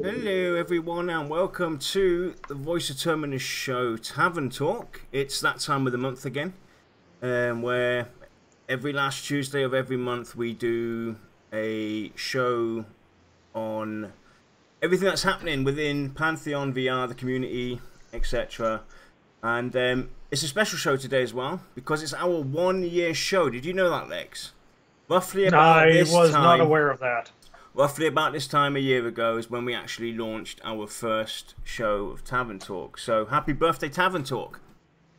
Hello everyone and welcome to the Voice of Terminus show, Tavern Talk. It's that time of the month again, where every last Tuesday of every month we do a show on everything that's happening within Pantheon, VR, the community, etc. And it's a special show today as well, because it's our 1 year show. Did you know that, Lex? Roughly about I this was time, not aware of that. Roughly about this time a year ago is when we actually launched our first show of Tavern Talk. So happy birthday, Tavern Talk.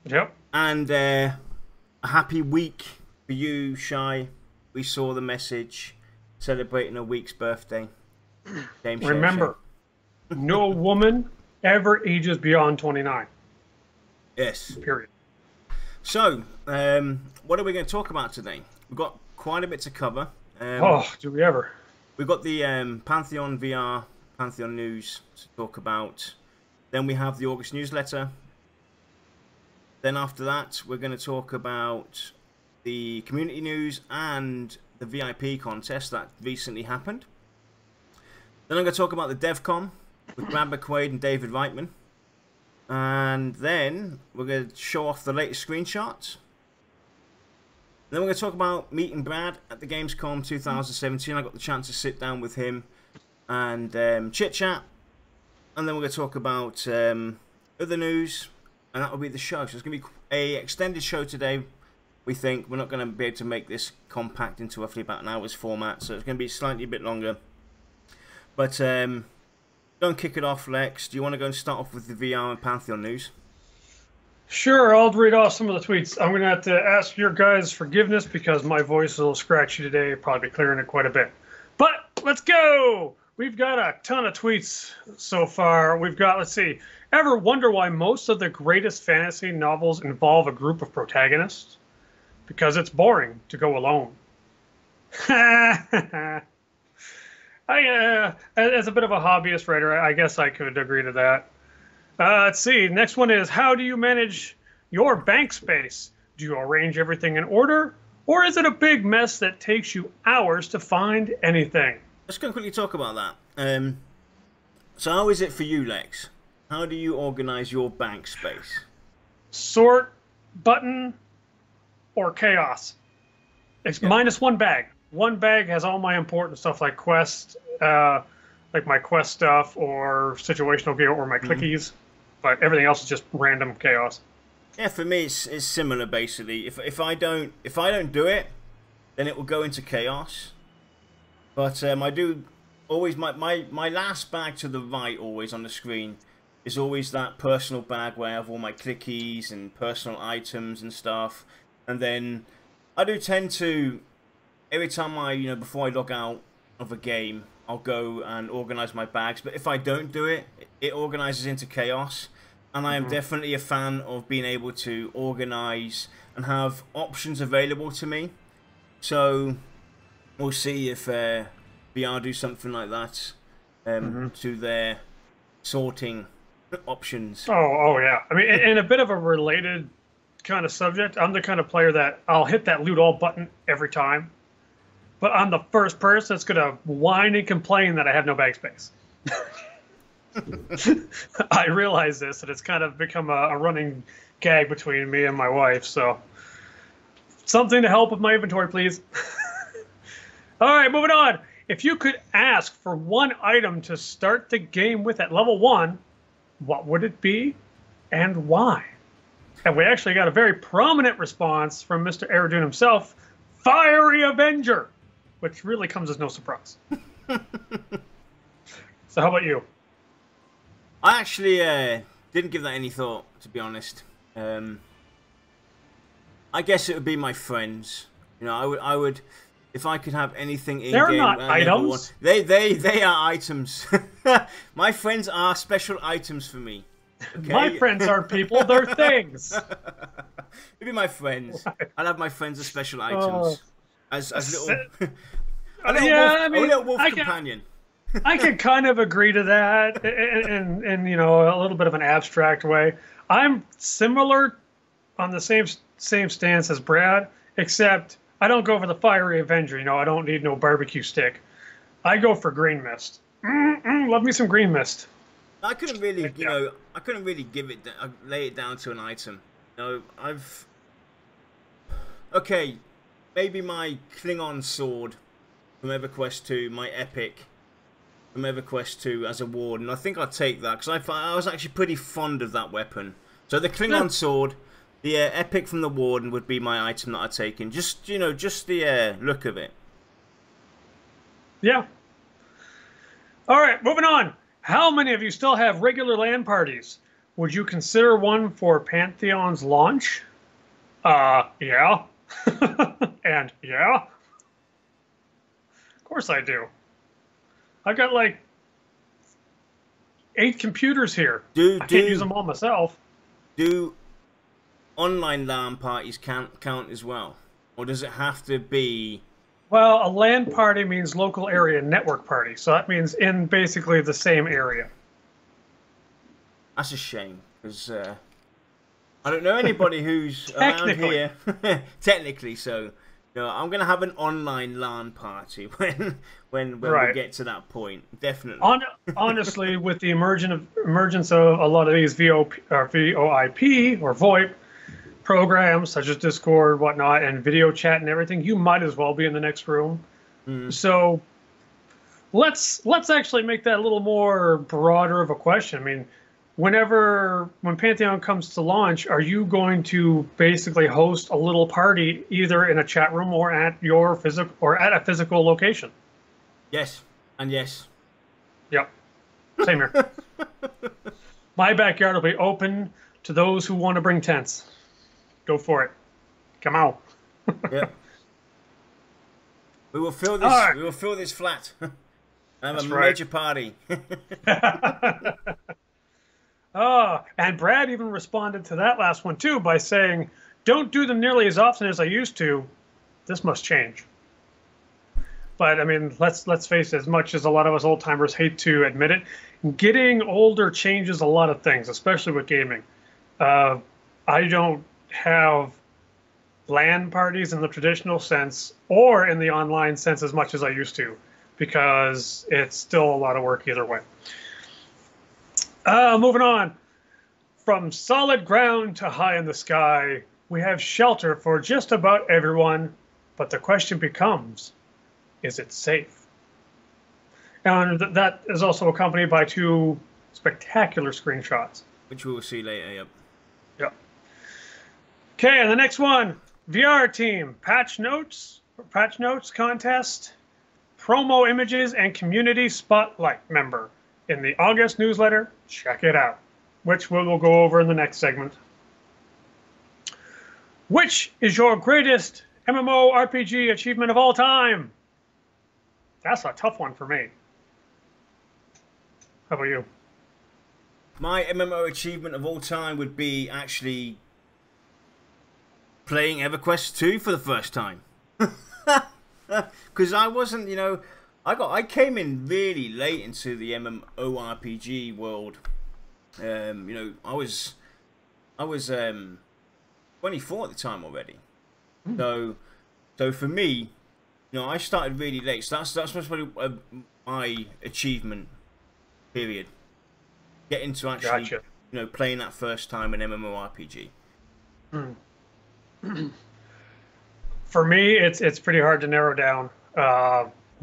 Yep. And a happy week for you, Shy. We saw the message celebrating a week's birthday. Remember, no woman ever ages beyond 29. Yes. Period. So, what are we going to talk about today? We've got quite a bit to cover. Do we ever? We've got the Pantheon VR, Pantheon news to talk about. Then we have the August newsletter. Then after that, we're going to talk about the community news and the VIP contest that recently happened. Then I'm going to talk about the DEVCom with Brad McQuaid and David Reitman. And then we're going to show off the latest screenshots. Then we're going to talk about meeting Brad at the DEVCom 2017. I got the chance to sit down with him and chit-chat. And then we're going to talk about other news. And that will be the show. So it's going to be an extended show today, we think. We're not going to be able to make this compact into roughly about an hour's format. So it's going to be slightly a bit longer. But don't kick it off, Lex. Do you want to go and start off with the VR and Pantheon news? Sure, I'll read off some of the tweets. I'm going to have to ask your guys' forgiveness because my voice is a little scratchy today. I'll probably be clearing it quite a bit. But let's go! We've got a ton of tweets so far. We've got, let's see, ever wonder why most of the greatest fantasy novels involve a group of protagonists? Because it's boring to go alone. As a bit of a hobbyist writer, I guess I could agree to that. Let's see. Next one is, how do you manage your bank space? Do you arrange everything in order? Or is it a big mess that takes you hours to find anything? Let's go and quickly talk about that. So how is it for you, Lex? How do you organize your bank space? Sort, button, or chaos. It's minus one bag. One bag has all my important stuff like quest, like my quest stuff or situational gear or my clickies. But everything else is just random chaos. Yeah, for me it's similar basically. If I don't do it, then it will go into chaos. But I do always my last bag to the right always on the screen is always that personal bag where I have all my clickies and personal items and stuff. And then I do tend to every time before I log out of a game, I'll go and organize my bags. But if I don't do it, it organizes into chaos. And I am definitely a fan of being able to organize and have options available to me. So we'll see if VR do something like that to their sorting options. Oh yeah. I mean, in a bit of a related kind of subject, I'm the kind of player that I'll hit that loot all button every time. But I'm the first person that's going to whine and complain that I have no bag space. I realize this, and it's kind of become a running gag between me and my wife. So something to help with my inventory, please. All right, moving on. If you could ask for one item to start the game with at level 1, what would it be and why? And we actually got a very prominent response from Mr. Aradune himself, Fiery Avenger, which really comes as no surprise. So how about you? I actually didn't give that any thought, to be honest. I guess it would be my friends. You know, I would, if I could have anything in game. They're not items. They are items. My friends are special items for me. Okay? My friends aren't people; they're things. Maybe my friends. I'll have my friends as special items, as little, a little wolf companion. I can kind of agree to that in a little bit of an abstract way. I'm similar on the same stance as Brad, except I don't go for the Fiery Avenger. I don't need no barbecue stick. I go for Green Mist. Love me some green mist. I couldn't really, Yeah. I couldn't really lay it down to an item. Okay, maybe my Klingon sword from EverQuest 2, my epic from EverQuest 2 as a warden. I think I'd take that because I was actually pretty fond of that weapon. So the Klingon sword, the epic from the warden would be my item that I'd take in. Just just the look of it. Yeah. All right, moving on. How many of you still have regular LAN parties? Would you consider one for Pantheon's launch? Yeah. And yeah. Of course I do. I've got like 8 computers here. I can't use them all myself. Do online LAN parties count as well? Or does it have to be... Well, a LAN party means local area network party. So that means in basically the same area. That's a shame, because I don't know anybody who's around here. Technically, so I'm going to have an online LAN party when we get to that point. Definitely. Honestly, with the emergence of a lot of these VoIP or VoIP programs such as Discord, whatnot, and video chat and everything, you might as well be in the next room. So let's actually make that a little more broader of a question. I mean, when Pantheon comes to launch, are you going to basically host a little party either in a chat room or at a physical location? Yes, and yes. Yep. Same here. My backyard will be open to those who want to bring tents. Go for it. Come on. Yeah. We will fill this. Right. We will fill this flat. Have a major party. Oh, and Brad even responded to that last one too by saying, "Don't do them nearly as often as I used to. This must change." But I mean, let's face it. As much as a lot of us old timers hate to admit it, getting older changes a lot of things, especially with gaming. I don't have LAN parties in the traditional sense or in the online sense as much as I used to, because it's still a lot of work either way. Moving on. From solid ground to high in the sky, we have shelter for just about everyone, but the question becomes, is it safe? And that is also accompanied by 2 spectacular screenshots. Which we will see later, yep. Yep. Okay, and the next one, VR team, patch notes contest, promo images, and community spotlight member. In the August newsletter, check it out, which we will go over in the next segment. Which is your greatest MMORPG achievement of all time? That's a tough one for me. How about you? My MMO achievement of all time would be actually playing EverQuest 2 for the first time. Because I wasn't, I came in really late into the MMORPG world. I was 24 at the time already. So for me, I started really late. So that's probably my achievement period. Getting to actually, playing that first time in MMORPG. For me, it's pretty hard to narrow down.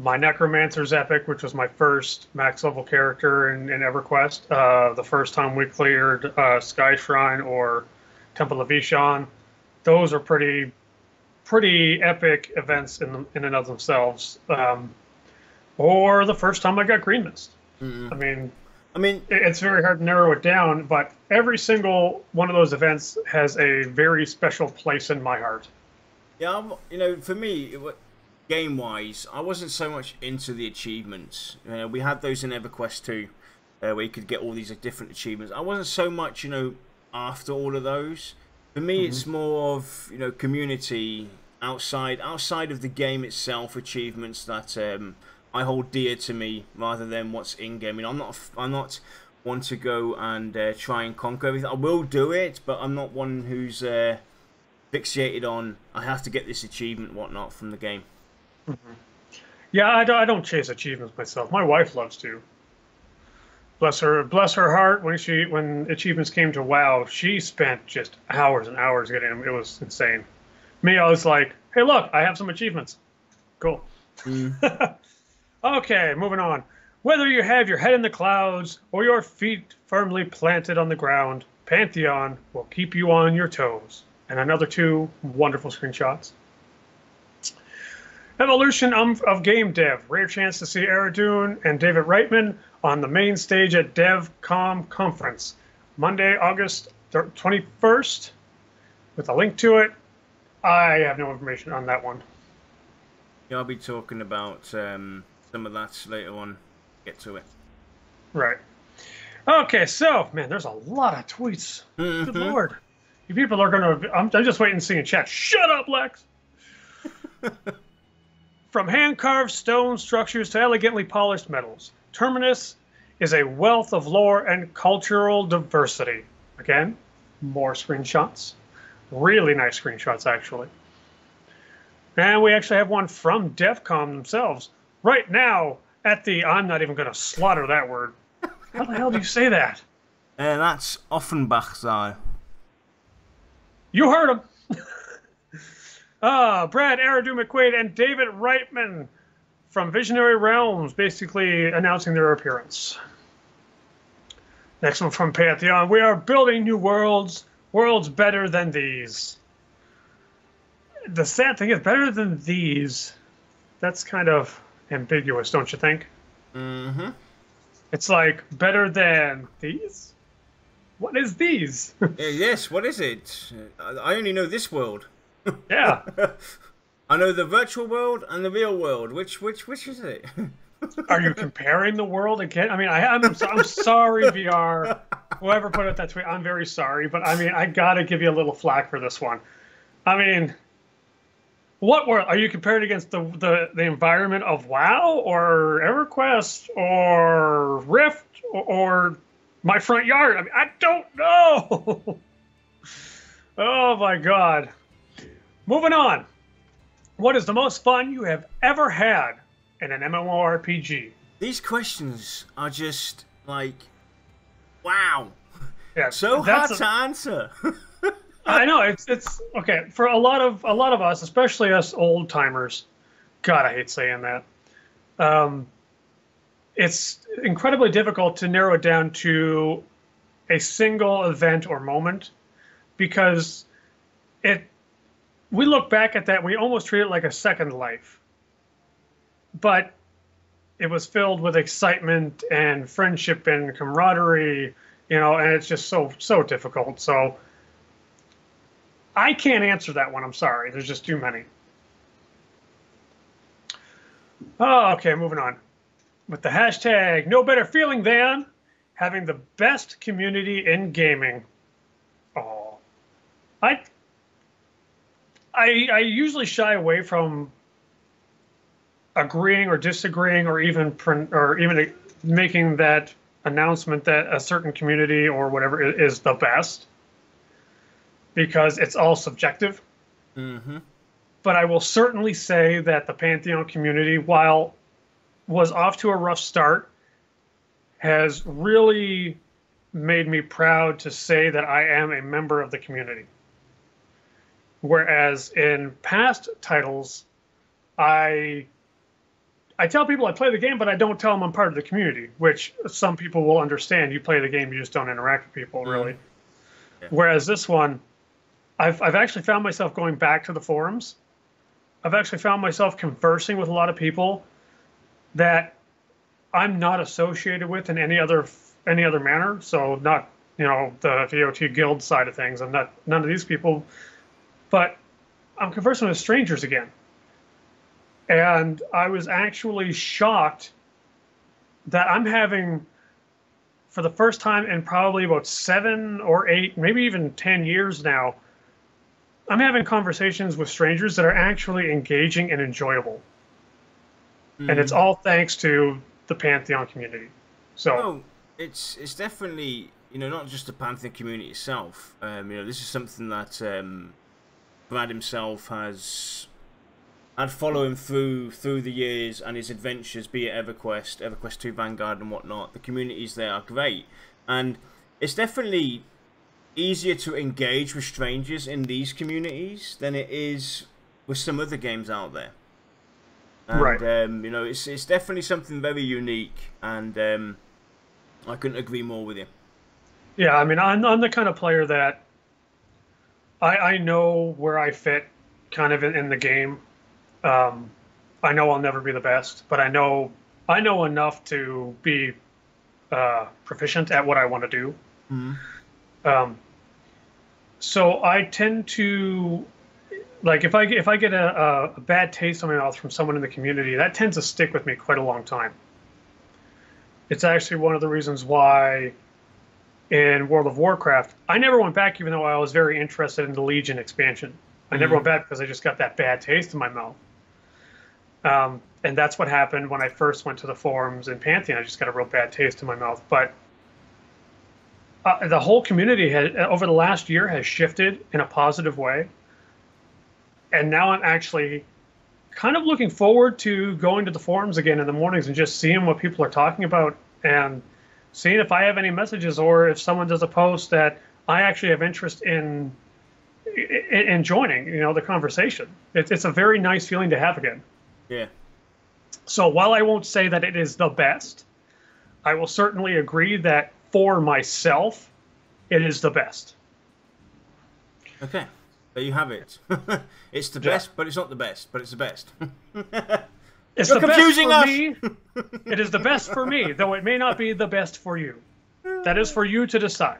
My Necromancer's Epic, which was my first max level character in EverQuest, the first time we cleared Sky Shrine or Temple of Ishan, those are pretty epic events in and of themselves. Or the first time I got Green Mist. I mean, it's very hard to narrow it down, but every single one of those events has a very special place in my heart. Yeah, for me, game-wise, I wasn't so much into the achievements. We had those in EverQuest 2, where you could get all these different achievements. I wasn't so much, after all of those. For me, it's more of, community outside of the game itself, achievements that I hold dear to me rather than what's in-game. I'm not one to go and try and conquer everything. I will do it, but I'm not one who's fixated on I have to get this achievement, whatnot, from the game. Yeah, I don't chase achievements myself. My wife loves to. Bless her heart. When achievements came to WoW, she spent just hours and hours getting them. It was insane. Me, I was like, hey, look, I have some achievements. Cool. Okay, moving on. Whether you have your head in the clouds or your feet firmly planted on the ground, Pantheon will keep you on your toes. And another 2 wonderful screenshots. Evolution of game dev. Rare chance to see Aradune and David Reitman on the main stage at DEVCom conference. Monday, August 21st. With a link to it. I have no information on that one. Yeah, I'll be talking about some of that later on. Get to it. Right. Okay, so, man, there's a lot of tweets. Good lord. You people are going to... I'm just waiting to see in chat. Shut up, Lex! From hand-carved stone structures to elegantly polished metals, Terminus is a wealth of lore and cultural diversity. Again, more screenshots. Really nice screenshots, actually. And we actually have one from DEVCom themselves. Right now, at the... I'm not even going to slaughter that word. How the hell do you say that? That's Offenbach's. You heard him. Brad Aradue McQuaid and David Reitman from Visionary Realms basically announcing their appearance. Next one from Pantheon. We are building new worlds better than these. The sad thing is, better than these, that's kind of ambiguous, don't you think? Mm-hmm. It's like, better than these? What is these? Yes, what is it? I only know this world. Yeah. I know the virtual world and the real world. Which is it? Are you comparing the world again? I mean, I'm sorry, VR. Whoever put out that tweet, I'm very sorry. But, I mean, I got to give you a little flack for this one. I mean, what world? Are you comparing against the environment of WoW or EverQuest or Rift or my front yard? I mean, I don't know. Oh, my God. Moving on. What is the most fun you have ever had in an MMORPG? These questions are just like, wow. Yeah, so hard to answer. I know it's okay for a lot of us, especially us old timers. God, I hate saying that. It's incredibly difficult to narrow it down to a single event or moment because we look back at that, we almost treat it like a second life. But it was filled with excitement and friendship and camaraderie, and it's just so difficult. So I can't answer that one, I'm sorry. There's just too many. Oh, okay, moving on. With the hashtag, no better feeling than having the best community in gaming. Oh, I usually shy away from agreeing or disagreeing or even making that announcement that a certain community or whatever is the best because it's all subjective. Mm-hmm. But I will certainly say that the Pantheon community, while was off to a rough start, has really made me proud to say that I am a member of the community. Whereas in past titles, I tell people I play the game, but I don't tell them I'm part of the community, which some people will understand. You play the game, you just don't interact with people, really. Yeah. Whereas this one, I've actually found myself going back to the forums. I've actually found myself conversing with a lot of people that I'm not associated with in any other manner. So not, the VOT guild side of things. I'm not none of these people. But I'm conversing with strangers again. And I was actually shocked that I'm having, for the first time in probably about 7 or 8, maybe even 10 years now, I'm having conversations with strangers that are actually engaging and enjoyable. Mm. And it's all thanks to the Pantheon community. So it's definitely, not just the Pantheon community itself. This is something that Brad himself has I'd follow him through the years and his adventures, be it EverQuest, EverQuest 2 Vanguard and whatnot. The communities there are great, and it's definitely easier to engage with strangers in these communities than it is with some other games out there. And, right. You know, it's definitely something very unique, and I couldn't agree more with you. Yeah, I mean, I'm the kind of player that I know where I fit kind of in the game. I know I'll never be the best, but I know enough to be proficient at what I want to do. Mm-hmm. So I tend to, like, if I get a bad taste in my mouth from someone in the community, that tends to stick with me quite a long time. It's actually one of the reasons why in World of Warcraft, I never went back, even though I was very interested in the Legion expansion. I never went back because I just got that bad taste in my mouth. And that's what happened when I first went to the forums in Pantheon. I just got a real bad taste in my mouth. But the whole community over the last year has shifted in a positive way. And now I'm actually kind of looking forward to going to the forums again in the mornings and just seeing what people are talking about and seeing if I have any messages or if someone does a post that I actually have interest in joining, you know, the conversation. It's a very nice feeling to have again. Yeah. So while I won't say that it is the best, I will certainly agree that for myself, it is the best. Okay. There you have it. It's the best, but it's not the best, but it's the best. It's You're the confusing best for us. me. It is the best for me, though it may not be the best for you. That is for you to decide.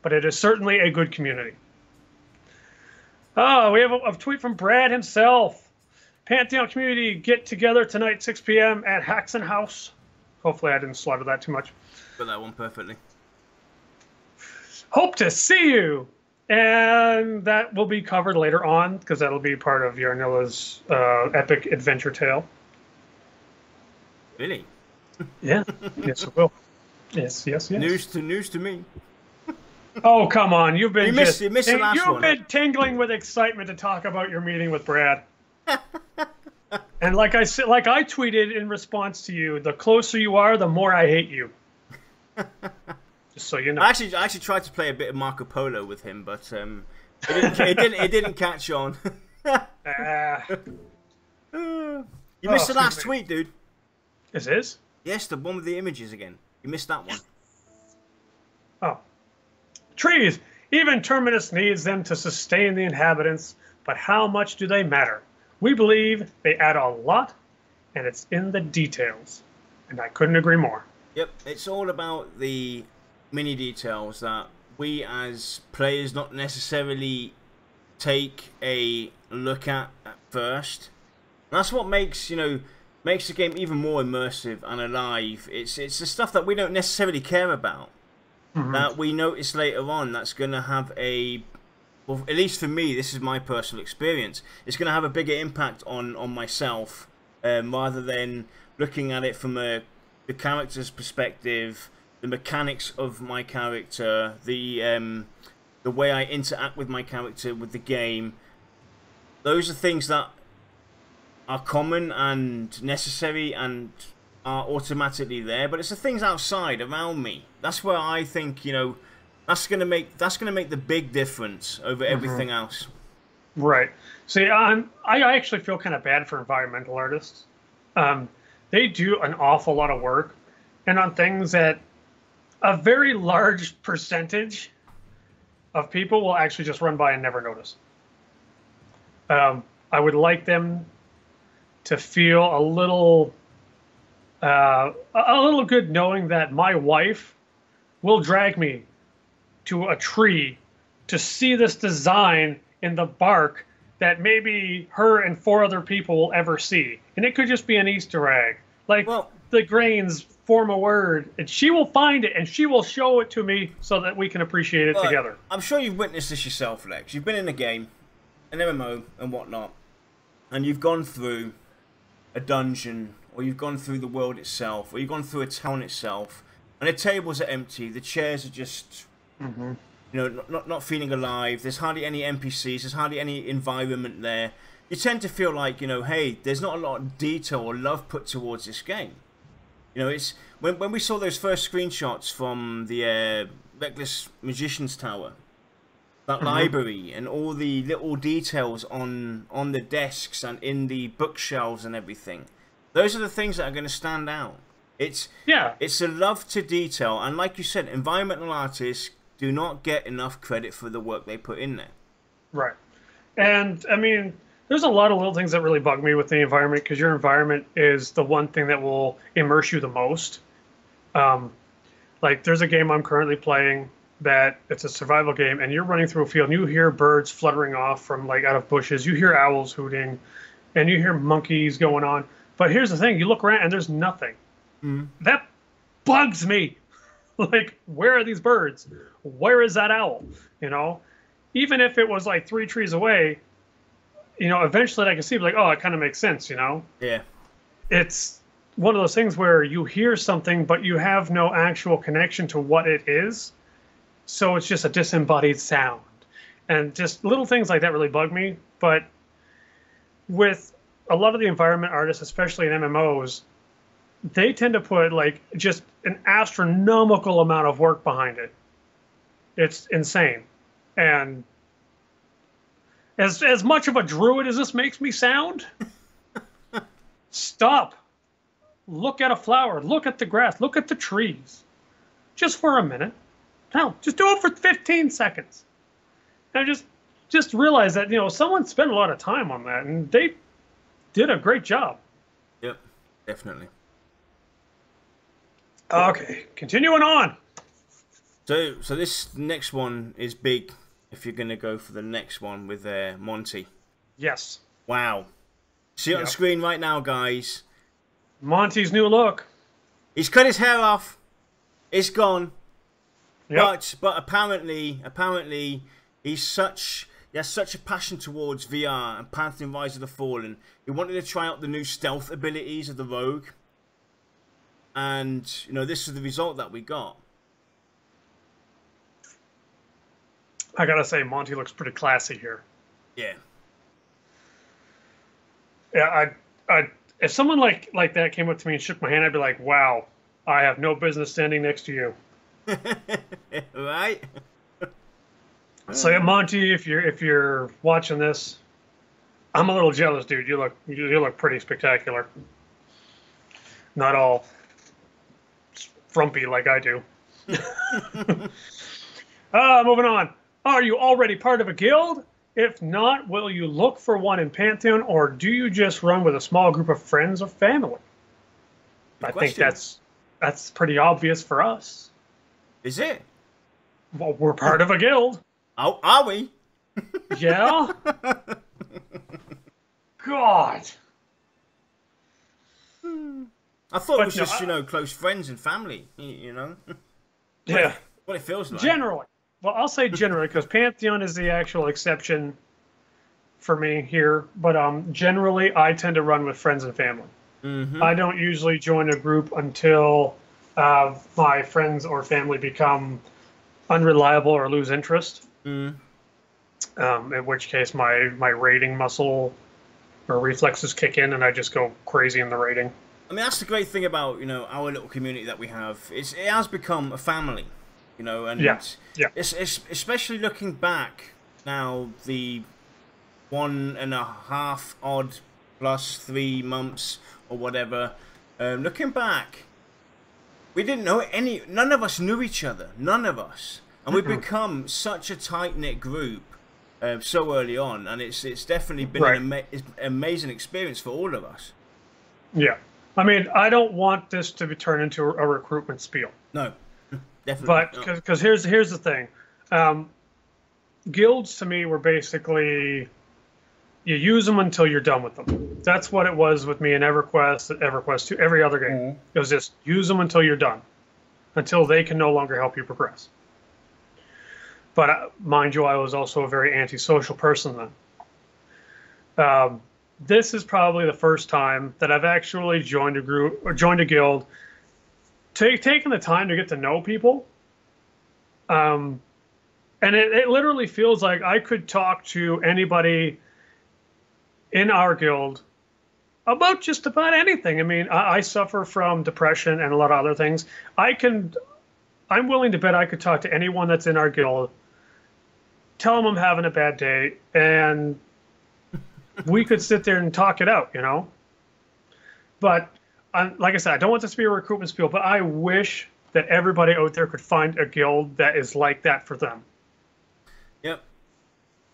But it is certainly a good community. Oh, we have a tweet from Brad himself. Pantheon community get together tonight, 6 p.m. at Haxon House. Hopefully I didn't slaughter that too much. Got that one perfectly. Hope to see you. And that will be covered later on, because that'll be part of Yarnilla's epic adventure tale. Really? Yeah. Yes, it will. Yes. News to me. Oh, come on. You've been you missed the last one. You've been tingling with excitement to talk about your meeting with Brad. And like I tweeted in response to you, the closer you are, the more I hate you. Just so you know. I actually tried to play a bit of Marco Polo with him, but it didn't catch on. You missed the last tweet, dude. Is this? Yes, the one with the images again. You missed that one. Oh. Trees! Even Terminus needs them to sustain the inhabitants, but how much do they matter? We believe they add a lot, and it's in the details. And I couldn't agree more. Yep, it's all about the mini details that we as players not necessarily take a look at first. And that's what makes the game even more immersive and alive. It's the stuff that we don't necessarily care about, that we notice later on. That's going to have well, at least for me, this is my personal experience. It's going to have a bigger impact on myself, rather than looking at it from the character's perspective, the mechanics of my character, the way I interact with my character with the game. Those are things that are common and necessary and are automatically there, but it's the things outside around me. That's where I think, that's gonna make the big difference over everything else. Right. See, I actually feel kind of bad for environmental artists. They do an awful lot of work, and on things that a very large percentage of people will actually just run by and never notice. I would like them to feel a little good knowing that my wife will drag me to a tree to see this design in the bark that maybe her and 4 other people will ever see. And it could just be an Easter egg. Like, the grains form a word, and she will find it, and she will show it to me so that we can appreciate it together. I'm sure you've witnessed this yourself, Lex. You've been in a game, an MMO and whatnot, and you've gone through a dungeon, or you've gone through the world itself, or you've gone through a town itself, and the tables are empty, the chairs are just, not feeling alive, there's hardly any NPCs, there's hardly any environment there. you tend to feel like, you know, hey, there's not a lot of detail or love put towards this game. You know, it's when we saw those first screenshots from the Reckless Magician's Tower, that library, and all the little details on the desks and in the bookshelves and everything. Those are the things that are going to stand out. It's a love to detail, and like you said, environmental artists do not get enough credit for the work they put in there. Right. And I mean, there's a lot of little things that really bug me with the environment, because your environment is the one thing that will immerse you the most. Like there's a game I'm currently playing that it's a survival game, and you're running through a field and you hear birds fluttering off from like out of bushes, you hear owls hooting, and you hear monkeys going on. But here's the thing, you look around and there's nothing. That bugs me. Like, where are these birds? Where is that owl? You know, even if it was like 3 trees away, you know, eventually I can see, like, oh, it kind of makes sense, you know? Yeah. It's one of those things where you hear something, but you have no actual connection to what it is. So it's just a disembodied sound. And just little things like that really bug me. But with a lot of the environment artists, especially in MMOs, they tend to put like just an astronomical amount of work behind it. It's insane. And as much of a druid as this makes me sound, stop. Look at a flower. Look at the grass. Look at the trees. Just for a minute. Hell, just do it for 15 seconds. And just realize that, you know, someone spent a lot of time on that, and they did a great job. Yep, definitely. Okay, continuing on. So this next one is big. If you're going to go for the next one with Monty. Yes. Wow. See it on screen right now, guys. Monty's new look. He's cut his hair off. It's gone. Yep. But apparently he has such a passion towards VR and Pantheon Rise of the Fallen. He wanted to try out the new stealth abilities of the rogue. And, you know, this is the result that we got. I gotta say, Monty looks pretty classy here. Yeah. Yeah, I if someone like that came up to me and shook my hand, I'd be like, wow, I have no business standing next to you. Right? So yeah, Monty, if you're watching this, I'm a little jealous, dude. You look pretty spectacular. Not all frumpy like I do. Moving on. Are you already part of a guild? If not, will you look for one in Pantheon, or do you just run with a small group of friends or family? I think that's pretty obvious for us. Is it? Well, we're part of a guild. Oh, are we? Yeah. God. I thought it was just, you know, close friends and family, you know? Yeah. What it feels like. Generally. Well, I'll say generally, because Pantheon is the actual exception for me here. But generally, I tend to run with friends and family. Mm-hmm. I don't usually join a group until my friends or family become unreliable or lose interest. In which case, my raiding muscle or reflexes kick in, and I just go crazy in the raiding. I mean, that's the great thing about, you know, our little community that we have. It has become a family. You know, and it's especially looking back now, the 1.5 odd plus 3 months or whatever. Looking back, we didn't know none of us knew each other, none of us, and we've become such a tight knit group so early on, and it's definitely been an amazing experience for all of us. Yeah, I mean, I don't want this to be turned into a recruitment spiel. No. Definitely. But because here's the thing, guilds to me were basically you use them until you're done with them. That's what it was with me in EverQuest 2, every other game. It was just use them until you're done, until they can no longer help you progress. But mind you, I was also a very antisocial person then. This is probably the first time that I've actually joined a group or joined a guild. Taking the time to get to know people, and it literally feels like I could talk to anybody in our guild about just about anything. I mean, I suffer from depression and a lot of other things. I'm willing to bet I could talk to anyone that's in our guild, tell them I'm having a bad day, and we could sit there and talk it out, you know? But like I said, I don't want this to be a recruitment spiel, but I wish that everybody out there could find a guild that is like that for them. Yep,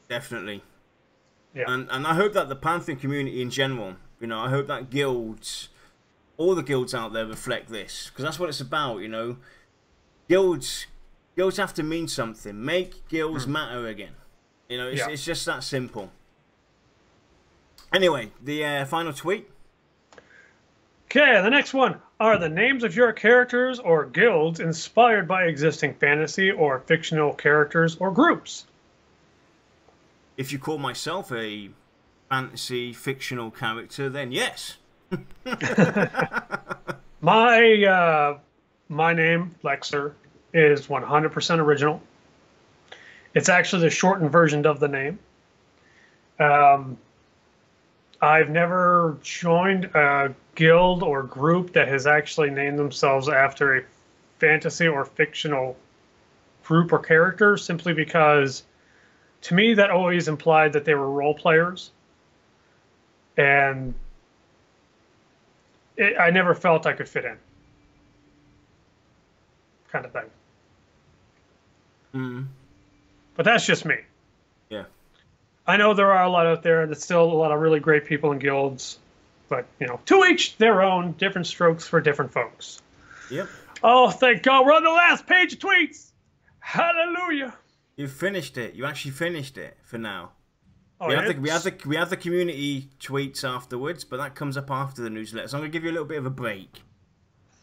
definitely. Yeah. And I hope that the Pantheon community in general, you know, I hope that guilds, all the guilds out there reflect this, because that's what it's about, you know. Guilds have to mean something. Make guilds matter again. You know, it's just that simple. Anyway, the final tweet. Okay, the next one. Are the names of your characters or guilds inspired by existing fantasy or fictional characters or groups? If you call myself a fantasy fictional character, then yes. My name, Lexer, is 100% original. It's actually the shortened version of the name. I've never joined a guild or group that has actually named themselves after a fantasy or fictional group or character, simply because to me that always implied that they were role players. And I never felt I could fit in. Kind of thing. But that's just me. Yeah. I know there are a lot out there. There's still a lot of really great people in guilds. But, you know, to each their own, different strokes for different folks. Yep. Oh, thank God. We're on the last page of tweets. Hallelujah. You finished it. You actually finished it for now. Oh, we have the community tweets afterwards, but that comes up after the newsletter. So I'm going to give you a little bit of a break.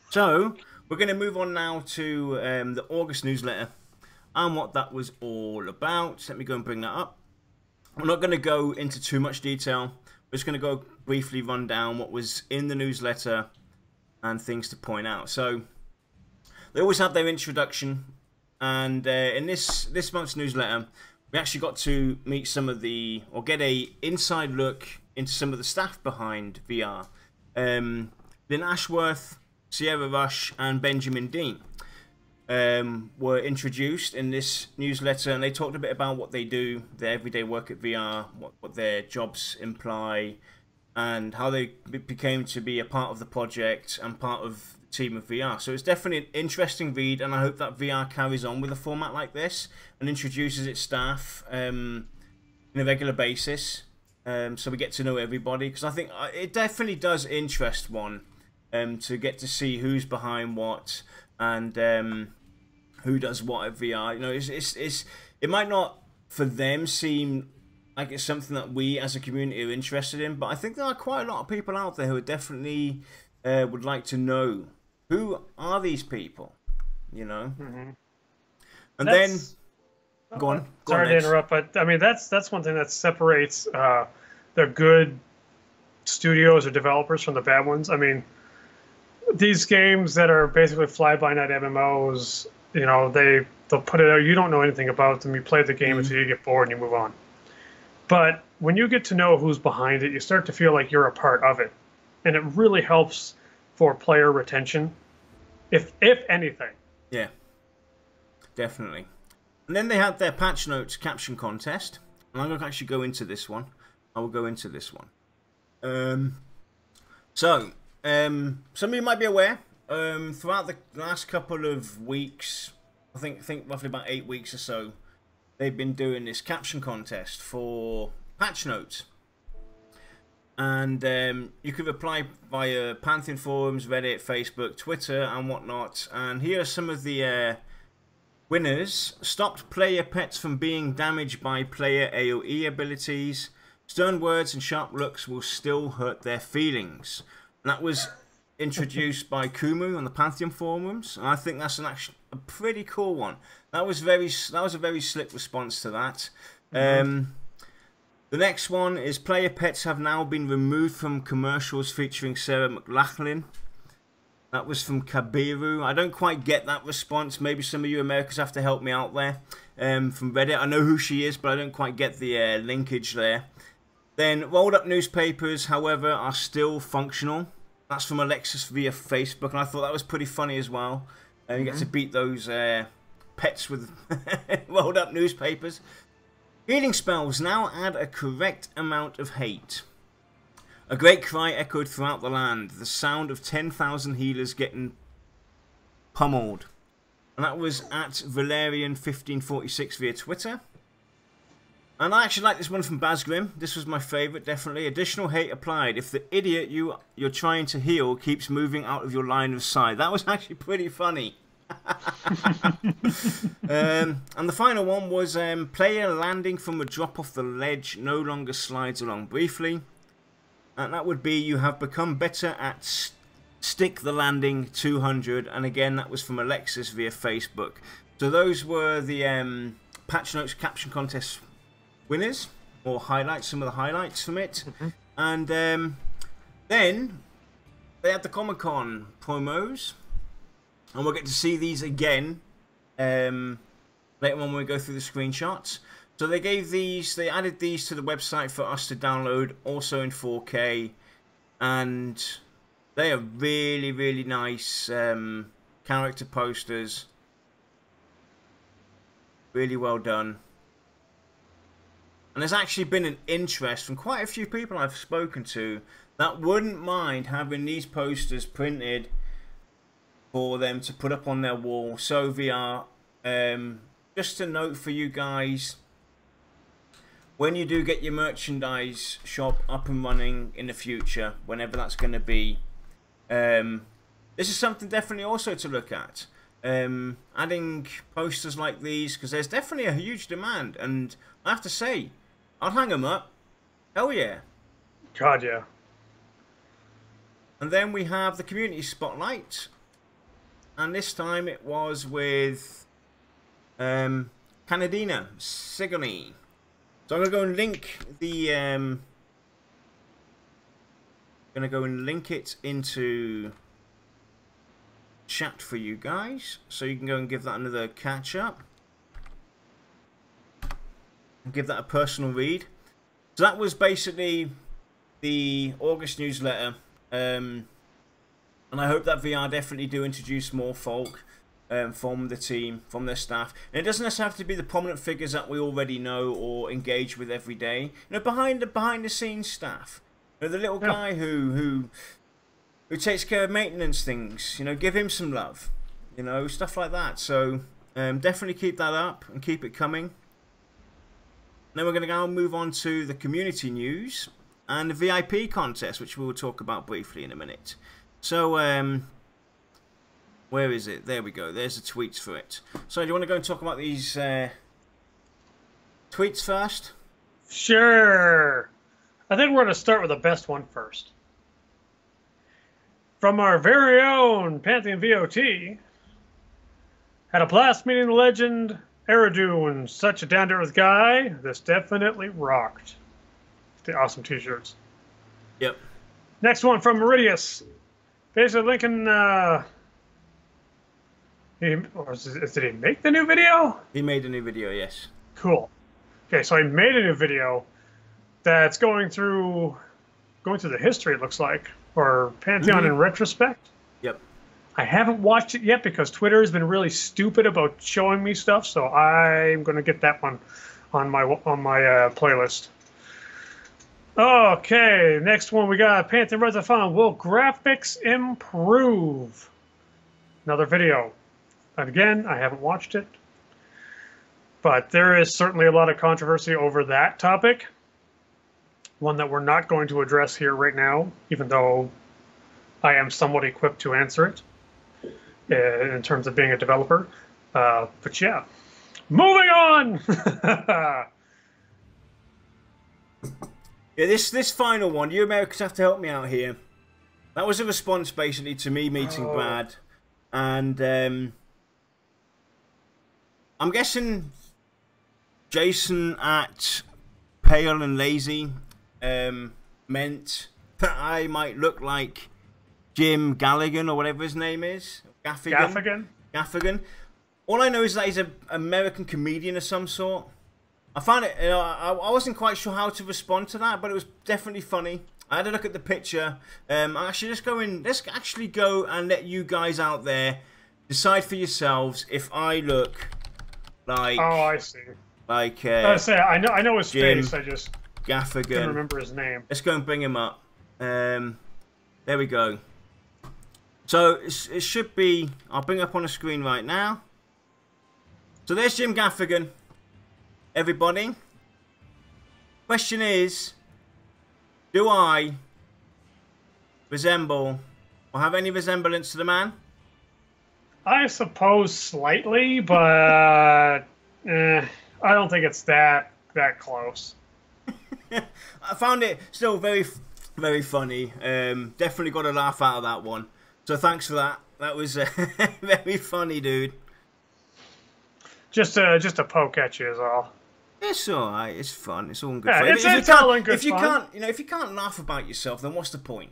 So we're going to move on now to the August newsletter and what that was all about. Let me go and bring that up. We're not going to go into too much detail. We're just going to go briefly run down what was in the newsletter and things to point out. So they always have their introduction, and in this month's newsletter, we actually got to meet some of the, or get a inside look into some of the staff behind VR. Lynn Ashworth, Sierra Rush, and Benjamin Dean were introduced in this newsletter, and they talked a bit about what they do, their everyday work at VR, what their jobs imply, and how they became to be a part of the project and part of the team of VR. So it's definitely an interesting read, and I hope that VR carries on with a format like this and introduces its staff on a regular basis, so we get to know everybody, because I think it definitely does interest one to get to see who's behind what and who does what at VR. You know, it might not for them seem like it's something that we as a community are interested in, but I think there are quite a lot of people out there who are definitely would like to know who are these people, you know. And then go on. Sorry to interrupt, but I mean that's one thing that separates the good studios or developers from the bad ones. I mean, these games that are basically fly-by-night MMOs, you know, they'll put it out. You don't know anything about them. You play the game until you get bored and you move on. But when you get to know who's behind it, you start to feel like you're a part of it, and it really helps for player retention, if anything. Yeah, definitely. And then they had their patch notes caption contest, and I'm going to actually go into this one. I will go into this one. So some of you might be aware, throughout the last couple of weeks, I think roughly about 8 weeks or so, they've been doing this caption contest for patch notes. And you can reply via Pantheon forums, Reddit, Facebook, Twitter, and whatnot. And here are some of the winners. Stopped player pets from being damaged by player AoE abilities. Stern words and sharp looks will still hurt their feelings. And that was introduced by Kumu on the Pantheon forums, and I think that's a pretty cool one. That was a very slick response to that. The next one is player pets have now been removed from commercials featuring Sarah McLachlan. That was from Kabiru. I don't quite get that response. Maybe some of you Americans have to help me out there. From Reddit, I know who she is, but I don't quite get the linkage there. Then rolled up newspapers, however, are still functional. That's from Alexis via Facebook, and I thought that was pretty funny as well. You get to beat those pets with rolled up newspapers. Healing spells now add a correct amount of hate. A great cry echoed throughout the land, the sound of 10,000 healers getting pummeled. And that was at Valerian1546 via Twitter. And I actually like this one from Bazgrim. This was my favourite, definitely. Additional hate applied if the idiot you're trying to heal keeps moving out of your line of sight. That was actually pretty funny. And the final one was player landing from a drop off the ledge no longer slides along briefly. And that would be you have become better at stick the landing 200. And again, that was from Alexis via Facebook. So those were the patch notes caption contest winners, or highlights, some of the highlights from it. And then they had the Comic-Con promos, and we'll get to see these again later on when we go through the screenshots. So they added these to the website for us to download, also in 4K, and they are really, really nice character posters. Really well done. And there's actually been an interest from quite a few people I've spoken to that wouldn't mind having these posters printed for them to put up on their wall. So VR, just a note for you guys, when you do get your merchandise shop up and running in the future, whenever that's going to be, this is something definitely also to look at. Adding posters like these, because there's definitely a huge demand, and I have to say, I'll hang them up. Hell yeah. God, yeah. And then we have the community spotlight, and this time it was with Canadina Sigony. So I'm gonna go and link the it into chat for you guys, so you can go and give that another catch up. Give that a personal read. So that was basically the August newsletter, and I hope that VR definitely do introduce more folk from the team, from their staff. And it doesn't necessarily have to be the prominent figures that we already know or engage with every day. You know, behind the scenes staff. You know, the little guy who takes care of maintenance things. You know, give him some love. You know, stuff like that. So definitely keep that up and keep it coming. Then we're going to go and move on to the community news and the VIP contest, which we will talk about briefly in a minute. So, where is it? There we go. There's the tweets for it. So, do you want to go and talk about these tweets first? Sure. I think we're going to start with the best one first. From our very own Pantheon VOT, had a blast meeting the legend Eridu, such a down-to-earth guy. This definitely rocked. The awesome t-shirts. Yep. Next one from Meridius. Basically linking, did he make the new video? He made a new video, yes. Cool. Okay, so he made a new video that's going through the history, it looks like, or Pantheon in retrospect. Yep. I haven't watched it yet because Twitter has been really stupid about showing me stuff, so I'm going to get that one on my playlist. Okay, next one we got Pantheon Rise of Fun. Will graphics improve? Another video. And again, I haven't watched it, but there is certainly a lot of controversy over that topic. One that we're not going to address here right now, even though I am somewhat equipped to answer it. In terms of being a developer. But yeah. Moving on! Yeah, this final one, you Americans have to help me out here. That was a response basically to me meeting Brad. And I'm guessing Jason at Pale and Lazy meant that I might look like Jim Galligan or whatever his name is. Gaffigan. All I know is that he's an American comedian of some sort. I found it, you know, I wasn't quite sure how to respond to that, but it was definitely funny. I had a look at the picture. Actually, let's actually go and let you guys out there decide for yourselves if I look like... Oh, I see. Like, I know his Jim face, I just Gaffigan. can't remember his name. Let's go and bring him up. There we go. So, it should be... I'll bring it up on the screen right now. So, there's Jim Gaffigan. Everybody. Question is, do I resemble or have any resemblance to the man? I suppose slightly, but I don't think it's that close. I found it still very, very funny. Definitely got a laugh out of that one. So thanks for that. That was very funny, dude. Just a poke at you is all. It's alright. It's fun. It's all in good Yeah, fun. it's all in good if you fun. if you can't laugh about yourself, then what's the point?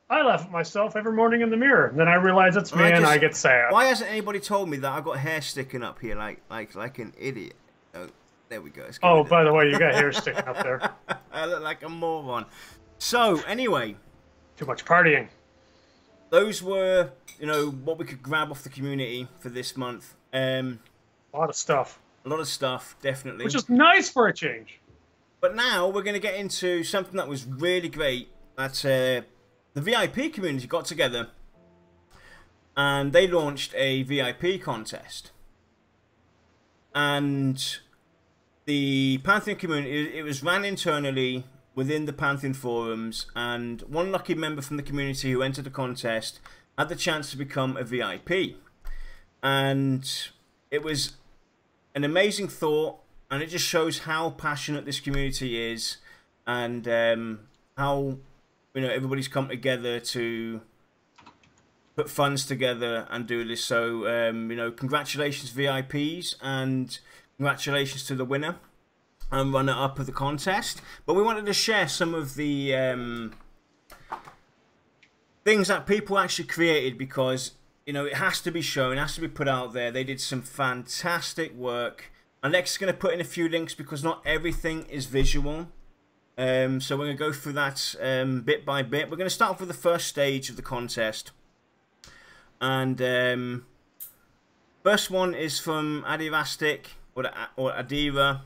I laugh at myself every morning in the mirror. Then I realize it's me, and I get sad. Why hasn't anybody told me that I got hair sticking up here like an idiot? Oh, there we go. Oh, by the way, you got hair sticking up there. I look like a moron. So anyway, Too much partying. those were what we could grab off the community for this month. A lot of stuff. A lot of stuff, definitely. Which is nice for a change. But now we're going to get into something that was really great. That the VIP community got together and they launched a VIP contest. And the Pantheon community, it was ran internally within the Pantheon forums, and one lucky member from the community who entered the contest had the chance to become a VIP. And it was an amazing thought, and it just shows how passionate this community is, and how everybody's come together to put funds together and do this. So congratulations VIPs, and congratulations to the winner and runner-up of the contest. But we wanted to share some of the things that people actually created, because it has to be shown, it has to be put out there. They did some fantastic work. Alex is going to put in a few links because not everything is visual. So we're going to go through that bit by bit. We're going to start off with the first stage of the contest. And first one is from Adirastic, or Adira.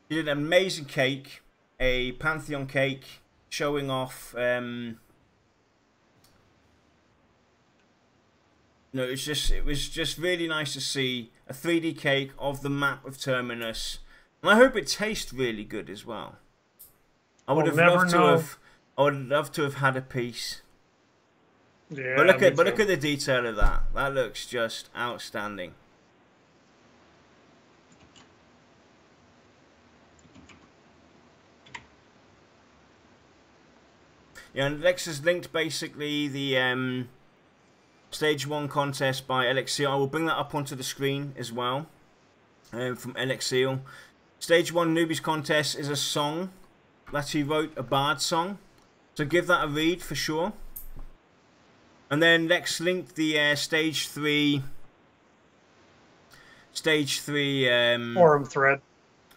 He did an amazing cake, a Pantheon cake, showing off... it was just really nice to see a 3D cake of the map of Terminus, and I hope it tastes really good as well. I would love to have had a piece. Yeah, but look at the detail of that. That looks just outstanding. Yeah, and Lex has linked basically the Stage 1 contest by Elixir. I will bring that up onto the screen as well, from Elixir. Stage 1 Newbies contest is a song that he wrote, a bard song. So give that a read for sure. And then Lex linked the Stage 3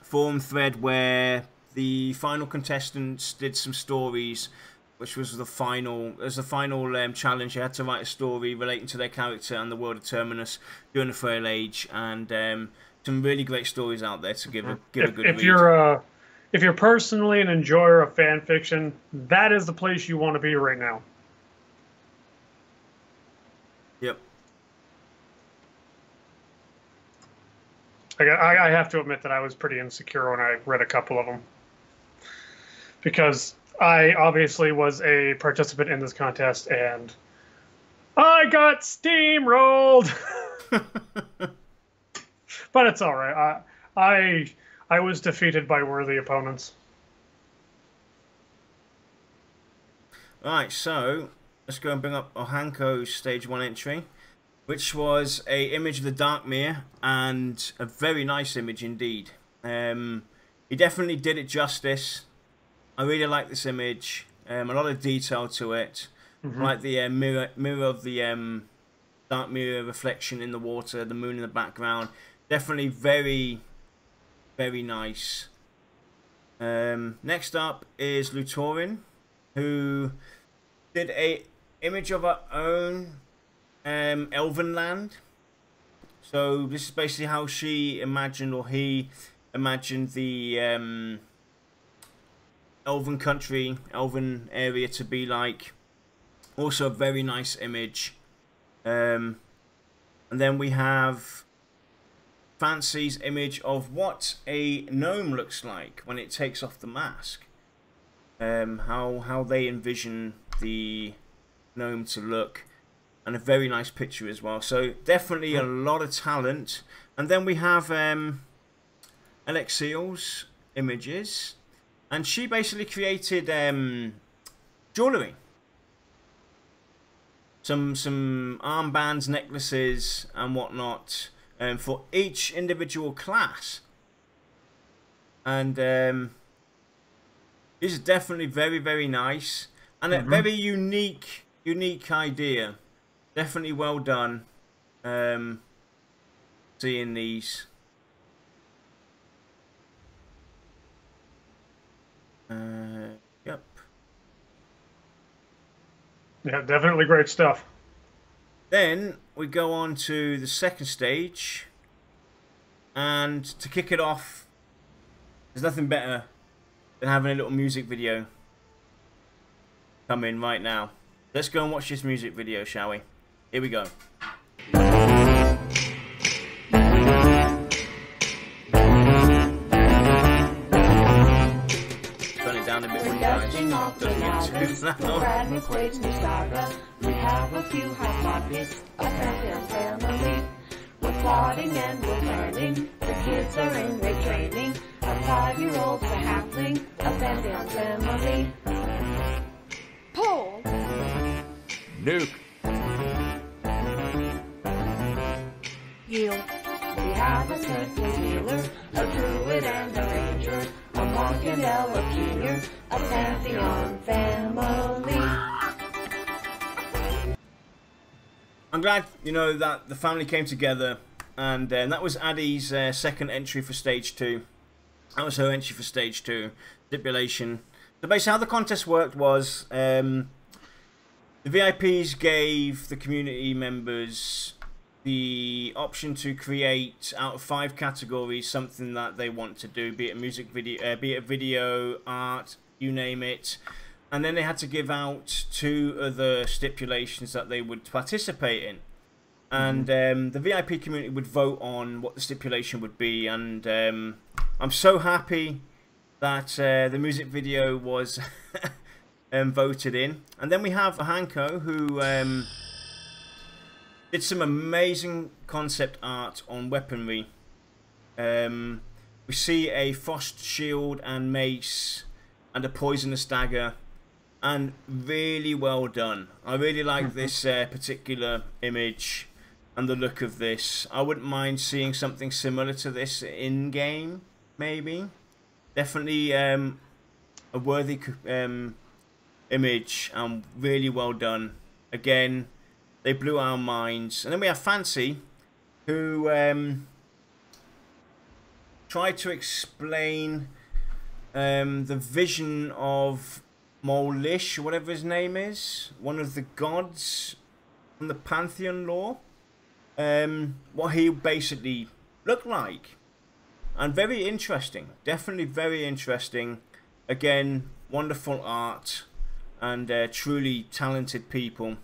forum thread where the final contestants did some stories, which was the final challenge. You had to write a story relating to their character and the world of Terminus during the Frail Age, and some really great stories out there to give a good read. If you're personally an enjoyer of fan fiction, that is the place you want to be right now. Yep. I have to admit that I was pretty insecure when I read a couple of them, because I obviously was a participant in this contest, and I got steamrolled. But it's all right. I was defeated by worthy opponents. Right, so let's go and bring up Ohanko's Stage 1 entry, which was a image of the Darkmere, and a very nice image indeed. He definitely did it justice. I really like this image. A lot of detail to it. Like the mirror of the Darkmere reflection in the water, the moon in the background. Definitely very, very nice. Next up is Lutorin, who did a image of her own elven land. So this is basically how she imagined, or he imagined, the elven country, elven area to be like. Also a very nice image. And then we have Fancy's image of what a gnome looks like when it takes off the mask. How they envision the gnome to look, and a very nice picture as well. So definitely a lot of talent. And then we have Alexiel's images, and she basically created jewellery. Some armbands, necklaces, and whatnot for each individual class. And this is definitely very, very nice, and a very unique idea. Definitely well done. Seeing these. Yep. Yeah, definitely great stuff. Then we go on to the second stage, and to kick it off, there's nothing better than having a little music video come in right now. Let's go and watch this music video, shall we? Here we go. Turn it down a bit, guys. Don't get too loud. We have a few hot copies of Pantheon family. We're plotting and we're planning. The kids are in great training. A 5-year-old's a halfling, a Pantheon family. Pull. Nuke. Yield. We have a certain healer, a druid and a ranger, a monk and a junior, a Pantheon family. I'm glad, you know, that the family came together, and that was Addie's second entry for stage 2. That was her entry for stage 2, stipulation. So basically how the contest worked was, the VIPs gave the community members the option to create out of 5 categories something that they want to do, be it a music video, be it a video, art, you name it. And then they had to give out 2 other stipulations that they would participate in. And the VIP community would vote on what the stipulation would be. And I'm so happy that the music video was voted in. And then we have Hanko, who did some amazing concept art on weaponry. We see a frost shield and mace and a poisonous dagger. And really well done. I really like this particular image and the look of this. I wouldn't mind seeing something similar to this in game, maybe. Definitely a worthy image, and really well done. Again, they blew our minds. And then we have Fancy, who tried to explain the vision of Molish, whatever his name is, one of the gods from the Pantheon lore, what he basically looked like. And very interesting, definitely very interesting. Again, wonderful art, and truly talented people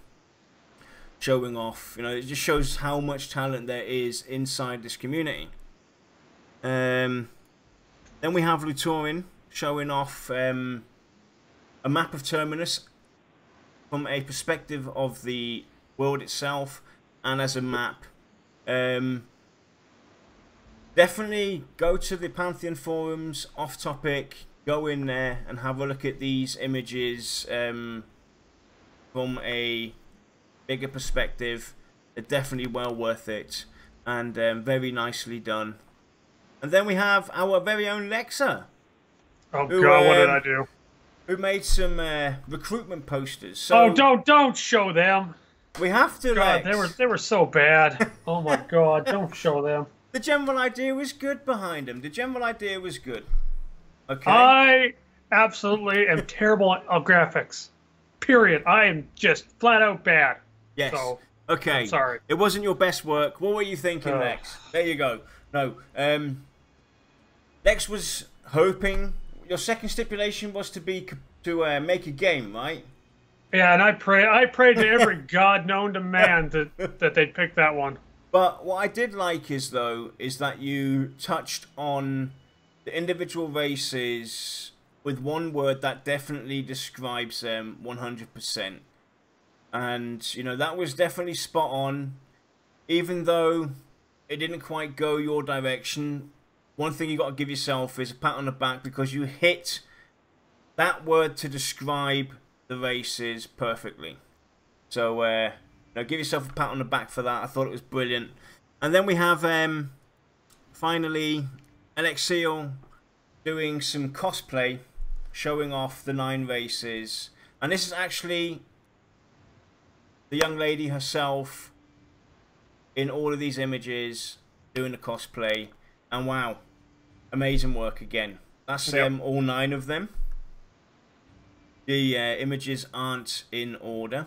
showing off. You know, it just shows how much talent there is inside this community. Then we have Lutorin showing off a map of Terminus from a perspective of the world itself and as a map. Definitely go to the Pantheon forums, off topic, go in there and have a look at these images from a bigger perspective. They're definitely well worth it, and very nicely done. And then we have our very own Lexa. Oh god, what did I do? Who made some recruitment posters. So oh, don't show them. We have to, God, Lex. they were so bad. Oh my god, don't show them. The general idea was good behind them. The general idea was good. Okay. I absolutely am terrible at graphics. Period. I am just flat out bad. Yes. So, okay. I'm sorry. It wasn't your best work. What were you thinking, Lex? There you go. No. Lex was hoping. Your second stipulation was to make a game, right? Yeah, and I prayed to every god known to man that they'd pick that one. But what I did like is that you touched on the individual races with one word that definitely describes them 100%. And, you know, that was definitely spot on. Even though it didn't quite go your direction, one thing you got to give yourself is a pat on the back because you hit that word to describe the races perfectly. So, give yourself a pat on the back for that. I thought it was brilliant. And then we have, finally, Alexiel doing some cosplay, showing off the 9 races. And this is actually the young lady herself in all of these images doing the cosplay. And wow, amazing work again. That's all 9 of them. The images aren't in order.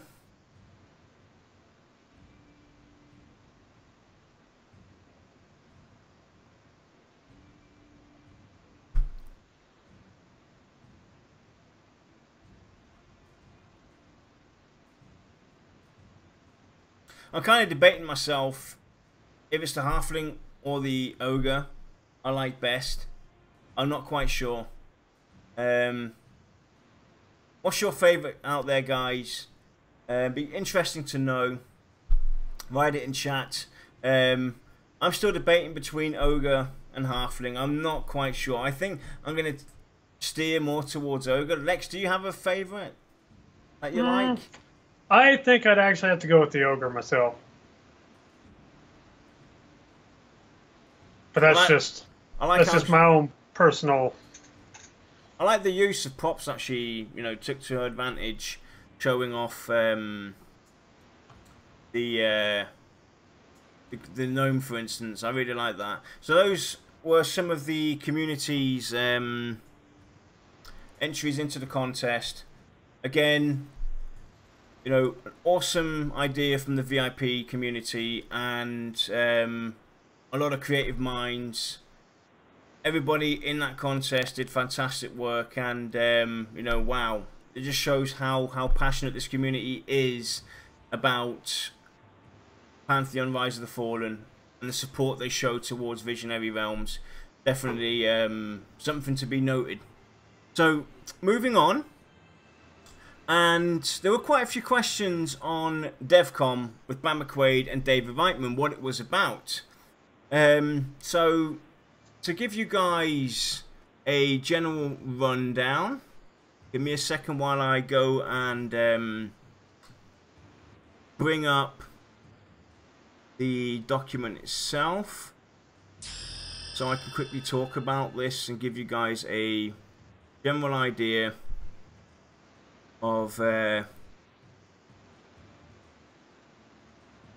I'm kind of debating myself if it's the halfling or the ogre I like best. I'm not quite sure. What's your favourite out there, guys? Be interesting to know. Write it in chat. I'm still debating between ogre and halfling. I'm not quite sure. I think I'm going to steer more towards ogre. Lex, do you have a favourite that you like? I think I'd actually have to go with the ogre myself. But that's just my own personal. I like the use of props that she, took to her advantage, showing off the gnome, for instance. I really like that. So those were some of the community's entries into the contest. Again, an awesome idea from the VIP community and a lot of creative minds. Everybody in that contest did fantastic work, and wow, it just shows how passionate this community is about Pantheon: Rise of the Fallen and the support they show towards Visionary Realms. Definitely something to be noted. So moving on, and there were quite a few questions on DEVCom with Bam McQuaid and David Reitman, what it was about. So to give you guys a general rundown, give me a second while I go and bring up the document itself so I can quickly talk about this and give you guys a general idea of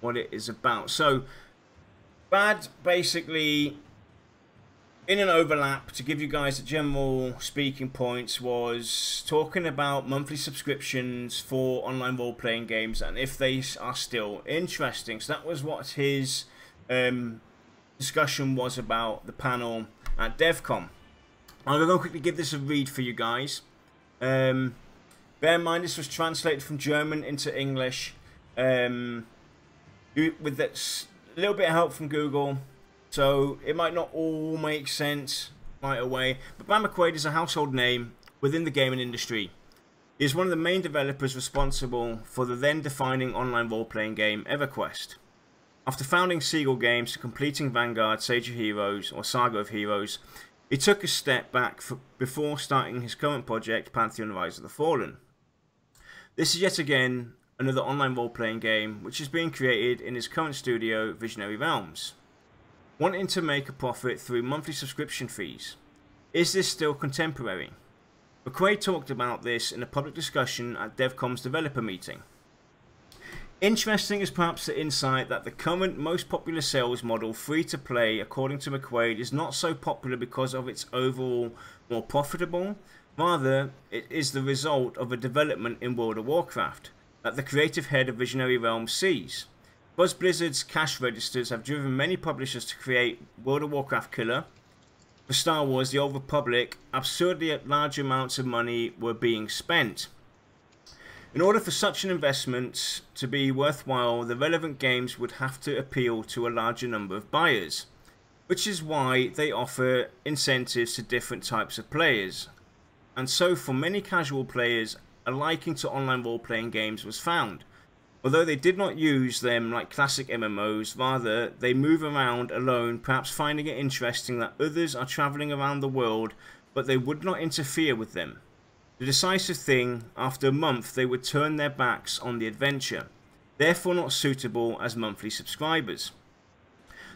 what it is about. So Bad basically, in an overlap, to give you guys the general speaking points, was talking about monthly subscriptions for online role-playing games and if they are still interesting. So that was what his discussion was about the panel at DEVCom. I'm going to quickly give this a read for you guys. Bear in mind this was translated from German into English with that a little bit of help from Google, so it might not all make sense right away. But Bam McQuaid is a household name within the gaming industry. He is one of the main developers responsible for the then defining online role-playing game EverQuest. After founding Seagull Games and completing Vanguard, Sage of Heroes, or Saga of Heroes, he took a step back before starting his current project, Pantheon: Rise of the Fallen. This is yet again another online role-playing game which is being created in his current studio, Visionary Realms. Wanting to make a profit through monthly subscription fees. Is this still contemporary? McQuaid talked about this in a public discussion at DEVCom's developer meeting. Interesting is perhaps the insight that the current most popular sales model, free-to-play, according to McQuaid, is not so popular because of its overall more profitable. Rather, it is the result of a development in World of Warcraft that the creative head of Visionary Realms sees. Because Blizzard's cash registers have driven many publishers to create World of Warcraft killer. For Star Wars, The Old Republic, absurdly large amounts of money were being spent. In order for such an investment to be worthwhile, the relevant games would have to appeal to a larger number of buyers, which is why they offer incentives to different types of players. And so for many casual players, a liking to online role-playing games was found. Although they did not use them like classic MMOs, rather they move around alone, perhaps finding it interesting that others are travelling around the world, but they would not interfere with them. The decisive thing, after a month they would turn their backs on the adventure, therefore not suitable as monthly subscribers.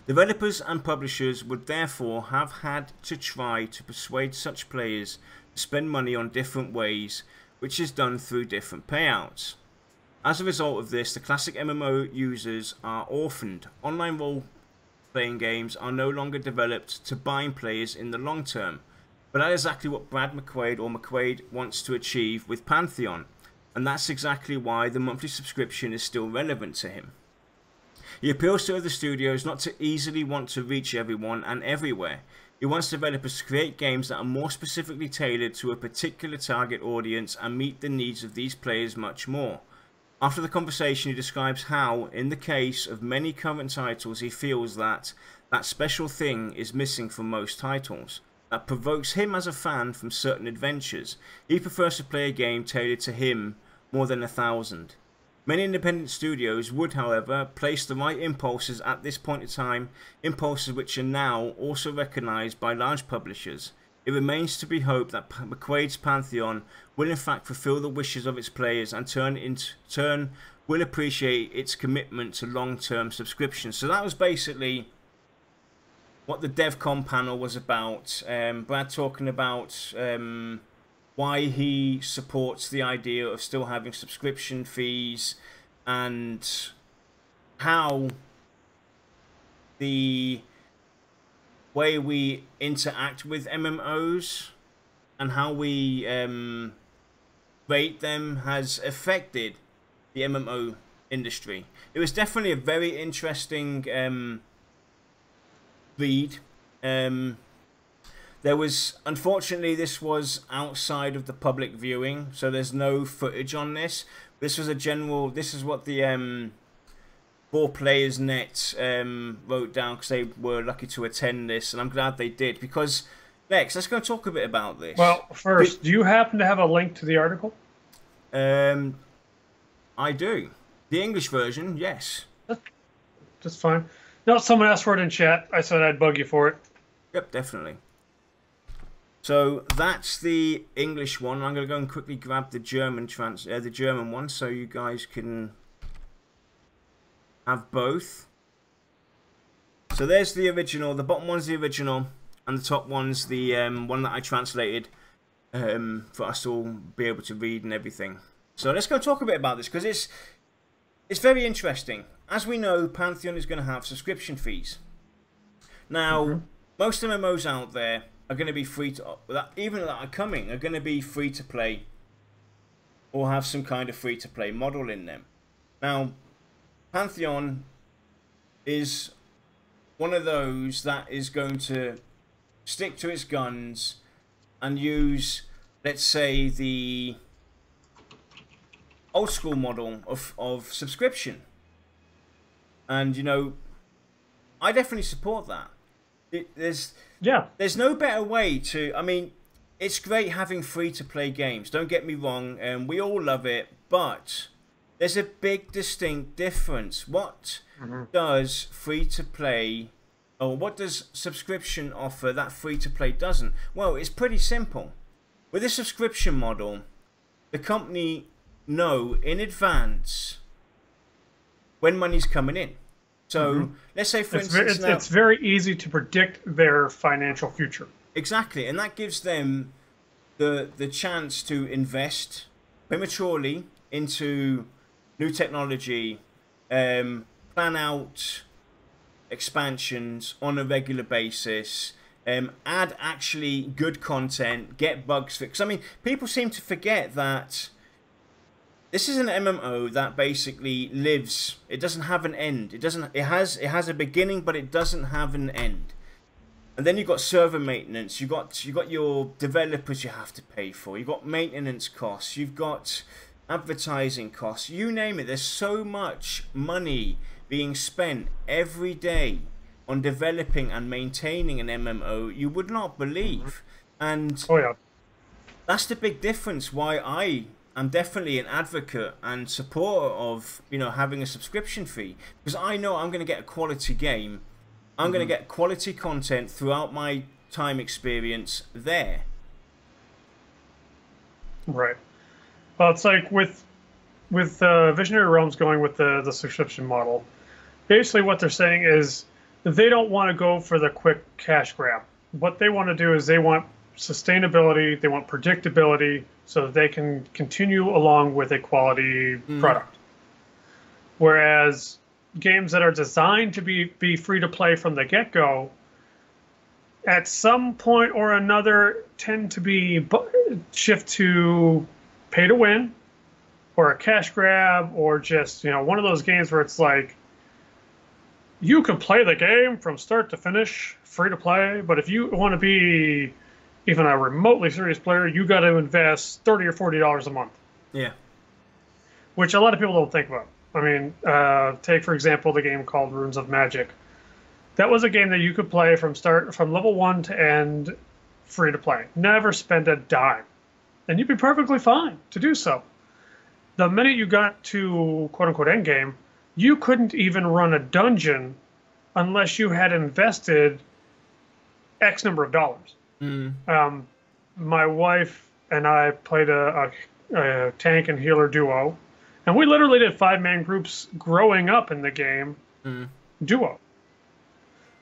Developers and publishers would therefore have had to try to persuade such players to spend money on different ways, which is done through different payouts. As a result of this, the classic MMO users are orphaned. Online role-playing games are no longer developed to bind players in the long term. But that is exactly what Brad McQuaid or McQuaid wants to achieve with Pantheon, and that's exactly why the monthly subscription is still relevant to him. He appeals to other studios not to easily want to reach everyone and everywhere. He wants developers to create games that are more specifically tailored to a particular target audience and meet the needs of these players much more. After the conversation, he describes how, in the case of many current titles, he feels that that special thing is missing from most titles that provokes him as a fan from certain adventures. He prefers to play a game tailored to him more than 1,000. Many independent studios would, however, place the right impulses at this point in time, impulses which are now also recognised by large publishers. It remains to be hoped that McQuaid's Pantheon will in fact fulfill the wishes of its players and in turn will appreciate its commitment to long-term subscriptions. So that was basically what the DEVCom panel was about. Brad talking about why he supports the idea of still having subscription fees and how the way we interact with MMOs and how we rate them has affected the MMO industry. It was definitely a very interesting read. There was, unfortunately, this was outside of the public viewing, so there's no footage on this. This was a general, this is what the 4Players Net wrote down because they were lucky to attend this, and I'm glad they did, because Lex, let's go talk a bit about this. Well, first, do you happen to have a link to the article? I do. The English version, yes. That's fine. No, someone asked for it in chat. I said I'd bug you for it. Yep, definitely. So that's the English one. I'm going to go and quickly grab the German one, so you guys can have both. So there's the original. The bottom one's the original, and the top one's the one that I translated for us to all be able to read and everything. So let's go talk a bit about this, because it's very interesting. As we know, Pantheon is going to have subscription fees. Now, most MMOs out there are going to be free to, even that are coming, are going to be free to play or have some kind of free to play model in them. Now, Pantheon is one of those that is going to stick to its guns and use, let's say, the old school model of subscription. And, you know, I definitely support that. There's no better way to, I mean, it's great having free-to-play games, don't get me wrong, and we all love it, but there's a big distinct difference. What does free-to-play, or what does subscription offer that free-to-play doesn't? Well, it's pretty simple. With a subscription model, the company know in advance when money's coming in. So let's say, for instance, it's very easy to predict their financial future. Exactly, and that gives them the chance to invest prematurely into new technology plan out expansions on a regular basis, add actually good content, get bugs fixed. I mean, people seem to forget that this is an MMO that basically lives. It doesn't have an end. It doesn't. It has a beginning, but it doesn't have an end. And then you've got server maintenance. You got your developers you have to pay for. You've got maintenance costs. You've got advertising costs. You name it. There's so much money being spent every day on developing and maintaining an MMO you would not believe. And Oh yeah. that's the big difference why I'm definitely an advocate and supporter of, you know, having a subscription fee, because I know I'm going to get a quality game. I'm going to get quality content throughout my time experience there. Right. Well, it's like with Visionary Realms going with the subscription model. Basically, what they're saying is they don't want to go for the quick cash grab. What they want to do is they want sustainability, they want predictability, so that they can continue along with a quality product. Whereas games that are designed to be free to play from the get-go, at some point or another, tend to be shift to pay to win, or a cash grab, or just, you know, one of those games where it's like, you can play the game from start to finish, free to play, but if you want to be even a remotely serious player, you got to invest $30 or $40 a month. Yeah. Which a lot of people don't think about. I mean, take for example the game called Runes of Magic. That was a game that you could play from level 1 to end, free to play. Never spend a dime, and you'd be perfectly fine to do so. The minute you got to quote unquote end game, you couldn't even run a dungeon unless you had invested X number of dollars. My wife and I played a tank and healer duo, and we literally did 5-man groups growing up in the game duo.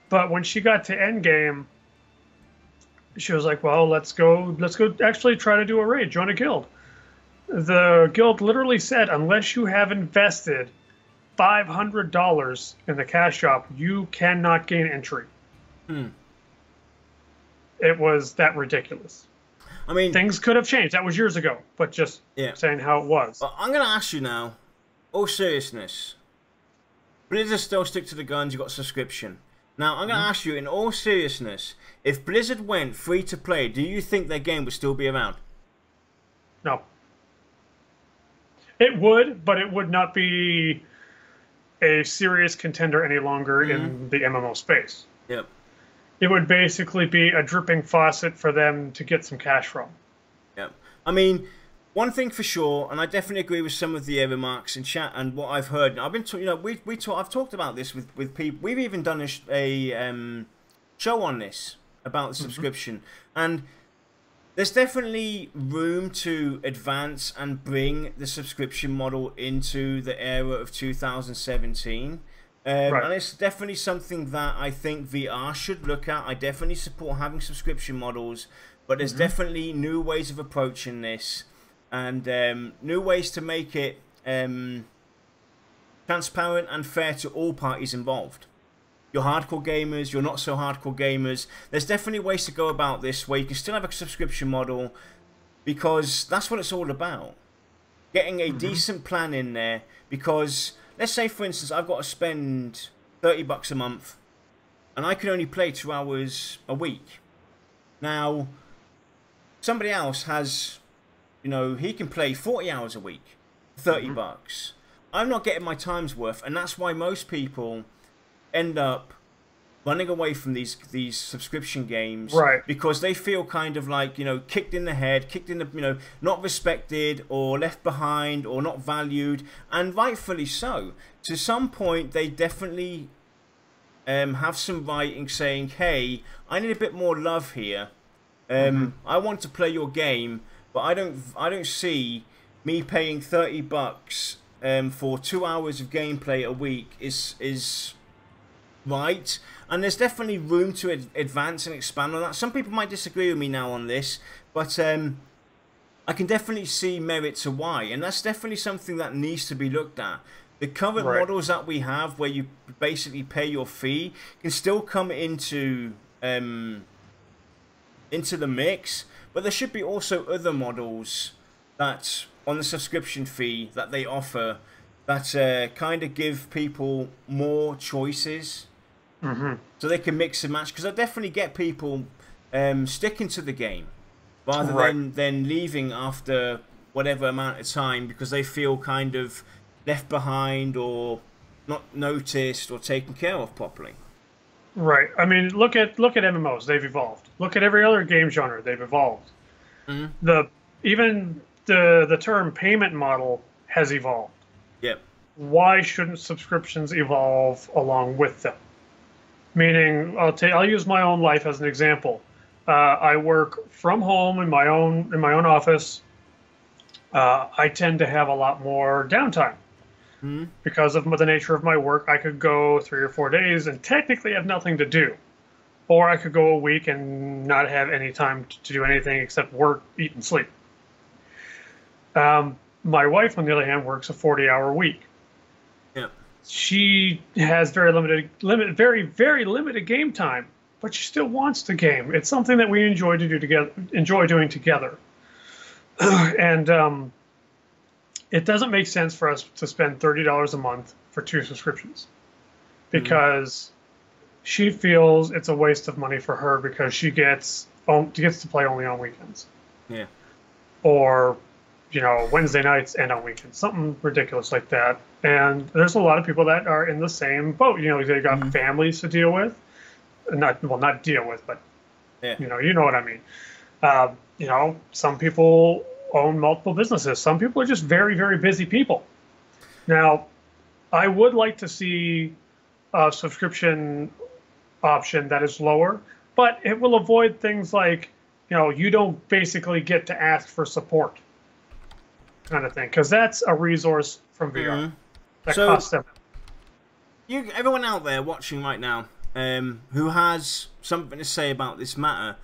But when she got to end game, she was like, well, let's go actually try to do a raid, join a guild. The guild literally said, unless you have invested $500 in the cash shop, you cannot gain entry. It was that ridiculous. I mean, things could have changed. That was years ago, but just saying how it was. I'm going to ask you now, all seriousness, Blizzard still stick to the guns, you got subscription. Now, I'm going to ask you, in all seriousness, if Blizzard went free to play, do you think their game would still be around? No. It would, but it would not be a serious contender any longer in the MMO space. Yep. It would basically be a dripping faucet for them to get some cash from. Yep. I mean, one thing for sure, and I definitely agree with some of the remarks in chat and what I've heard. And I've been, I've talked about this with people. We've even done a show on this about the subscription, and there's definitely room to advance and bring the subscription model into the era of 2017. And it's definitely something that I think VR should look at. I definitely support having subscription models, but there's definitely new ways of approaching this, and new ways to make it transparent and fair to all parties involved. Your hardcore gamers, your not so hardcore gamers. There's definitely ways to go about this where you can still have a subscription model, because that's what it's all about. Getting a decent plan in there, because let's say, for instance, I've got to spend $30 a month, and I can only play 2 hours a week. Now, somebody else has, you know, he can play 40 hours a week, $30. I'm not getting my time's worth, and that's why most people end up running away from these subscription games, because they feel kind of like, you know, kicked in the head, kicked in the, you know, not respected or left behind or not valued, and rightfully so. To some point, they definitely have some right in saying, hey, I need a bit more love here. I want to play your game, but I don't see me paying $30 for 2 hours of gameplay a week is right. And there's definitely room to advance and expand on that. Some people might disagree with me now on this, but I can definitely see merit to why, and that's definitely something that needs to be looked at. the current models that we have, where you basically pay your fee, can still come into the mix. But there should be also other models that on the subscription fee that they offer that kind of give people more choices, so they can mix and match. Because I definitely get people sticking to the game rather than leaving after whatever amount of time because they feel kind of left behind or not noticed or taken care of properly. Right. I mean, look at MMOs. They've evolved. Look at every other game genre. They've evolved. Even the term payment model has evolved. Yep. Why shouldn't subscriptions evolve along with them? Meaning, I'll use my own life as an example. I work from home in my own office. I tend to have a lot more downtime. Because of the nature of my work. I could go 3 or 4 days and technically have nothing to do. Or I could go a week and not have any time to do anything except work, eat, and sleep. My wife, on the other hand, works a 40-hour week. Yeah. She has very limited game time, but she still wants to game. It's something that we enjoy doing together. And it doesn't make sense for us to spend $30 a month for 2 subscriptions, because she feels it's a waste of money for her because she gets to play only on weekends. Yeah. Or, Wednesday nights and on weekends, something ridiculous like that. And there's a lot of people that are in the same boat. They got families to deal with, not deal with, but you know what I mean. Some people own multiple businesses. Some people are just very, very busy people. Now, I would like to see a subscription option that is lower, but it will avoid things like, you don't basically get to ask for support kind of thing, because that's a resource from VR that costs them. Everyone out there watching right now who has something to say about this matter,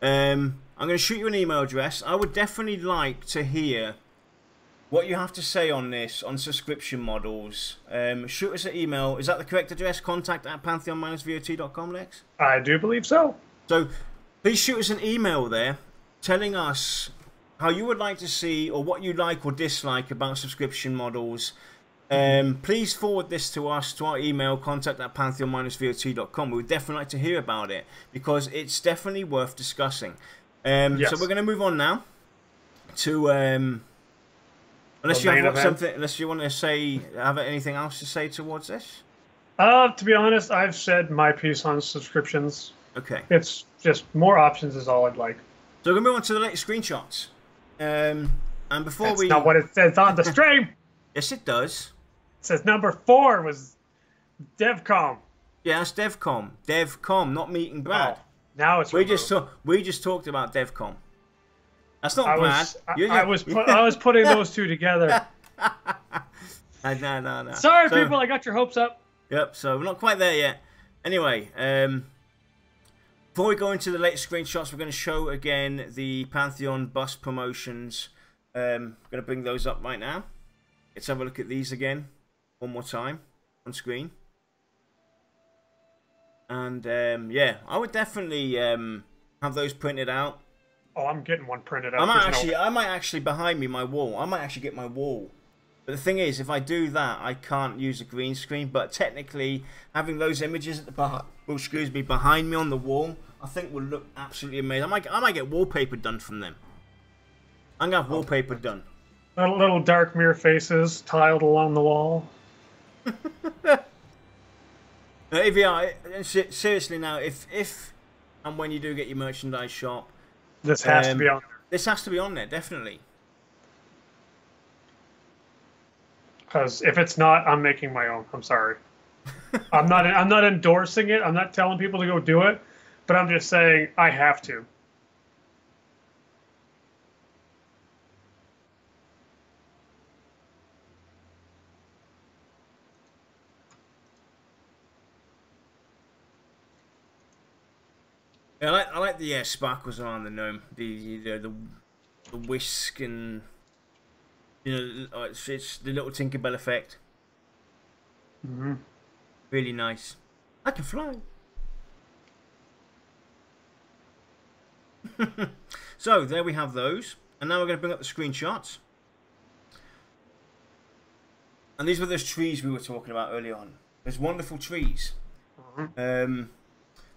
I'm going to shoot you an email address. I would definitely like to hear what you have to say on this, on subscription models. Shoot us an email. Is that the correct address? contact@pantheon-vot.com, Lex? I do believe so. So please shoot us an email there telling us how you would like to see or what you like or dislike about subscription models. Please forward this to us, to our email, contact@pantheon-vot.com. We would definitely like to hear about it because it's definitely worth discussing. Yes. So we're going to move on now to unless you want to say, have anything else to say towards this. To be honest, I've said my piece on subscriptions. Okay. It's just more options is all I'd like. So we're going to move on to the latest screenshots. And before That's not what it says on the stream. Yes, it does. It says number 4 was DEVCom. Yeah, that's DEVCom. DEVCom, not Meet and Brad. Oh, now it's we just talked about DEVCom. That's not Brad. I was putting those two together. No. Sorry, people, I got your hopes up. Yep. So we're not quite there yet. Anyway, before we go into the latest screenshots, we're going to show again the Pantheon bus promotions. I'm going to bring those up right now. Let's have a look at these again one more time on screen. And yeah, I would definitely have those printed out. Oh, I'm getting one printed out. I might actually behind me my wall. I might actually get my wall. But the thing is, if I do that, I can't use a green screen. But technically, having those images at the behind me on the wall, I think will look absolutely amazing. I might get wallpaper done from them. I'm gonna have wallpaper done. Little dark mirror faces tiled along the wall. Seriously now, if and when you do get your merchandise shop, this has to be on there. This has to be on there, definitely. Because if it's not, I'm making my own. I'm sorry. I'm not endorsing it. I'm not telling people to go do it, but I'm just saying I have to. Yeah, I like the sparkles around the gnome, the whisk, and it's the little Tinkerbell effect. Mm-hmm. Really nice. I can fly. So there we have those, and now we're going to bring up the screenshots. And these were those trees we were talking about early on. Those wonderful trees. Mm-hmm.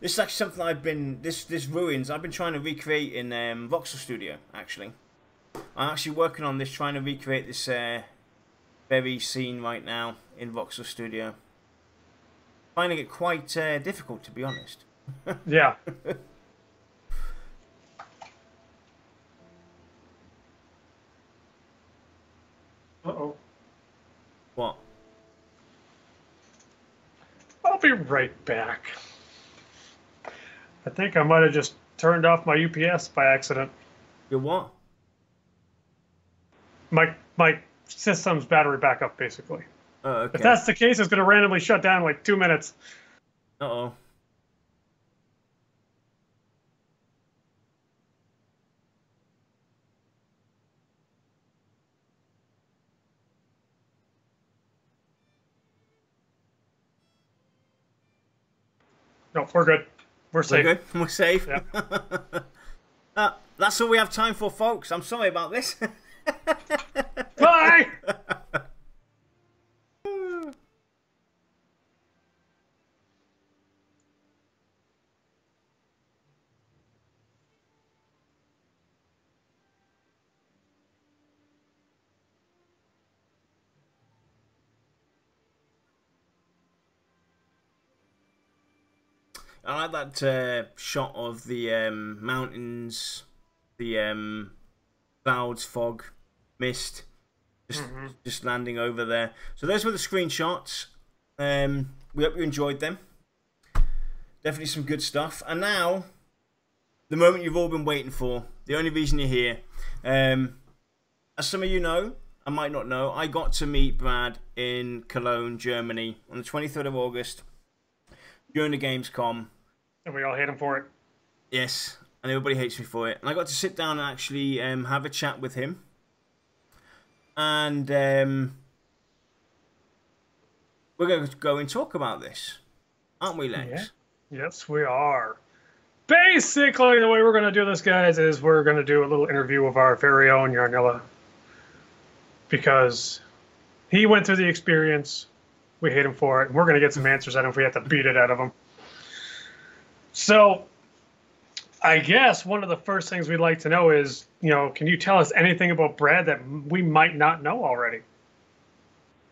This is actually something I've been this ruins I've been trying to recreate in Voxel Studio. Actually, I'm actually working on this, trying to recreate this very scene right now in Voxel Studio. Finding it quite difficult, to be honest. Yeah. Uh-oh. What? I'll be right back. I think I might have just turned off my UPS by accident. Your what? My system's battery backup, basically. Oh, okay. If that's the case, it's going to randomly shut down in like 2 minutes. Uh-oh. No, we're good. We're safe. We're good. We're safe. Yeah. That's all we have time for, folks. I'm sorry about this. Bye! I like that shot of the mountains, the clouds, fog, mist, just landing over there. So those were the screenshots. We hope you enjoyed them. Definitely some good stuff. And now, the moment you've all been waiting for, the only reason you're here. As some of you know, I might not know, I got to meet Brad in Cologne, Germany on the 23rd of August during the DEVCom. And we all hate him for it. Yes, and everybody hates me for it. And I got to sit down and actually have a chat with him. And we're going to go and talk about this, aren't we, Lex? Yeah. Yes, we are. Basically, the way we're going to do this, guys, is we're going to do a little interview of our very own Yarnilla. Because he went through the experience. We hate him for it. And we're going to get some answers out of him if we have to beat it out of him. So, I guess one of the first things we'd like to know is, can you tell us anything about Brad that we might not know already?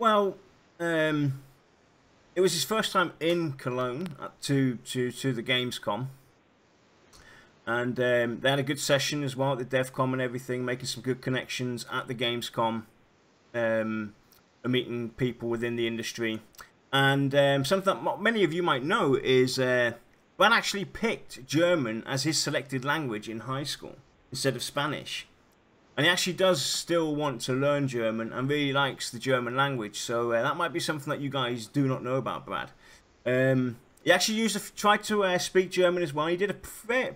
Well, it was his first time in Cologne to the Gamescom. And they had a good session as well at the DEVCom and everything, making some good connections at the Gamescom, meeting people within the industry. And something that many of you might know is Brad actually picked German as his selected language in high school instead of Spanish. And he actually does still want to learn German and really likes the German language. So that might be something that you guys do not know about Brad. He actually tried to speak German as well. He did a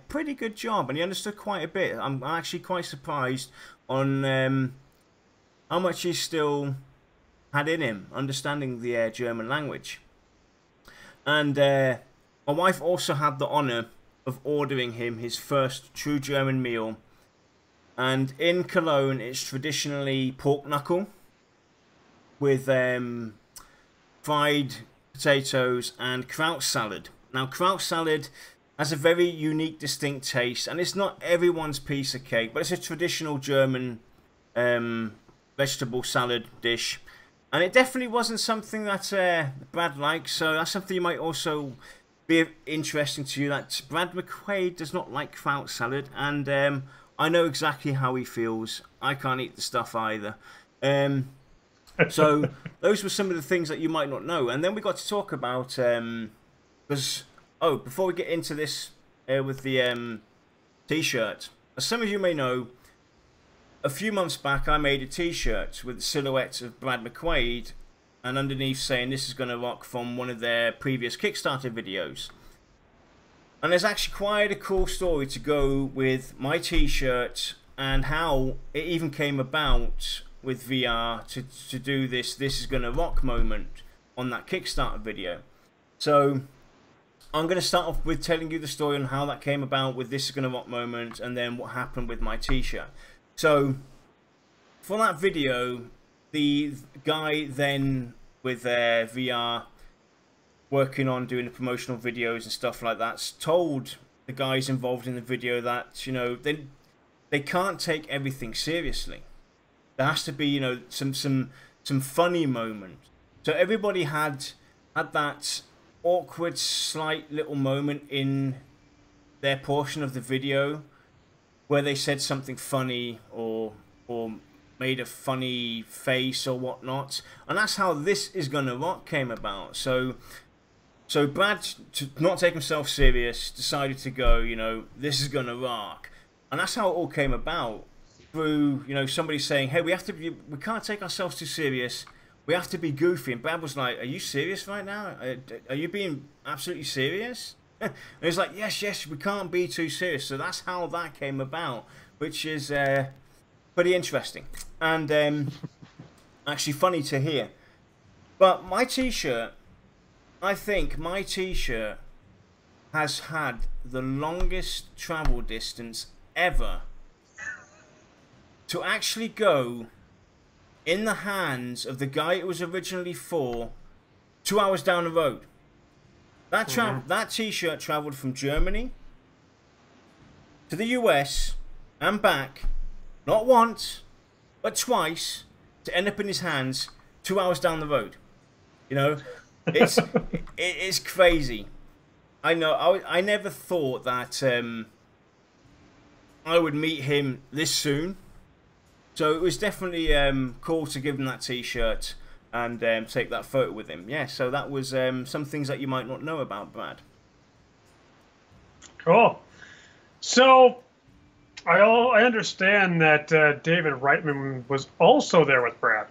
pretty good job and he understood quite a bit. I'm actually quite surprised on how much he still had in him, understanding the German language. And my wife also had the honour of ordering him his first true German meal. And in Cologne, it's traditionally pork knuckle with fried potatoes and kraut salad. Now, kraut salad has a very unique, distinct taste, and it's not everyone's piece of cake, but it's a traditional German vegetable salad dish. And it definitely wasn't something that Brad likes, so that's something you might also be interesting to you, that Brad McQuaid does not like kraut salad, and I know exactly how he feels. I can't eat the stuff either. So those were some of the things that you might not know. And then we got to talk about, before we get into this with the t-shirt, as some of you may know, a few months back I made a t-shirt with the silhouette of Brad McQuaid and underneath saying "This is gonna rock" from one of their previous Kickstarter videos. And there's actually quite a cool story to go with my t-shirt and how it even came about with VR to do this "This is gonna rock" moment. on that Kickstarter video. So I'm going to start off with telling you the story on how that came about with This Is Gonna Rock moment, and then what happened with my t-shirt. So for that video, the guy then with VR working on doing the promotional videos and stuff like that told the guys involved in the video that, you know, they can't take everything seriously. There has to be, you know, some funny moment. So everybody had that awkward, slight little moment in their portion of the video where they said something funny or made a funny face or whatnot, and that's how This Is Gonna Rock came about. So Brad, to not take himself serious, decided to go, you know, this is gonna rock, and that's how it all came about. Through, you know, somebody saying, hey, we can't take ourselves too serious. We have to be goofy. And Brad was like, are you serious right now? Are you being absolutely serious? And he's like, yes, we can't be too serious. So that's how that came about, which is pretty interesting and actually funny to hear. But my t-shirt, I think my t-shirt has had the longest travel distance ever to actually go in the hands of the guy it was originally for 2 hours down the road. That t-shirt traveled from Germany to the US and back, not once, but twice, to end up in his hands 2 hours down the road. You know, it's crazy. I know. I never thought that I would meet him this soon. So it was definitely cool to give him that t-shirt and take that photo with him. Yeah, so that was some things that you might not know about Brad. Cool. So I understand that David Reitman was also there with Brad.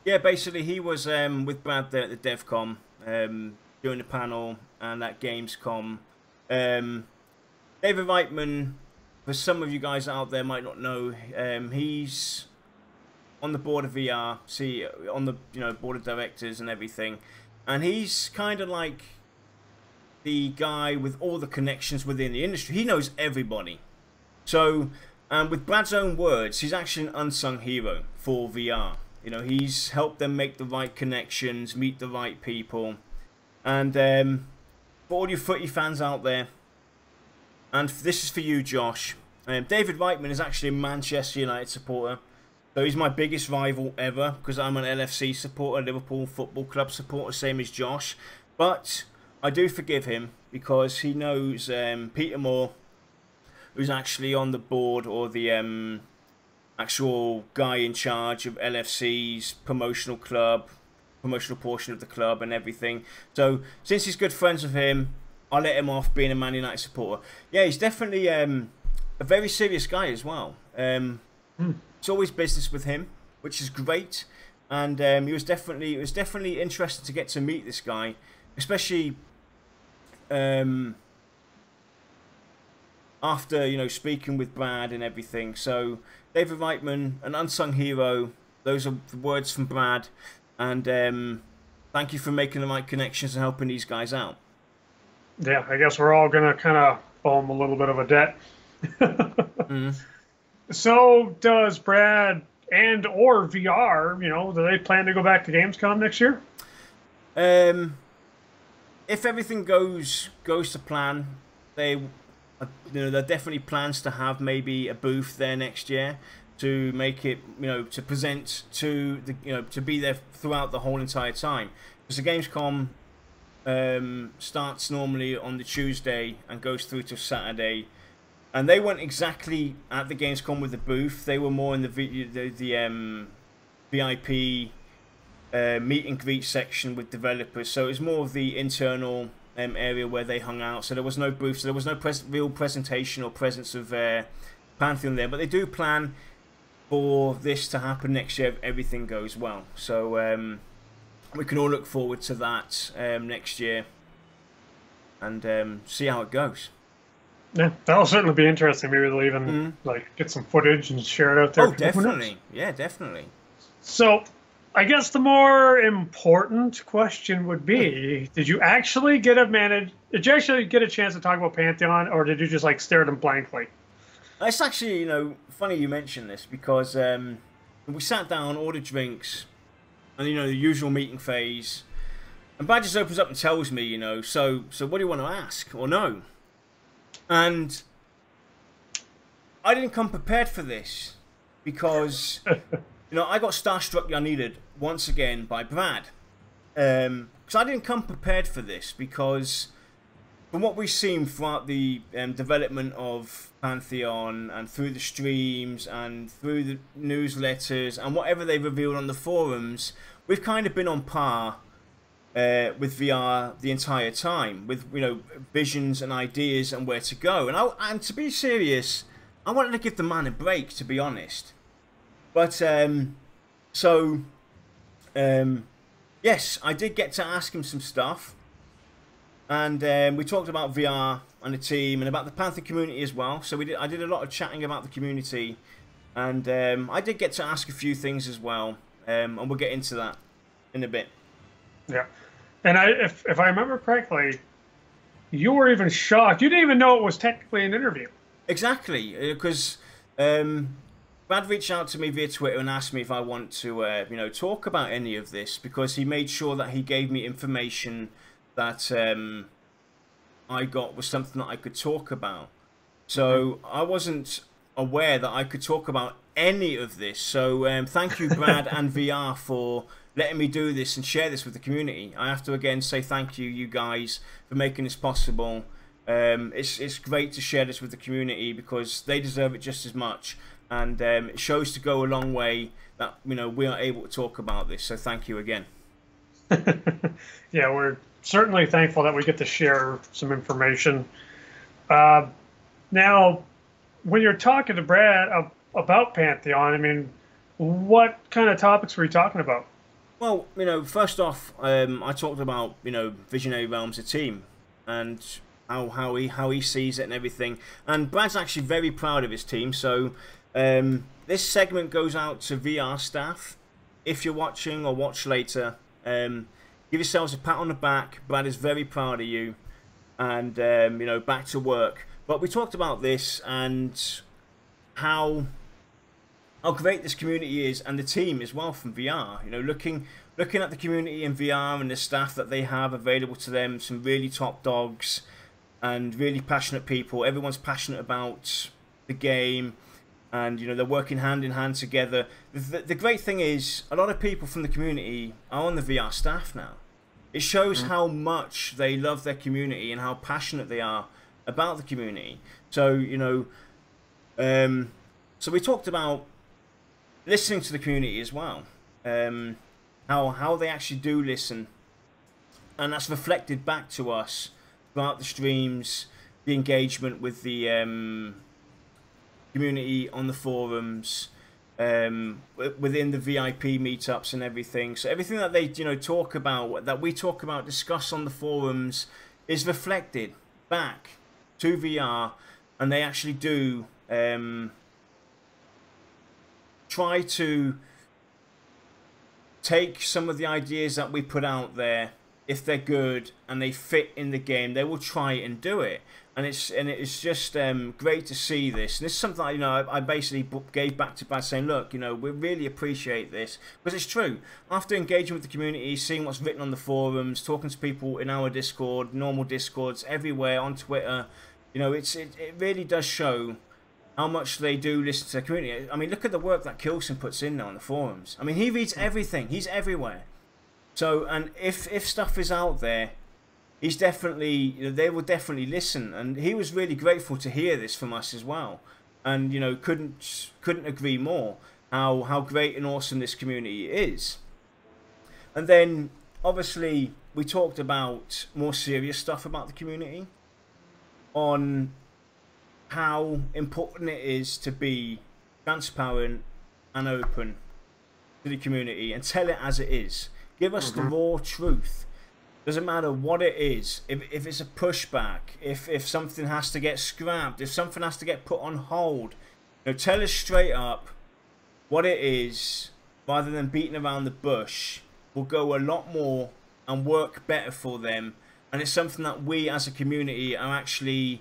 Yeah, basically he was with Brad there at the DEVCom doing the panel and at Gamescom. David Reitman, for some of you guys out there might not know, he's on the board of VR, on the board of directors and everything, and he's kind of like the guy with all the connections within the industry. He knows everybody. So, with Brad's own words, he's actually an unsung hero for VR. You know, he's helped them make the right connections, meet the right people, and for all you footy fans out there, and this is for you, Josh. David Reitman is actually a Manchester United supporter. So he's my biggest rival ever, because I'm an LFC supporter, Liverpool Football Club supporter, same as Josh. But I do forgive him, because he knows Peter Moore, who's actually on the board, or the actual guy in charge of LFC's promotional portion of the club and everything. So since he's good friends with him, I'll let him off being a Man United supporter. Yeah, he's definitely a very serious guy as well. It's always business with him, which is great. And it was definitely interesting to get to meet this guy, especially after speaking with Brad and everything. So David Reitman, an unsung hero. Those are the words from Brad, and thank you for making the right connections and helping these guys out. Yeah, I guess we're all gonna kind of owe him a little bit of a debt. So does Brad and or VR, do they plan to go back to Gamescom next year? If everything goes to plan, there are definitely plans to have maybe a booth there next year to make it, to present to the, to be there throughout the whole entire time. Because the Gamescom starts normally on the Tuesday and goes through to Saturday. And they weren't exactly at the Gamescom with the booth. They were more in the VIP meet and greet section with developers. So it was more of the internal area where they hung out. So there was no booth. So there was no real presentation or presence of Pantheon there. But they do plan for this to happen next year if everything goes well. So we can all look forward to that next year and see how it goes. Yeah, that'll certainly be interesting. Maybe they'll even get some footage and share it out there. Oh, definitely. Yeah, definitely. So, I guess the more important question would be, did you actually get a chance to talk about Pantheon, or did you just like stare at them blankly? It's actually, funny you mention this, because we sat down, ordered drinks, and the usual meeting phase. And Brad just opens up and tells me, so what do you want to ask or know? And I didn't come prepared for this, because I got starstruck I needed once again by Brad, because I didn't come prepared for this, because from what we've seen throughout the development of Pantheon and through the streams and through the newsletters and whatever they've revealed on the forums, we've kind of been on par with VR the entire time, with visions and ideas and where to go. And to be serious, I wanted to give the man a break, to be honest. But yes, I did get to ask him some stuff, and we talked about VR and the team and about the Pantheon community as well. So I did a lot of chatting about the community, and I did get to ask a few things as well, and we'll get into that in a bit. Yeah, and if I remember correctly, you were even shocked. You didn't even know it was technically an interview. Exactly, because Brad reached out to me via Twitter and asked me if I want to, talk about any of this, because he made sure that he gave me information that I got was something that I could talk about. So I wasn't aware that I could talk about any of this. So thank you, Brad and VR, for letting me do this and share this with the community. I have to again say thank you guys, for making this possible. It's great to share this with the community, because they deserve it just as much, and it shows to go a long way that we are able to talk about this. So thank you again. Yeah, we're certainly thankful that we get to share some information. Now, when you're talking to Brad about Pantheon, I mean, what kind of topics were you talking about? Well, first off, I talked about Visionary Realms, a team, and how he sees it and everything. And Brad's actually very proud of his team. So this segment goes out to VR staff. If you're watching or watch later, give yourselves a pat on the back. Brad is very proud of you, and back to work. But we talked about this and how great this community is, and the team as well from VR. Looking at the community in VR and the staff that they have available to them, some really top dogs and really passionate people. Everyone's passionate about the game, and they're working hand in hand together. The great thing is, a lot of people from the community are on the VR staff now. It shows how much they love their community and how passionate they are about the community. So so we talked about listening to the community as well, how they actually do listen, and that's reflected back to us throughout the streams, the engagement with the community on the forums, within the VIP meetups and everything. So everything that they talk about, that we talk about, discuss on the forums, is reflected back to VR, and they actually do try to take some of the ideas that we put out there. If they're good and they fit in the game, they will try and do it. And it's just great to see this. And this is something I basically gave back to Brad, saying, look, we really appreciate this, because it's true. After engaging with the community, seeing what's written on the forums, talking to people in our Discord, normal Discords, everywhere on Twitter, it really does show how much they do listen to the community. I mean, look at the work that Kilson puts in now on the forums. I mean, he reads everything. He's everywhere. So, and if stuff is out there, he's definitely, they will definitely listen. And he was really grateful to hear this from us as well. And, couldn't agree more how great and awesome this community is. And then, obviously, we talked about more serious stuff about the community, on how important it is to be transparent and open to the community and tell it as it is. Give us the raw truth. Doesn't matter what it is. If it's a pushback, if something has to get scrapped, if something has to get put on hold, tell us straight up what it is, rather than beating around the bush, will go a lot more and work better for them. And it's something that we as a community are actually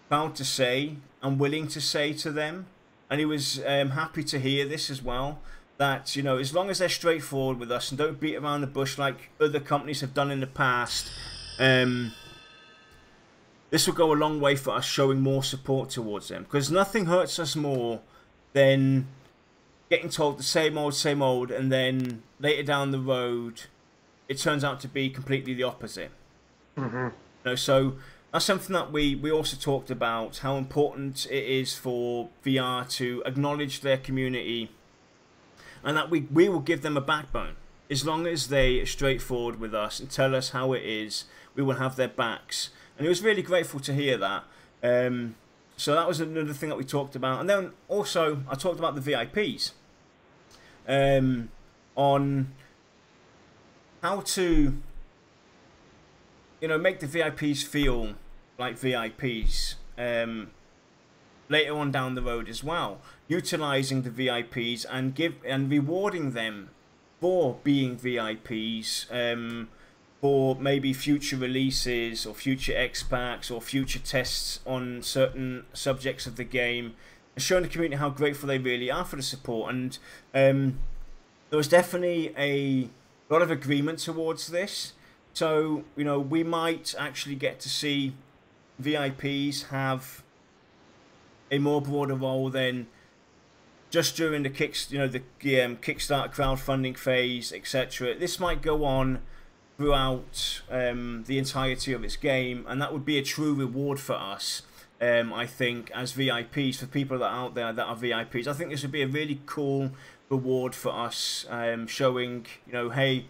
proud to say and willing to say to them. And he was happy to hear this as well, that, you know, as long as they're straightforward with us and don't beat around the bush like other companies have done in the past, this will go a long way for us showing more support towards them. Because nothing hurts us more than getting told the same old, and then later down the road, it turns out to be completely the opposite. Mm-hmm. You know, so that's something that we also talked about, how important it is for VR to acknowledge their community, and that we will give them a backbone. As long as they are straightforward with us and tell us how it is, we will have their backs. And he was really grateful to hear that. So that was another thing that we talked about. And then also, I talked about the VIPs. On how to, you know, make the VIPs feel like VIPs later on down the road as well, utilizing the VIPs and rewarding them for being VIPs, for maybe future releases or future X-Packs or future tests on certain subjects of the game, and showing the community how grateful they really are for the support. And there was definitely a lot of agreement towards this. So, you know, we might actually get to see VIPs have a more broader role than just during the Kickstarter crowdfunding phase, etc. This might go on throughout the entirety of its game, and that would be a true reward for us, I think, as VIPs, for people that are out there that are VIPs. I think this would be a really cool reward for us, showing, you know, hey,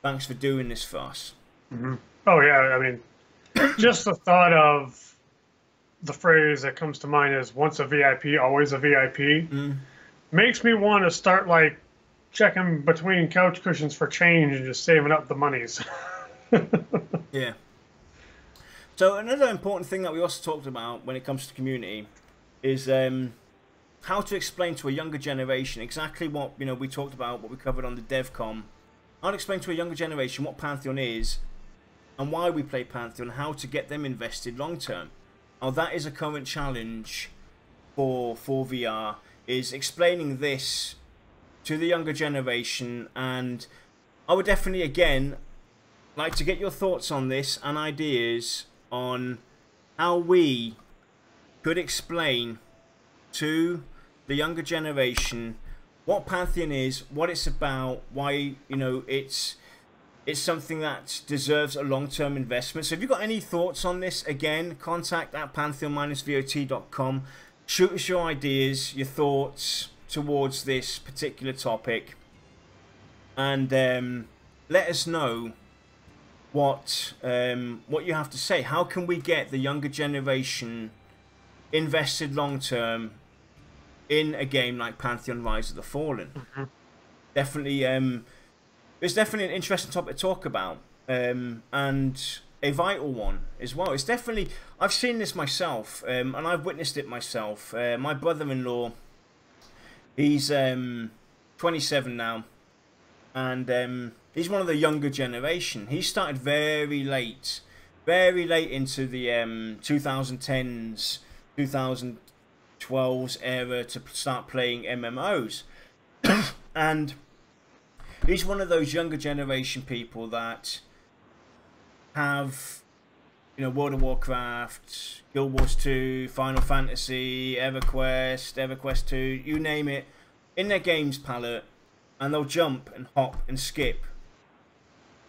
thanks for doing this for us. Mm-hmm. Oh yeah, I mean, just the thought of the phrase that comes to mind is "once a VIP, always a VIP," makes me want to start like checking between couch cushions for change and just saving up the monies. Yeah. So another important thing that we also talked about when it comes to community is how to explain to a younger generation exactly what, you know, we talked about, what we covered on the DEVCom. How to explain to a younger generation what Pantheon is and why we play Pantheon, how to get them invested long term. Now that is a current challenge for VR, is explaining this to the younger generation. And I would definitely, again, like to get your thoughts on this and ideas on how we could explain to the younger generation what Pantheon is, what it's about, why, you know, it's something that deserves a long-term investment. So if you've got any thoughts on this, again, contact at pantheon-vot.com. Shoot us your ideas, your thoughts towards this particular topic, and let us know what you have to say. How can we get the younger generation invested long term in a game like Pantheon: Rise of the Fallen? Mm-hmm. Definitely, it's definitely an interesting topic to talk about, and a vital one as well. It's definitely, I've seen this myself, and I've witnessed it myself. My brother-in-law, he's 27 now, and he's one of the younger generation. He started very late into the 2010s, 2012s era to start playing MMOs. And he's one of those younger generation people that have, you know, World of Warcraft, Guild Wars 2, Final Fantasy, EverQuest 2, you name it, in their games palette, and they'll jump and hop and skip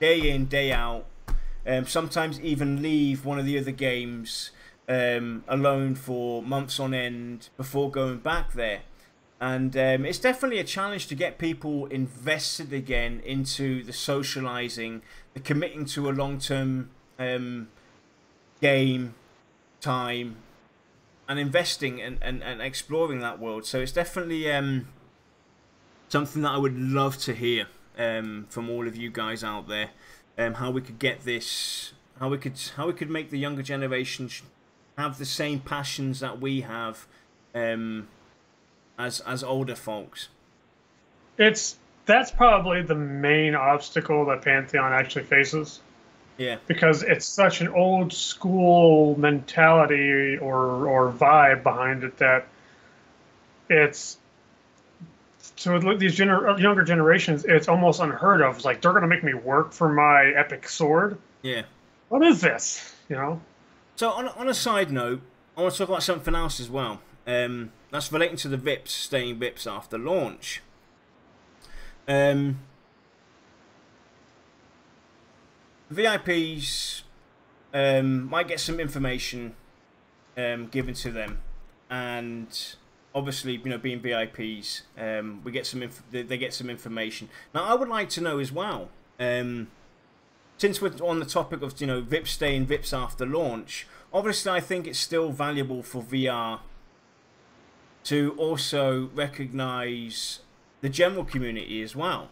day in, day out, sometimes even leave one of the other games alone for months on end before going back there. And it's definitely a challenge to get people invested again into the socializing, the committing to a long-term game time, and investing and exploring that world. So it's definitely something that I would love to hear from all of you guys out there. How we could get this, how we could make the younger generation have the same passions that we have as older folks. It's that's probably the main obstacle that Pantheon actually faces. Yeah. Because it's such an old school mentality or vibe behind it that it's so with these younger generations, it's almost unheard of. It's like they're gonna make me work for my epic sword. Yeah. What is this? You know. So on a side note, I want to talk about something else as well. That's relating to the VIPs staying VIPs after launch. VIPs might get some information given to them, and obviously, you know, being VIPs, we get some they get some information. Now, I would like to know as well, since we're on the topic of, you know, VIPs staying VIPs after launch, obviously I think it's still valuable for VR to also recognize the general community as well.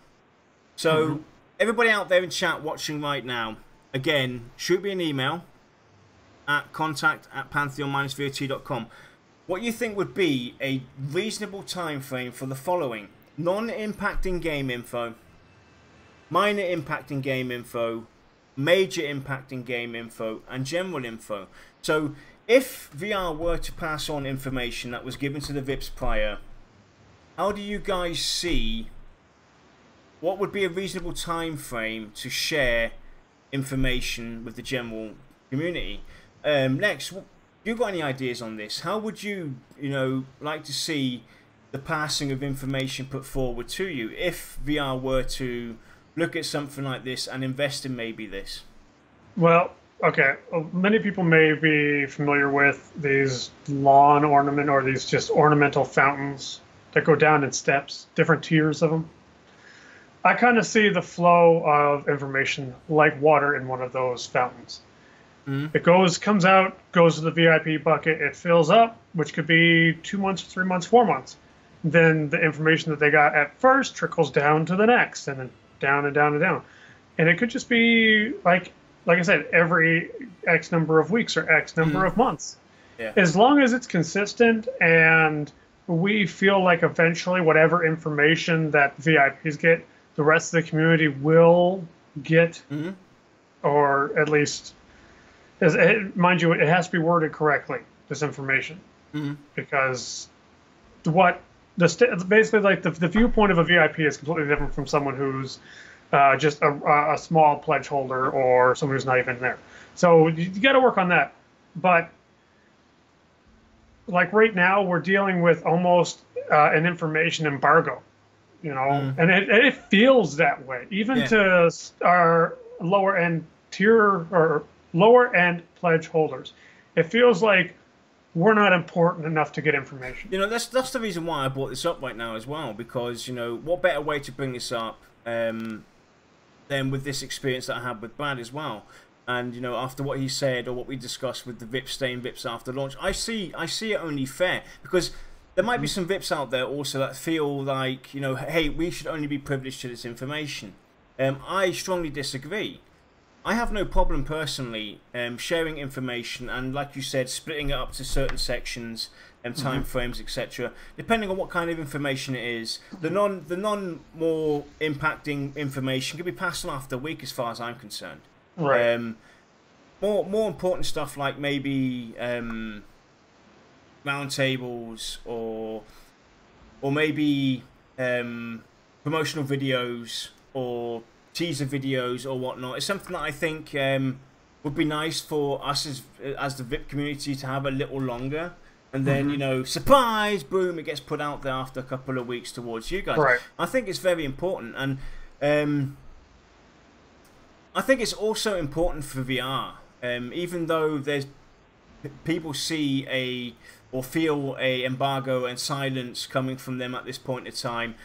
So everybody out there in chat watching right now, again, shoot me an email at contact@pantheon-vot.com. What you think would be a reasonable time frame for the following: non-impacting game info, minor impacting game info, major impacting game info, and general info. So if VR were to pass on information that was given to the VIPs prior, how do you guys see what would be a reasonable time frame to share information with the general community? Next, you got any ideas on this? How would you, like to see the passing of information put forward to you if VR were to look at something like this and invest in maybe this? Well, okay. Many people may be familiar with these lawn ornament or these just ornamental fountains that go down in steps, different tiers of them. I kind of see the flow of information like water in one of those fountains. It comes out, goes to the VIP bucket, it fills up, which could be 2 months, 3 months, 4 months. Then the information that they got at first trickles down to the next, and then down and down and down. And it could just be like I said, every X number of weeks or X number of months. Yeah. As long as it's consistent and we feel like eventually whatever information that VIPs get, the rest of the community will get, or at least, mind you, it has to be worded correctly, this information, because basically like the viewpoint of a VIP is completely different from someone who's just a small pledge holder or someone who's not even there. So you got to work on that. But like right now, we're dealing with almost an information embargo, and it feels that way, even to our lower end tier or lower end pledge holders. It feels like we're not important enough to get information. That's the reason why I brought this up right now as well, because what better way to bring this up than with this experience that I had with Brad as well. And after what he said or what we discussed with the VIPs staying VIPs after launch, I see it only fair, because there might be some VIPs out there also that feel like hey, we should only be privileged to this information. I strongly disagree. I have no problem personally sharing information and, like you said, splitting it up to certain sections and time frames, etc. Depending on what kind of information it is. The non more impacting information can be passed on after a week, as far as I'm concerned. Right. More important stuff like maybe roundtables or maybe promotional videos or teaser videos or whatnot. It's something that I think would be nice for us as the VIP community to have a little longer, and then surprise, boom, it gets put out there after a couple of weeks towards you guys. Right. I think it's very important, and I think it's also important for VR, even though there's people see or feel a embargo and silence coming from them at this point in time.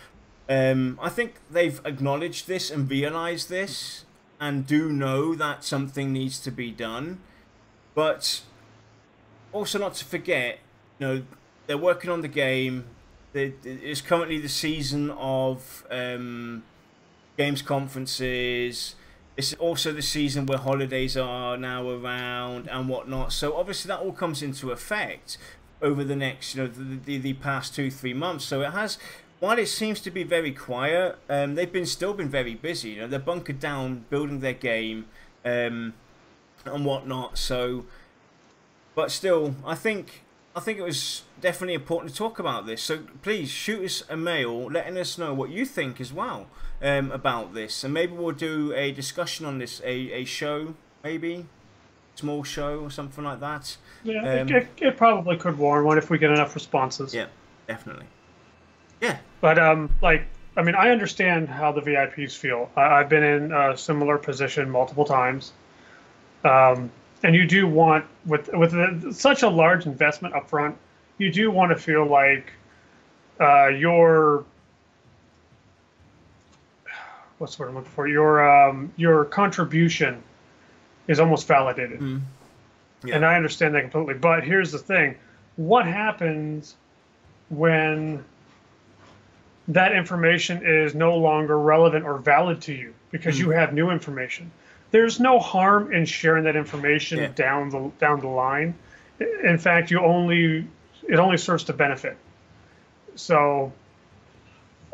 I think they've acknowledged this and realized this and do know that something needs to be done, but also not to forget, they're working on the game. It's currently the season of games conferences. It's also the season where holidays are now around and whatnot. So obviously that all comes into effect over the next, the past 2-3 months. So it has while it seems to be very quiet, they've still been very busy. You know, they're bunkered down, building their game, and whatnot. So, but still, I think it was definitely important to talk about this. So please shoot us a mail, letting us know what you think as well about this, and maybe we'll do a discussion on this, a show, maybe small show or something like that. Yeah, it probably could warrant one if we get enough responses. Yeah, definitely. Yeah. But like, I mean, I understand how the VIPs feel. I've been in a similar position multiple times. And you do want, with such a large investment up front, you do want to feel like your, what's the word I'm looking for? Your contribution is almost validated. Mm. Yeah. And I understand that completely. But here's the thing. What happens when that information is no longer relevant or valid to you because you have new information? There's no harm in sharing that information down the line. In fact, it only serves to benefit. So,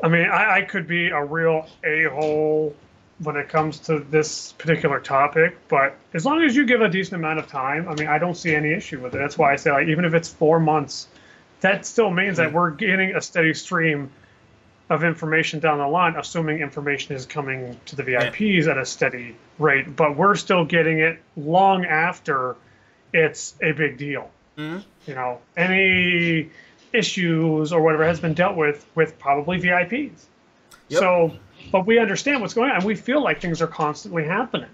I mean, I could be a real a-hole when it comes to this particular topic, but as long as you give a decent amount of time, I mean, I don't see any issue with it. That's why I say, like, even if it's 4 months, that still means that we're getting a steady stream of information down the line, assuming information is coming to the VIPs at a steady rate, but we're still getting it long after it's a big deal. You know, any issues or whatever has been dealt with probably VIPs. So, but we understand what's going on, and we feel like things are constantly happening.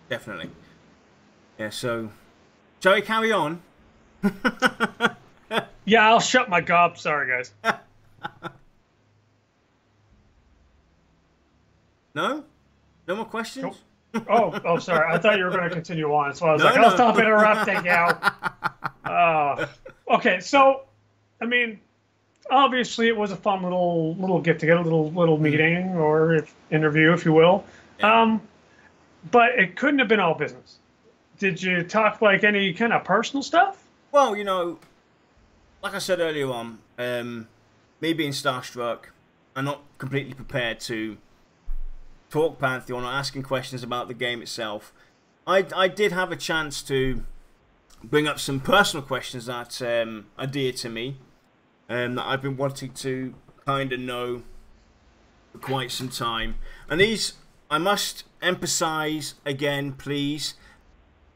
Definitely. Yeah, so, shall we carry on? Yeah, I'll shut my gob. Sorry, guys. No? No more questions? Nope. Oh, sorry. I thought you were going to continue on, so I was I'll stop interrupting you. Okay, so, I mean, obviously it was a fun little get-together, little meeting or interview, if you will. Yeah. But it couldn't have been all business. Did you talk, like, any kind of personal stuff? Well, you know, like I said earlier on, me being starstruck, I'm not completely prepared to talk Pantheon or asking questions about the game itself. I did have a chance to bring up some personal questions that are dear to me, that I've been wanting to kind of know for quite some time. And these, I must emphasize again, please,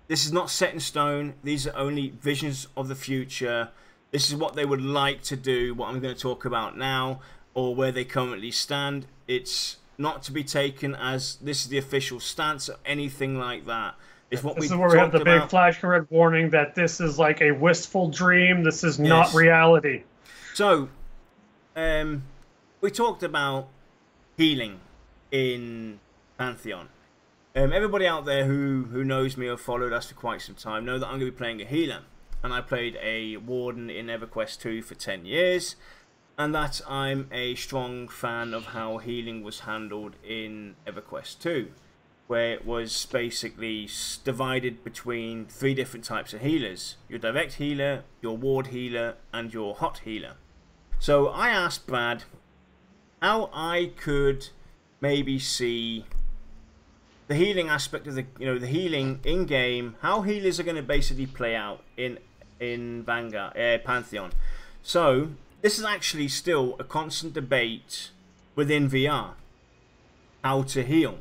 this is not set in stone. These are only visions of the future. This is what they would like to do, what I'm going to talk about now, or where they currently stand. It's not to be taken as this is the official stance or anything like that. It's what this is where we have the big flashing red warning that this is like a wistful dream. This is not reality. So, we talked about healing in Pantheon. Everybody out there who knows me or followed us for quite some time know that I'm going to be playing a healer. And I played a warden in EverQuest 2 for 10 years. And that I'm a strong fan of how healing was handled in EverQuest 2, where it was basically divided between 3 different types of healers: your direct healer, your ward healer, and your hot healer. So I asked Brad how I could maybe see the healing aspect of the healing in game, how healers are going to basically play out in Pantheon. So this is actually still a constant debate within VR. How to heal.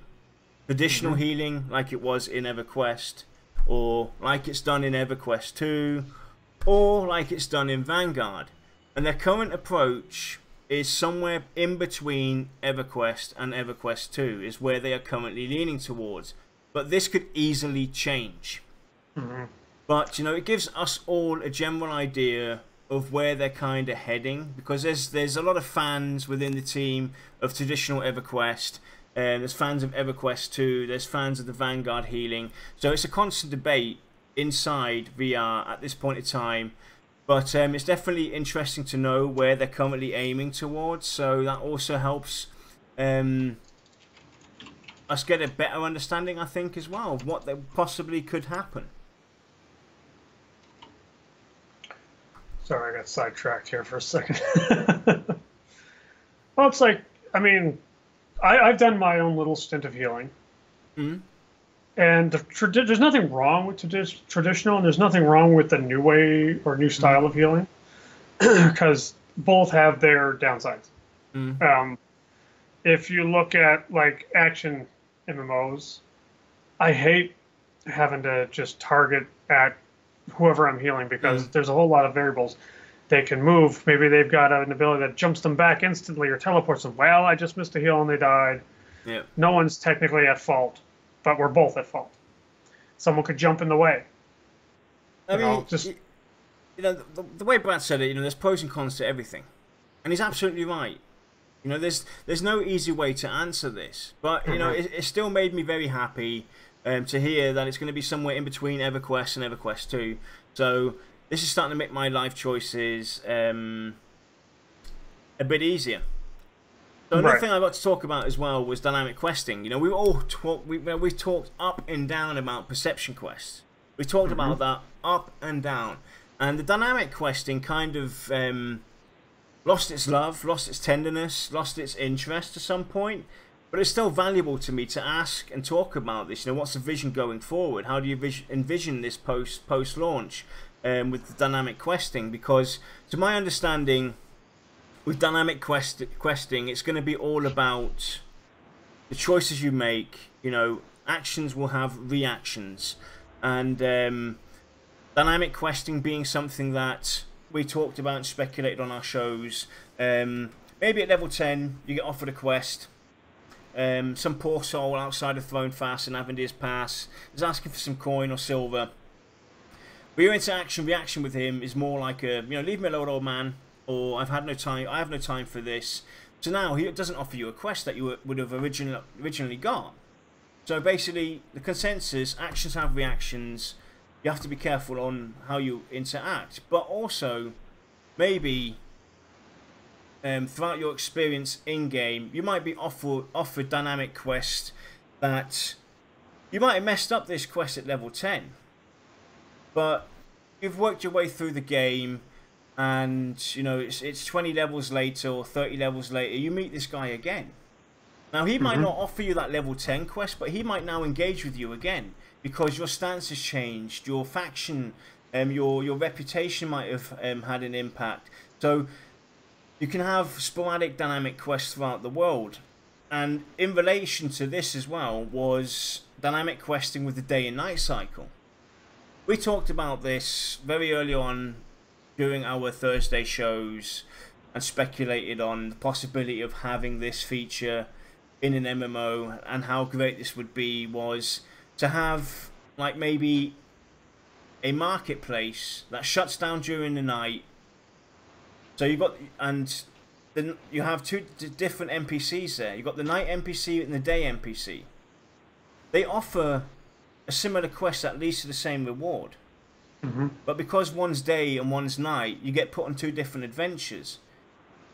Traditional healing like it was in EverQuest, or like it's done in EverQuest 2, or like it's done in Vanguard. And their current approach is somewhere in between EverQuest and EverQuest 2, is where they are currently leaning towards. But this could easily change. But, you know, it gives us all a general idea of where they're kind of heading, because there's a lot of fans within the team of traditional EverQuest, there's fans of EverQuest 2, there's fans of the Vanguard healing, so it's a constant debate inside VR at this point in time. But it's definitely interesting to know where they're currently aiming towards, so that also helps us get a better understanding, I think, as well, of what possibly could happen. Sorry, I got sidetracked here for a second. Well, it's like, I mean, I've done my own little stint of healing. Mm. And there's nothing wrong with traditional, and there's nothing wrong with the new way or new style of healing, because both have their downsides. Mm. If you look at like action MMOs, I hate having to just target at whoever I'm healing because there's a whole lot of variables. They can move. Maybe they've got an ability that jumps them back instantly or teleports them. Well, I just missed a heal and they died. Yeah. No one's technically at fault, but we're both at fault. Someone could jump in the way. I mean, the way Brad said it, there's pros and cons to everything, and he's absolutely right. There's no easy way to answer this, but it still made me very happy to hear that it's going to be somewhere in between EverQuest and EverQuest 2. So this is starting to make my life choices a bit easier. So another thing I got to talk about as well was dynamic questing. We've talked up and down about perception quests. We talked about that up and down, and the dynamic questing kind of lost its love, lost its tenderness, lost its interest at some point. But it's still valuable to me to ask and talk about this. What's the vision going forward? How do you envision this post-launch with the dynamic questing? Because to my understanding, with dynamic questing, it's going to be all about the choices you make. Actions will have reactions, and dynamic questing being something that we talked about and speculated on our shows. Maybe at level 10, you get offered a quest. Some poor soul outside of Throne Fast and Avendir's Pass is asking for some coin or silver. But your reaction with him is more like a, leave me alone, old man, or I have no time for this. So now he doesn't offer you a quest that you would have originally got. So basically, the consensus: actions have reactions. You have to be careful on how you interact, but also maybe. Throughout your experience in-game, you might be offered dynamic quests that you might have messed up this quest at level 10, but you've worked your way through the game, and it's 20 levels later or 30 levels later, you meet this guy again. Now he might not offer you that level 10 quest, but he might now engage with you again because your stance has changed, your faction, your reputation might have had an impact. So you can have sporadic dynamic quests throughout the world. And in relation to this as well was dynamic questing with the day and night cycle. We talked about this very early on during our Thursday shows and speculated on the possibility of having this feature in an MMO, and how great this would be was to have like maybe a marketplace that shuts down during the night. So then you have two different NPCs there. You've got the night NPC and the day NPC. They offer a similar quest that leads to the same reward. But because one's day and one's night, you get put on two different adventures.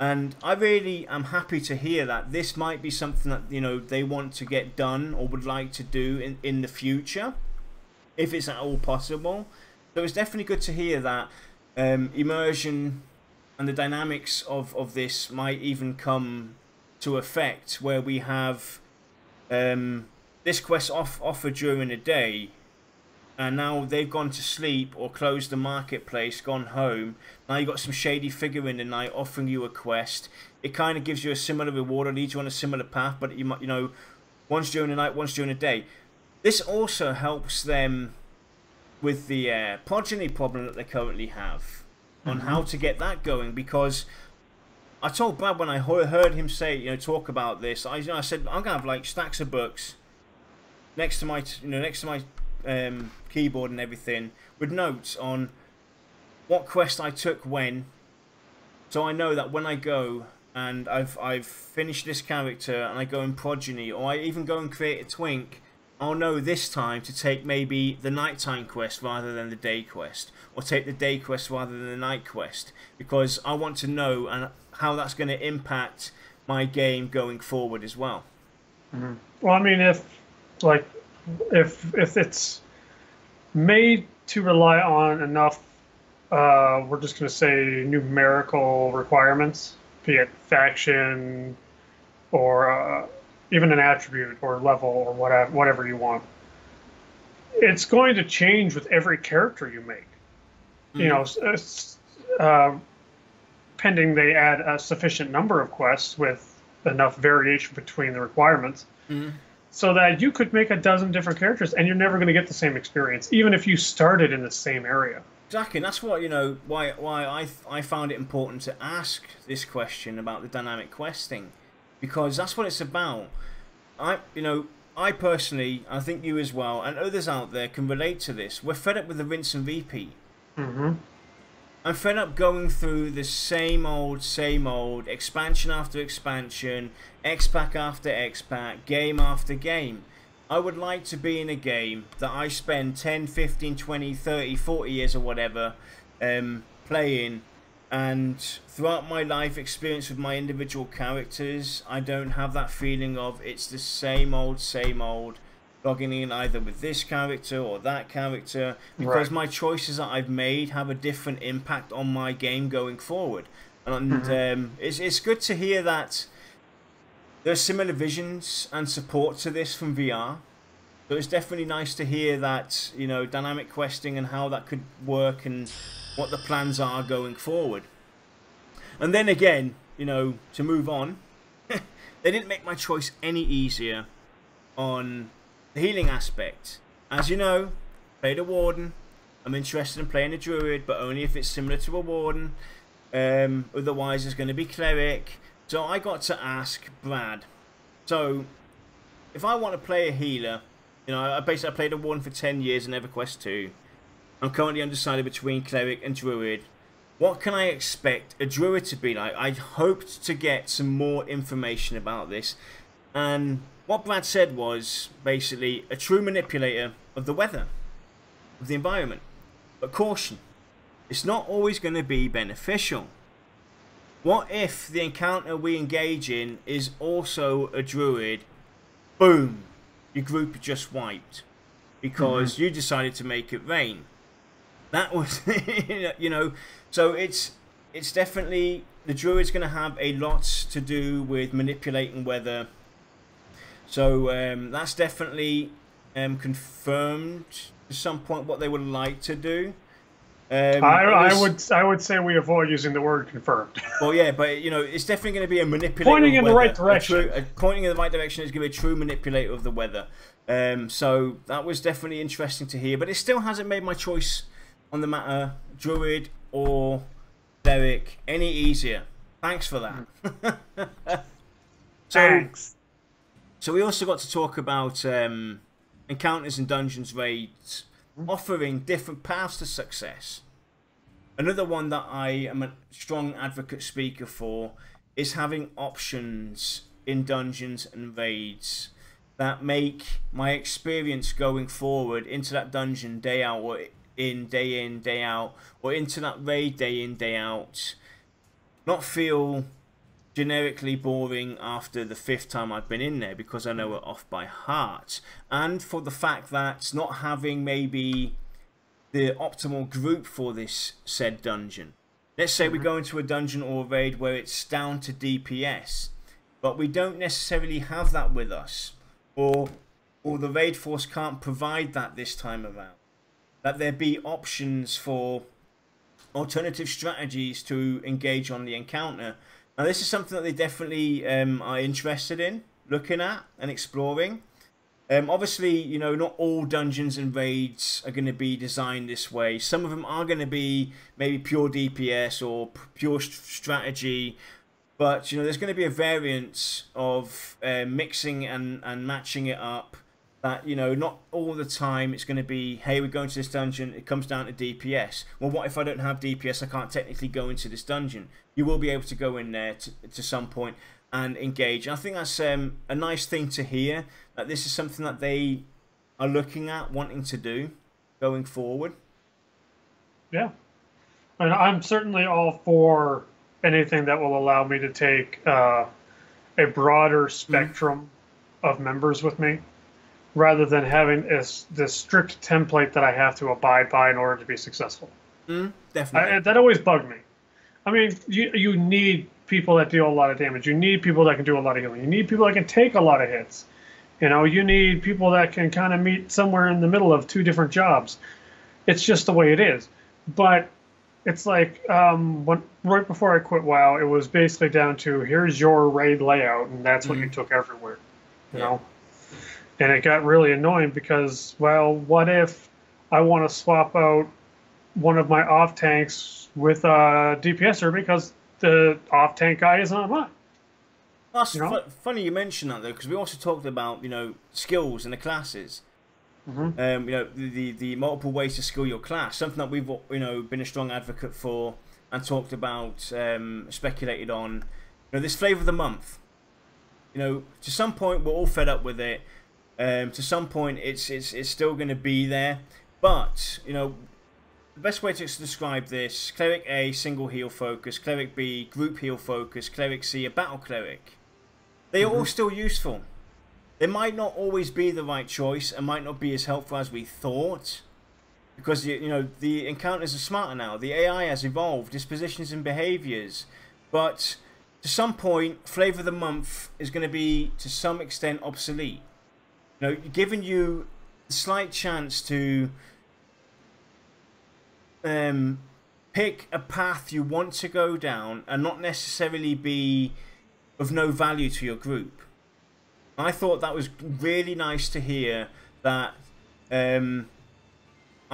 And I really am happy to hear that this might be something that they want to get done or would like to do in the future, if it's at all possible. So it's definitely good to hear that immersion and the dynamics of this might even come to effect, where we have this quest offered during the day, and now they've gone to sleep or closed the marketplace, gone home. Now you've got some shady figure in the night offering you a quest. It kind of gives you a similar reward or leads you on a similar path, but you might, one's during the night, one's during the day. This also helps them with the progeny problem that they currently have, on how to get that going, because I told Brad when I heard him say, talk about this, I said I'm gonna have like stacks of books next to my, keyboard and everything, with notes on what quest I took when, so I know that when I go and I've finished this character and I go in progeny, or I even go and create a twink, I'll know this time to take maybe the nighttime quest rather than the day quest, or take the day quest rather than the night quest, because I want to know and how that's going to impact my game going forward as well. Well, I mean, if it's made to rely on enough, we're just going to say numerical requirements, be it faction or even an attribute or level or whatever you want. It's going to change with every character you make. You know, pending they add a sufficient number of quests with enough variation between the requirements, so that you could make a dozen different characters and you're never going to get the same experience, even if you started in the same area. Exactly, and that's what, you know, why I found it important to ask this question about the dynamic questing, because that's what it's about. I personally, I think you as well, and others out there can relate to this. We're fed up with the rinse and repeat. I'm fed up going through the same old, expansion after expansion, X-Pack after X-Pack, game after game. I would like to be in a game that I spend 10, 15, 20, 30, 40 years or whatever playing, and throughout my life experience with my individual characters, I don't have that feeling of it's the same old, logging in either with this character or that character, because my choices that I've made have a different impact on my game going forward. And it's good to hear that there's similar visions and support to this from VR. So it's definitely nice to hear that, you know, dynamic questing and how that could work and what the plans are going forward. And then again, you know, to move on, they didn't make my choice any easier on the healing aspect. As you know, played a warden. I'm interested in playing a druid, but only if it's similar to a warden. Otherwise, it's going to be cleric. So I got to ask Brad. So if I want to play a healer, you know, I played a warden for 10 years in EverQuest 2. I'm currently undecided between cleric and druid. What can I expect a druid to be like? I hoped to get some more information about this. And what Brad said was basically a true manipulator of the weather, of the environment. But caution, it's not always going to be beneficial. What if the encounter we engage in is also a druid? Boom, your group just wiped because you decided to make it rain. That was, you know, so it's definitely, the druid's going to have a lot to do with manipulating weather. So that's definitely confirmed to some point what they would like to do. I would say we avoid using the word confirmed. Well, yeah, but you know, it's definitely going to be a manipulator. Pointing in the right direction. Pointing in the right direction is going to be a true manipulator of the weather. So that was definitely interesting to hear, but it still hasn't made my choice on the matter, druid or cleric, any easier. Thanks for that. Thanks. So we also got to talk about encounters and dungeons raids offering different paths to success. Another one that I am a strong advocate speaker for is having options in dungeons and raids that make my experience going forward into that dungeon day out or in, day out, or into that raid day in, day out, not feel generically boring after the 5th time I've been in there, because I know it off by heart, and for the fact that not having maybe the optimal group for this said dungeon. Let's say we go into a dungeon or a raid where it's down to DPS, but we don't necessarily have that with us, or the raid force can't provide that this time around. That there be options for alternative strategies to engage on the encounter. Now this is something that they definitely are interested in looking at and exploring. Obviously, you know, not all dungeons and raids are going to be designed this way. Some of them are going to be maybe pure DPS or pure strategy. But, you know, there's going to be a variance of mixing and matching it up. That, you know, not all the time it's going to be, hey, we're going to this dungeon, it comes down to DPS. Well, what if I don't have DPS? I can't technically go into this dungeon. You will be able to go in there to some point and engage. And I think that's a nice thing to hear, that this is something that they are looking at, wanting to do going forward. Yeah. And I'm certainly all for anything that will allow me to take a broader spectrum of members with me, rather than having this strict template that I have to abide by in order to be successful. Definitely. That always bugged me. I mean, you need people that deal a lot of damage. You need people that can do a lot of healing. You need people that can take a lot of hits. You know, you need people that can kind of meet somewhere in the middle of two different jobs. It's just the way it is. But it's like right before I quit WoW, it was basically down to here's your raid layout, and that's what you took everywhere. You know, and it got really annoying because, well, what if I want to swap out one of my off tanks with a DPSer because the off tank guy isn't online? That's funny you mention that though, because we also talked about skills and the classes. The multiple ways to skill your class, something that we've been a strong advocate for and talked about, speculated on. This flavor of the month. To some point we're all fed up with it. To some point it's still going to be there, but the best way to describe this: Cleric A, single heal focus; Cleric B, group heal focus; Cleric C, a battle cleric. They are all still useful. They might not always be the right choice and might not be as helpful as we thought, because the encounters are smarter now. The AI has evolved, dispositions and behaviors, but to some point, flavor of the month is going to be to some extent obsolete. Giving you a slight chance to pick a path you want to go down and not necessarily be of no value to your group. I thought that was really nice to hear, that I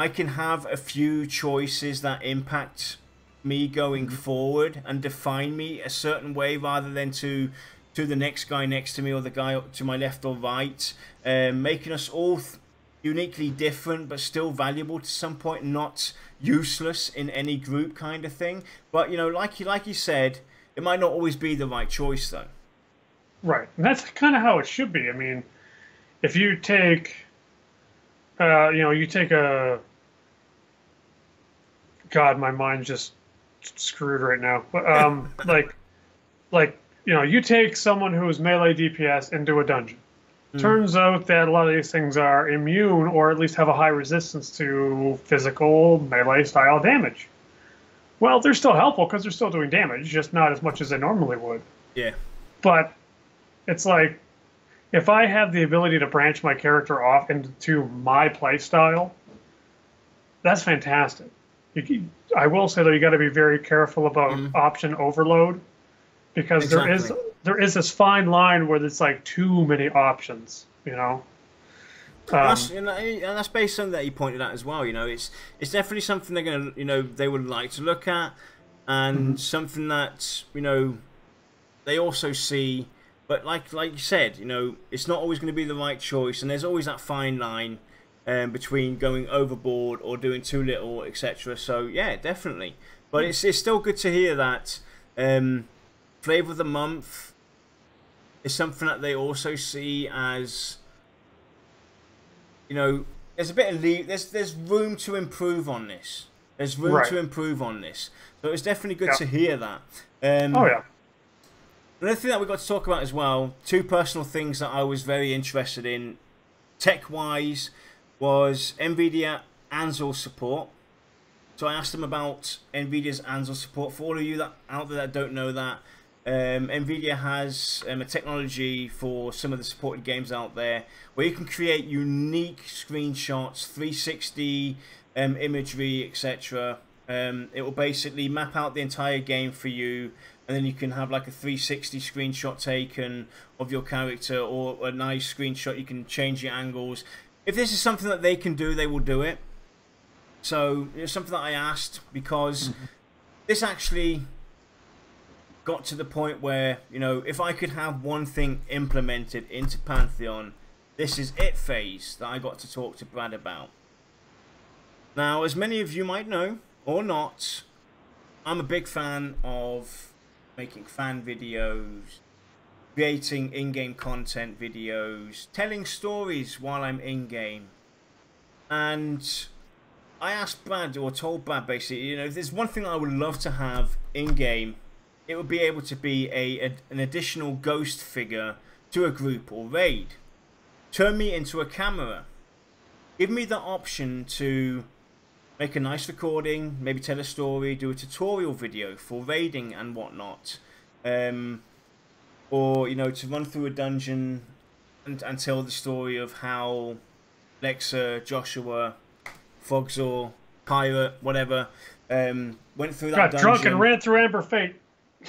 can have a few choices that impact me going forward and define me a certain way, rather than to the next guy next to me or the guy to my left or right, making us all uniquely different but still valuable to some point, not useless in any group kind of thing. But like you said, it might not always be the right choice though. Right, and that's kind of how it should be. I mean, if you take, you take a, God, my mind's just screwed right now. But you take someone who is melee DPS into a dungeon. Turns out that a lot of these things are immune, or at least have a high resistance to physical melee style damage. Well, they're still helpful because they're still doing damage, just not as much as they normally would. Yeah. But it's like, if I have the ability to branch my character off into my play style, that's fantastic. I will say, though, you got to be very careful about option overload, because there is this fine line where it's like too many options, and that's based on that you pointed out as well. It's definitely something they're gonna they would like to look at, and something that they also see. But like you said, it's not always going to be the right choice, and there's always that fine line between going overboard or doing too little, etc. So yeah, definitely. But it's still good to hear that flavor of the month is something that they also see as, there's a bit of there's room to improve on this. There's room to improve on this. So it's definitely good to hear that. Oh yeah. Another thing that we got to talk about as well, two personal things that I was very interested in, tech-wise, was NVIDIA Ansel support. So I asked them about NVIDIA's Ansel support. For all of you out there that don't know that, NVIDIA has a technology for some of the supported games out there where you can create unique screenshots, 360 imagery, etc. It will basically map out the entire game for you, and then you can have like a 360 screenshot taken of your character, or a nice screenshot. You can change your angles. If this is something that they can do, they will do it. So it's something that I asked, because this actually got to the point where, if I could have one thing implemented into Pantheon, this is it phase that I got to talk to Brad about. Now, as many of you might know, or not, I'm a big fan of making fan videos, creating in-game content videos, telling stories while I'm in-game. And I asked Brad, or told Brad basically, if there's one thing I would love to have in-game, it would be able to be an additional ghost figure to a group or raid. Turn me into a camera. Give me the option to make a nice recording, maybe tell a story, do a tutorial video for raiding and whatnot. or to run through a dungeon and tell the story of how Lexa, Joshua, Fogzor, Pirate, whatever, went through that Got dungeon, drunk and ran through Amber Fate,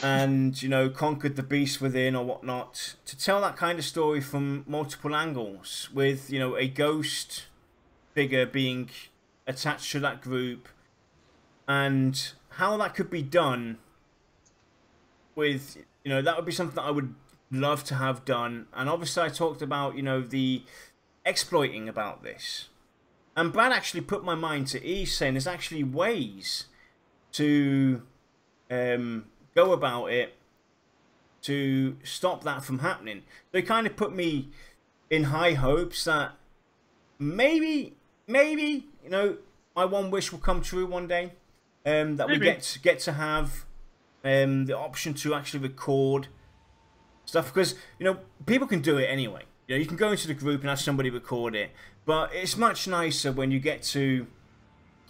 and conquered the beast within or whatnot. To tell that kind of story from multiple angles, with a ghost figure being attached to that group, and how that could be done with that would be something that I would love to have done. And obviously I talked about the exploiting about this, and Brad actually put my mind to ease, saying there's actually ways to go about it to stop that from happening. They kind of put me in high hopes that maybe my one wish will come true one day, that maybe. We get to have the option to actually record stuff, because people can do it anyway. You can go into the group and have somebody record it, but it's much nicer when you get to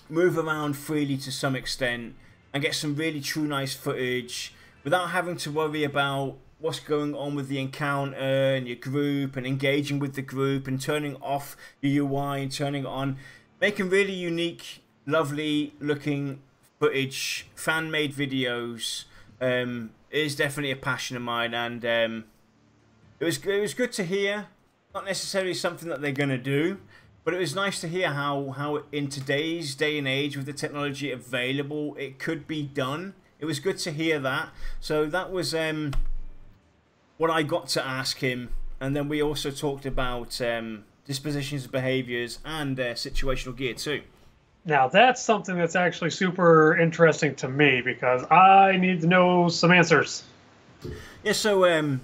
move around freely to some extent and get some really true nice footage without having to worry about what's going on with the encounter and your group and engaging with the group and turning off your UI and turning it on. Making really unique, lovely looking footage, fan-made videos is definitely a passion of mine, and it was good to hear. Not necessarily something that they're going to do, but it was nice to hear how in today's day and age, with the technology available, it could be done. It was good to hear that. So that was what I got to ask him. And then we also talked about dispositions, behaviors, and situational gear too. Now that's something that's actually super interesting to me, because I need to know some answers. Yeah, so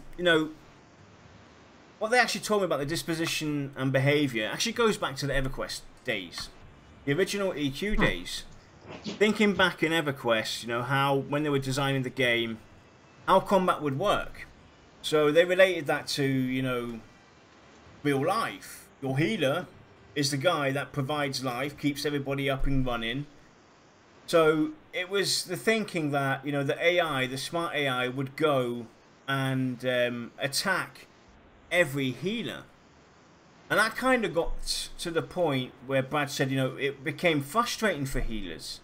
what they actually told me about the disposition and behavior actually goes back to the EverQuest days, the original EQ days. Thinking back in EverQuest, how when they were designing the game, how combat would work. So they related that to real life. Your healer is the guy that provides life, keeps everybody up and running. So it was the thinking that the AI, the smart AI, would go and attack every healer. And that kind of got to the point where Brad said, it became frustrating for healers.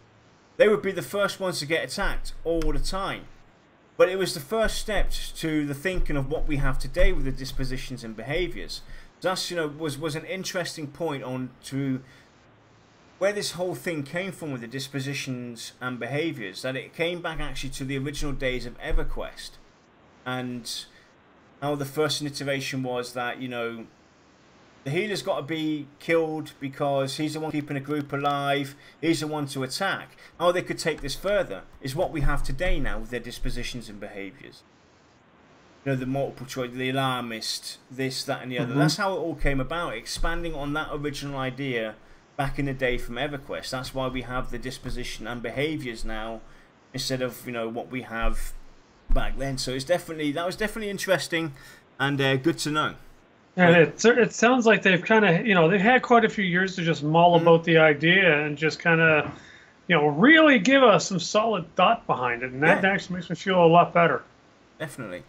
They would be the first ones to get attacked all the time. But it was the first step to the thinking of what we have today with the dispositions and behaviors. Thus, was an interesting point on to where this whole thing came from with the dispositions and behaviors. That it came back actually to the original days of EverQuest, and how the first iteration was that the healer's got to be killed because he's the one keeping a group alive. He's the one to attack. How they could take this further is what we have today now with their dispositions and behaviors. The multiple choice, the alarmist, this, that, and the other. That's how it all came about, expanding on that original idea back in the day from EverQuest. That's why we have the disposition and behaviors now instead of what we have back then. So that was definitely interesting and good to know. And it sounds like they've kind of they've had quite a few years to just mull about the idea and just kind of really give us some solid thought behind it, and that actually makes me feel a lot better. Definitely.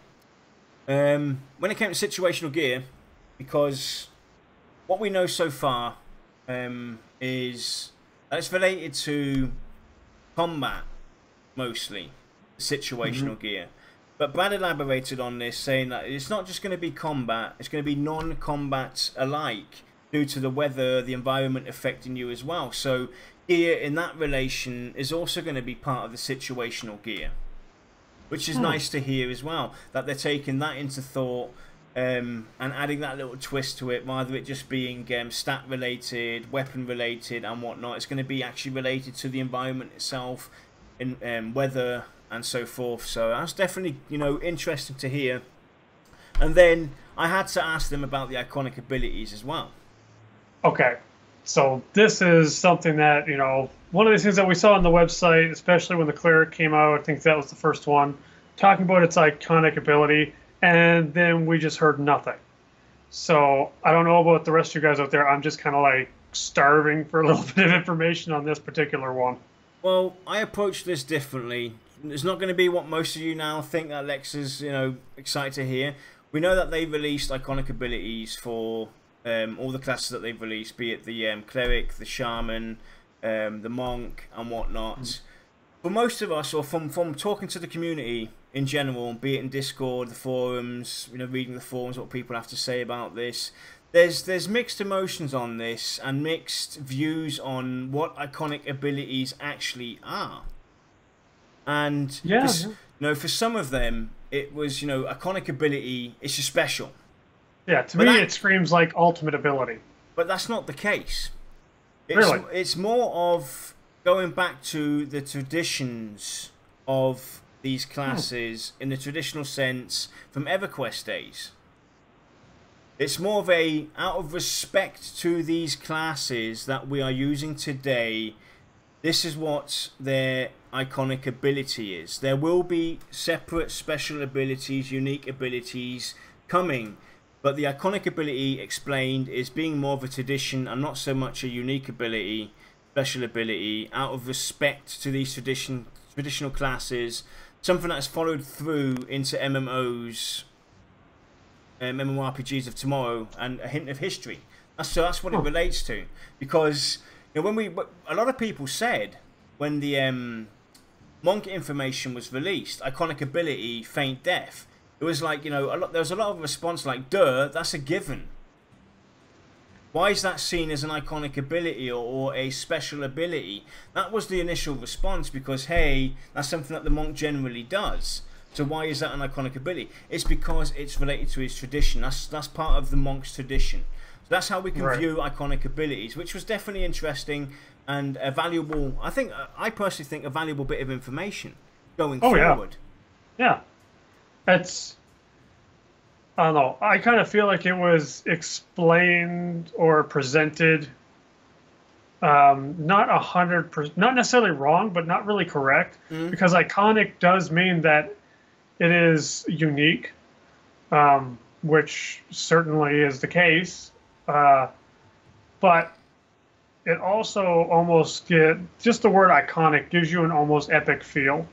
When it came to situational gear, because what we know so far is that it's related to combat mostly, situational gear. But Brad elaborated on this, saying that it's not just going to be combat, it's going to be non-combat alike due to the weather, the environment affecting you as well. So gear in that relation is also going to be part of the situational gear, which is nice to hear as well, that they're taking that into thought and adding that little twist to it, rather it just being stat related, weapon related and whatnot. It's going to be actually related to the environment itself, in weather and so forth. So that's definitely interesting to hear. And then I had to ask them about the iconic abilities as well. Okay, so this is something that one of these things that we saw on the website, especially when the Cleric came out. I think that was the first one, talking about its iconic ability, and then we just heard nothing. So I don't know about the rest of you guys out there. I'm just kind of starving for a little bit of information on this particular one. Well, I approach this differently. It's not going to be what most of you now think that Lex is, excited to hear. We know that they've released iconic abilities for all the classes that they've released, be it the cleric, the shaman, the monk, and whatnot. For most of us, or from talking to the community in general, be it in Discord, the forums, reading the forums, what people have to say about this, there's mixed emotions on this and mixed views on what iconic abilities actually are. And for some of them, it was iconic ability is just special. Yeah, to me it screams like ultimate ability. But that's not the case. Really? It's more of going back to the traditions of these classes in the traditional sense from EverQuest days. It's more of a, out of respect to these classes that we are using today, this is what their iconic ability is. There will be separate special abilities, unique abilities coming, but the iconic ability explained is being more of a tradition and not so much a unique ability, special ability, out of respect to these traditional classes, something that's followed through into MMOs, MMORPGs of tomorrow, and a hint of history. That's what it relates to. Because when a lot of people said when the monk information was released, iconic ability, faint death, it was like there was a lot of response like, duh, that's a given. Why is that seen as an iconic ability or a special ability? That was the initial response, because hey, that's something that the monk generally does. So why is that an iconic ability? It's because it's related to his tradition. That's part of the monk's tradition. So that's how we can view iconic abilities, which was definitely interesting and a valuable, I personally think, a valuable bit of information going forward. Yeah. It's, I don't know, I kind of feel like it was explained or presented not 100%, not necessarily wrong, but not really correct, because iconic does mean that it is unique, which certainly is the case, but it also almost just the word iconic gives you an almost epic feel.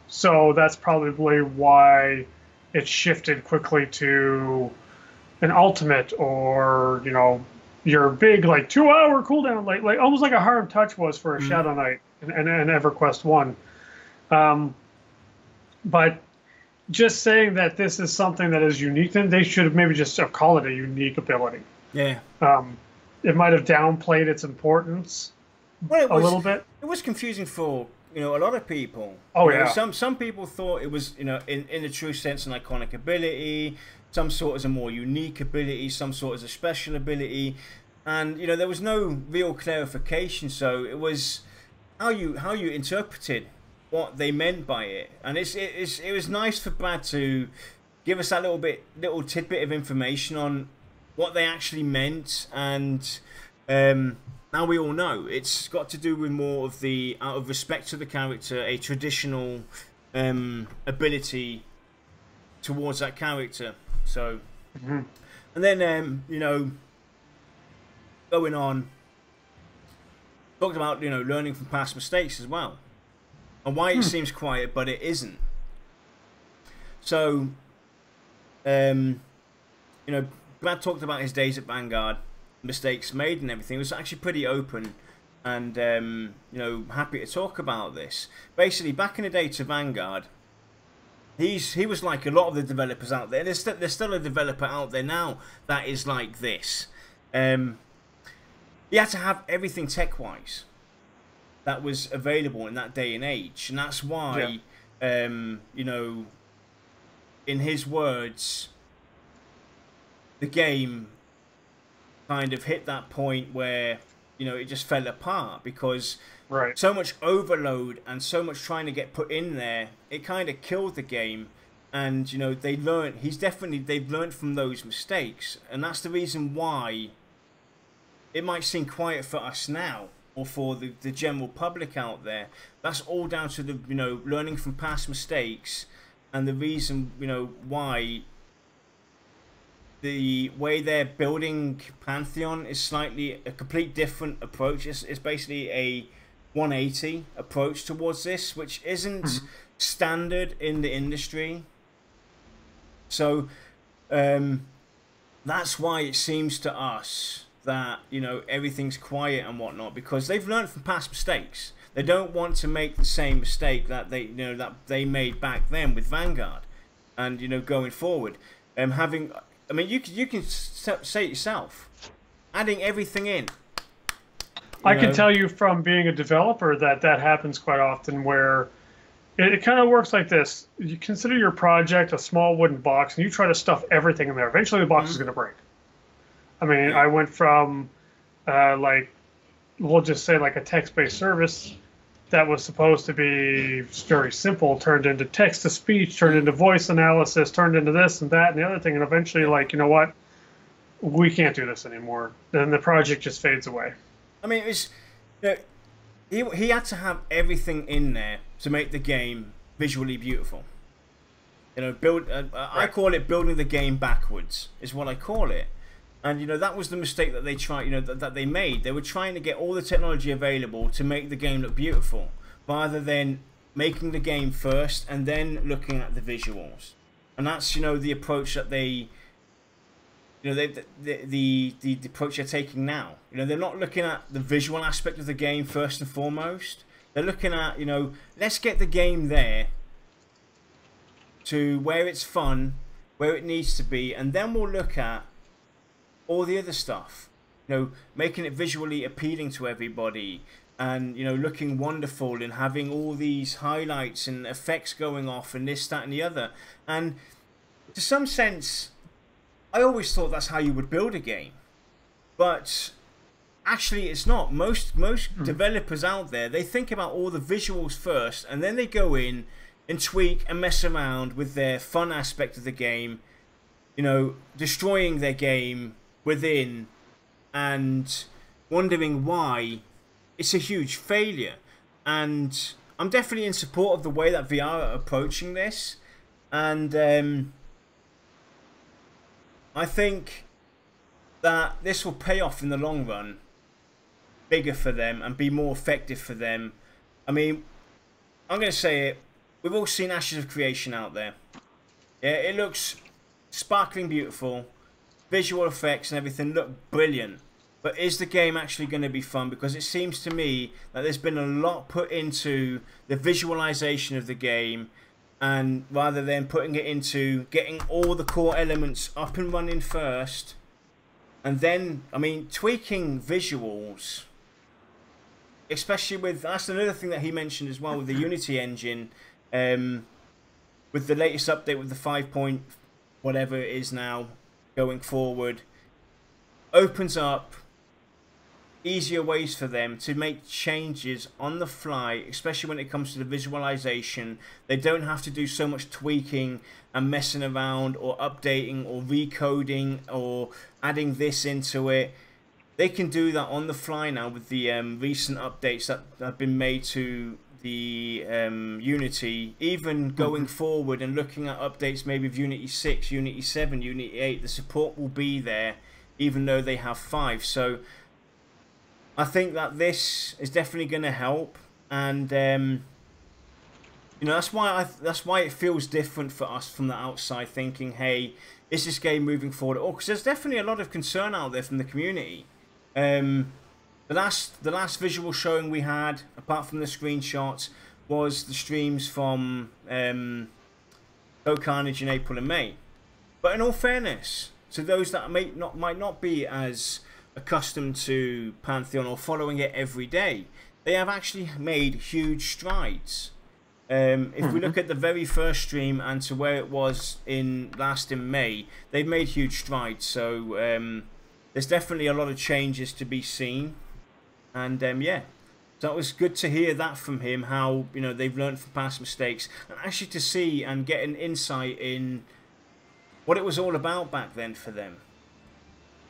So that's probably why it shifted quickly to an ultimate, or your big 2-hour cooldown, like almost like a Harm Touch was for a Shadow Knight in EverQuest 1. But just saying that this is something that is unique, then they should have maybe just call it a unique ability. Yeah. It might have downplayed its importance a little bit. It was confusing for a lot of people. Oh yeah. Some people thought it was in a true sense an iconic ability. Some saw it as a more unique ability. Some saw it as a special ability, and there was no real clarification. So it was how you interpreted what they meant by it, and it was nice for Brad to give us that little tidbit of information on what they actually meant, and now we all know it's got to do with more of the, out of respect to the character, a traditional ability towards that character. So, and then going on, talked about learning from past mistakes as well, and why it seems quiet but it isn't. So, Brad talked about his days at Vanguard, mistakes made and everything. It was actually pretty open and happy to talk about this. Basically, back in the day to Vanguard, he was like a lot of the developers out there. There's still a developer out there now that is like this. He had to have everything tech-wise that was available in that day and age, and that's why in his words, the game kind of hit that point where it just fell apart, because so much overload and so much trying to get put in there, it kind of killed the game. And they've learned from those mistakes, and that's the reason why it might seem quiet for us now, or for the general public out there. That's all down to the learning from past mistakes, and the reason why the way they're building Pantheon is slightly a complete different approach. It's basically 180 approach towards this, which isn't standard in the industry. So that's why it seems to us that, you know, everything's quiet and whatnot, because they've learned from past mistakes. They don't want to make the same mistake that they made back then with Vanguard, and, you know, going forward, I mean, you can say it yourself, adding everything in. I can tell you from being a developer that happens quite often, where it kind of works like this. You consider your project a small wooden box, and you try to stuff everything in there. Eventually, the box is going to break. I mean, I went from, like, we'll just say like a text-based service that was supposed to be very simple, turned into text-to-speech, turned into voice analysis, turned into this and that and the other thing, and eventually, like, you know what? We can't do this anymore. Then the project just fades away. I mean, it's, you know, he had to have everything in there to make the game visually beautiful. You know, right. I call it building the game backwards, is what I call it. And, you know, that was the mistake that they tried, you know, that they made. They were trying to get all the technology available to make the game look beautiful, rather than making the game first and then looking at the visuals. And that's, you know, the approach that they, you know, the approach they're taking now. You know, they're not looking at the visual aspect of the game first and foremost. They're looking at, you know, let's get the game there to where it's fun, where it needs to be, and then we'll look at all the other stuff, you know, making it visually appealing to everybody, and, you know, looking wonderful, and having all these highlights and effects going off, and this, that, and the other. And to some sense, I always thought that's how you would build a game, but actually it's not. Most developers out there, they think about all the visuals first, and then they go in and tweak and mess around with their fun aspect of the game, you know, destroying their game within, and wondering why it's a huge failure. And I'm definitely in support of the way that VR are approaching this, and I think that this will pay off in the long run, bigger for them and be more effective for them. I mean, I'm going to say it, we've all seen Ashes of Creation out there. Yeah, it looks sparkling beautiful. Visual effects and everything look brilliant, but is the game actually going to be fun? Because it seems to me that there's been a lot put into the visualization of the game, and rather than putting it into getting all the core elements up and running first, and then, I mean, tweaking visuals, especially with, that's another thing that he mentioned as well, with the Unity engine, with the latest update with the 5 point whatever it is now, going forward, opens up easier ways for them to make changes on the fly, especially when it comes to the visualization. They don't have to do so much tweaking and messing around or updating or recoding or adding this into it. They can do that on the fly now with the recent updates that have been made to the Unity, even going forward and looking at updates maybe of Unity 6, Unity 7, Unity 8, the support will be there even though they have 5. So I think that this is definitely going to help, and you know, that's why it feels different for us from the outside, thinking, hey, is this game moving forward? Oh, because there's definitely a lot of concern out there from the community. The last visual showing we had, apart from the screenshots, was the streams from Go Carnage in April and May. But in all fairness, to those that might not be as accustomed to Pantheon or following it every day, they have actually made huge strides. If we look at the very first stream and to where it was in May, they've made huge strides. So there's definitely a lot of changes to be seen. And yeah, so it was good to hear that from him, how, you know, they've learned from past mistakes, and actually to see and get an insight in what it was all about back then for them.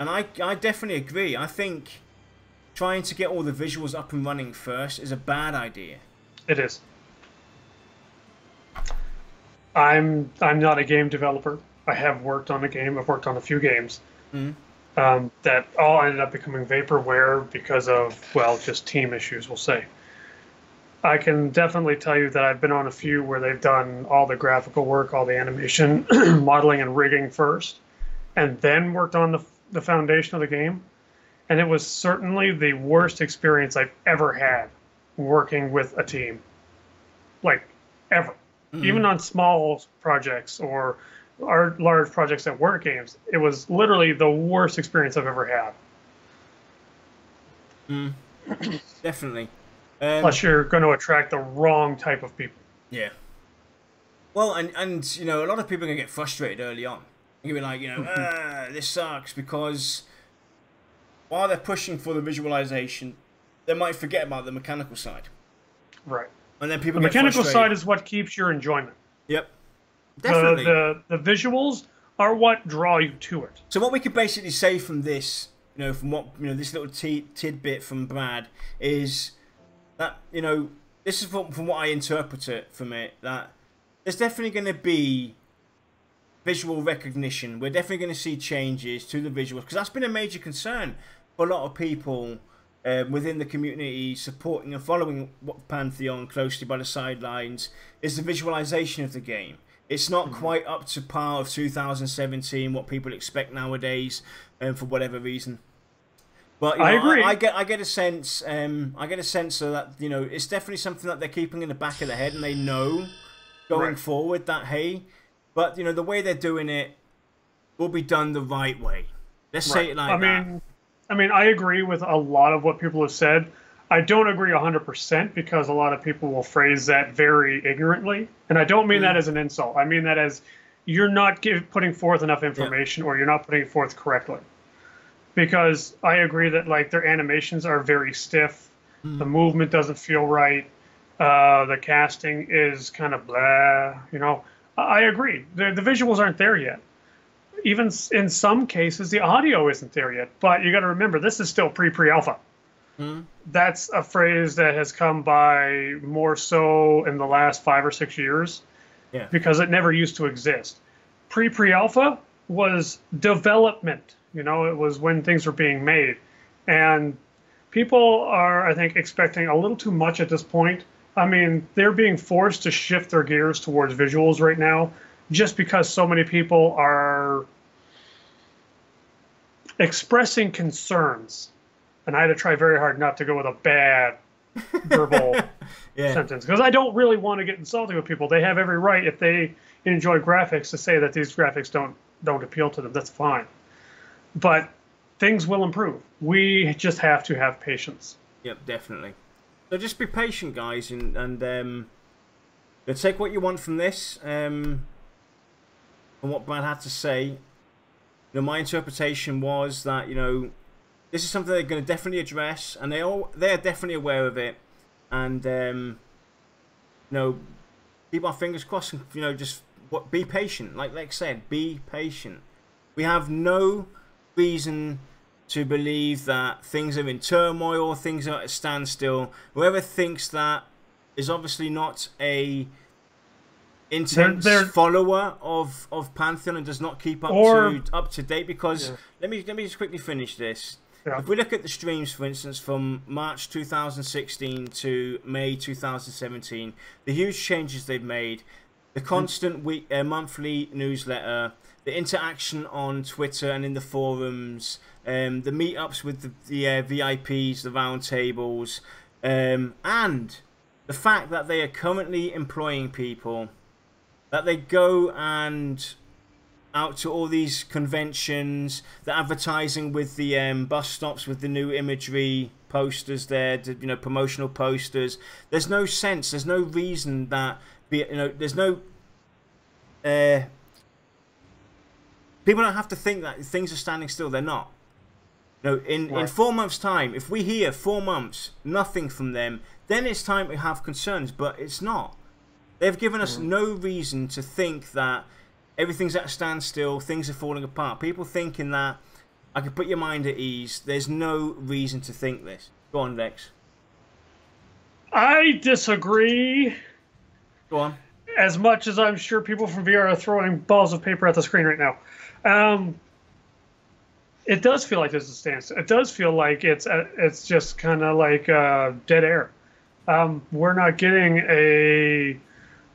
And I definitely agree. I think trying to get all the visuals up and running first is a bad idea. It is. I'm not a game developer. I have worked on a game. I've worked on a few games. That all ended up becoming vaporware because of, well, just team issues, we'll say. I can definitely tell you that I've been on a few where they've done all the graphical work, all the animation, modeling and rigging first, and then worked on the foundation of the game. And it was certainly the worst experience I've ever had working with a team. Like, ever. Even on small projects or large projects that weren't games, it was literally the worst experience I've ever had. Definitely. Plus, you're going to attract the wrong type of people. Yeah. Well, and you know, a lot of people are going to get frustrated early on. You'll be like, you know, this sucks, because while they're pushing for the visualization, they might forget about the mechanical side. Right. And then people the get mechanical frustrated. side is what keeps your enjoyment. Yep. Definitely. The visuals are what draw you to it. So what we could basically say from this, you know, from what, you know, this little tidbit from Brad is that, you know, this is from what I interpret it from it, that there's definitely going to be visual recognition. We're definitely going to see changes to the visuals, because that's been a major concern for a lot of people within the community supporting and following Pantheon closely by the sidelines, is the visualization of the game. It's not quite up to par of 2017, what people expect nowadays, for whatever reason. But you know, I agree. I get a sense. I get a sense of that, you know, it's definitely something that they're keeping in the back of their head, and they know going forward that, hey, but you know, the way they're doing it will be done the right way. Let's say it like that. I mean, I agree with a lot of what people have said. I don't agree 100% because a lot of people will phrase that very ignorantly, and I don't mean that as an insult. I mean that as you're not putting forth enough information, or you're not putting it forth correctly. Because I agree that like their animations are very stiff, the movement doesn't feel right, the casting is kind of blah. You know, I agree. The visuals aren't there yet. Even in some cases, the audio isn't there yet. But you got to remember, this is still pre-alpha. That's a phrase that has come by more so in the last 5 or 6 years, because it never used to exist. Pre-alpha was development. You know, it was when things were being made. And people are, I think, expecting a little too much at this point. I mean, they're being forced to shift their gears towards visuals right now, just because so many people are expressing concerns. And I had to try very hard not to go with a bad verbal sentence, because I don't really want to get insulting with people. They have every right, if they enjoy graphics, to say that these graphics don't appeal to them. That's fine. But things will improve. We just have to have patience. Yep, definitely. So just be patient, guys, and take what you want from this, from what Brad had to say. You know, my interpretation was that, you know, this is something they're going to definitely address, and they are definitely aware of it. And you know, keep our fingers crossed, and you know, just be patient. Like Lex said, be patient. We have no reason to believe that things are in turmoil, things are at a standstill. Whoever thinks that is obviously not a intense follower of Pantheon and does not keep up to date. Because let me just quickly finish this. If we look at the streams, for instance, from March 2016 to May 2017, the huge changes they've made, the constant monthly newsletter, the interaction on Twitter and in the forums, the meetups with the VIPs, the roundtables, and the fact that they are currently employing people, that they go and out to all these conventions, the advertising with the bus stops with the new imagery posters there, you know, promotional posters. There's no sense, there's no reason that, you know, there's no people don't have to think that things are standing still. They're not. You know, in 4 months' time, if we hear 4 months nothing from them, then it's time to have concerns. But it's not. They've given us no reason to think that everything's at a standstill, things are falling apart. People thinking that I can put your mind at ease. There's no reason to think this. Go on, Lex. I disagree. Go on. As much as I'm sure people from VR are throwing balls of paper at the screen right now. It does feel like there's a standstill. It does feel like it's just kind of like dead air. We're not getting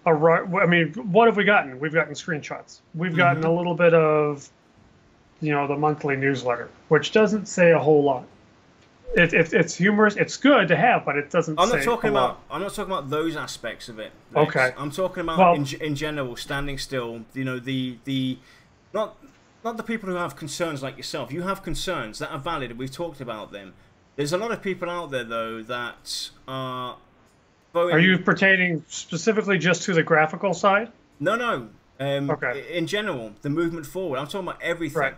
I mean, what have we gotten? We've gotten screenshots. We've gotten a little bit of, the monthly newsletter, which doesn't say a whole lot. It's humorous. It's good to have, but it doesn't. I'm not talking about those aspects of it. Lex. Okay. I'm talking about in general, standing still. The not the people who have concerns like yourself. You have concerns that are valid. We've talked about them. There's a lot of people out there though that are. Are you pertaining specifically just to the graphical side? No. Okay. In general, the movement forward. I'm talking about everything. Right.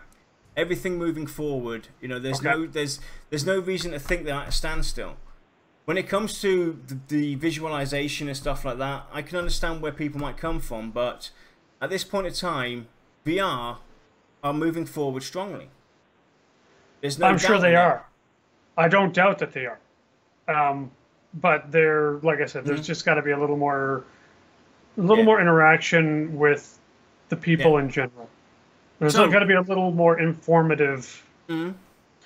Everything moving forward. There's no reason to think they're at a standstill. When it comes to the visualization and stuff like that, I can understand where people might come from, but at this point in time, VR are moving forward strongly. There's no. I'm sure they are. I don't doubt that they are. But they're, like I said, there's just got to be a little more interaction with the people in general. There's got to be a little more informative kind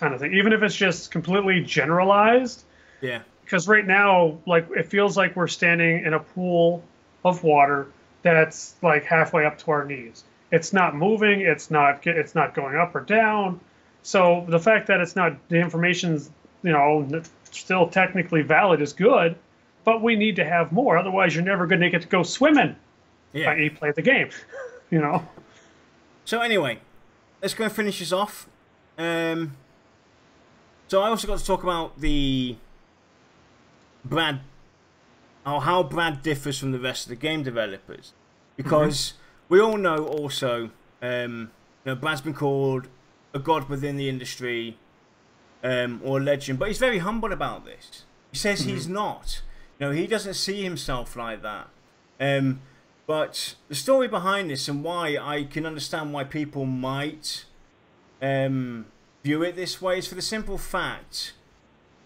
of thing, even if it's just completely generalized. Yeah. Because right now, like, it feels like we're standing in a pool of water that's like halfway up to our knees. It's not moving. It's not going up or down. So the fact that the information's still technically valid is good, but we need to have more. Otherwise, you're never going to get to go swimming. Yeah. I.e., play the game. So anyway, let's go and finish this off. So I also got to talk about how Brad differs from the rest of the game developers, because we all know also, Brad's been called a god within the industry. Or a legend, but he's very humble about this. He says he's not. He doesn't see himself like that. But the story behind this and why I can understand why people might view it this way is for the simple fact,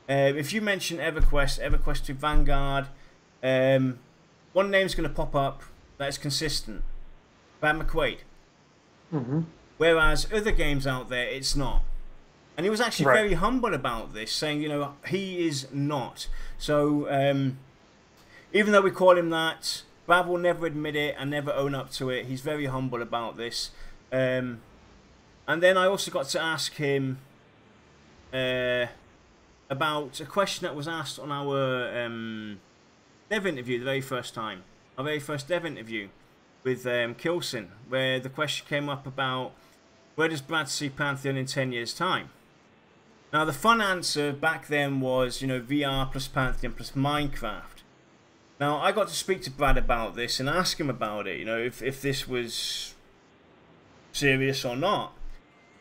if you mention EverQuest to Vanguard, one name's going to pop up that is consistent. Brad McQuaid. Whereas other games out there, it's not. And he was actually very humble about this, saying, he is not. So, even though we call him that, Brad will never admit it and never own up to it. He's very humble about this. And then I also got to ask him about a question that was asked on our dev interview the very first time. Our very first dev interview with Kilson, where the question came up about, where does Brad see Pantheon in 10 years' time? Now, the fun answer back then was, VR plus Pantheon plus Minecraft. Now, I got to speak to Brad about this and ask him about it, if this was serious or not.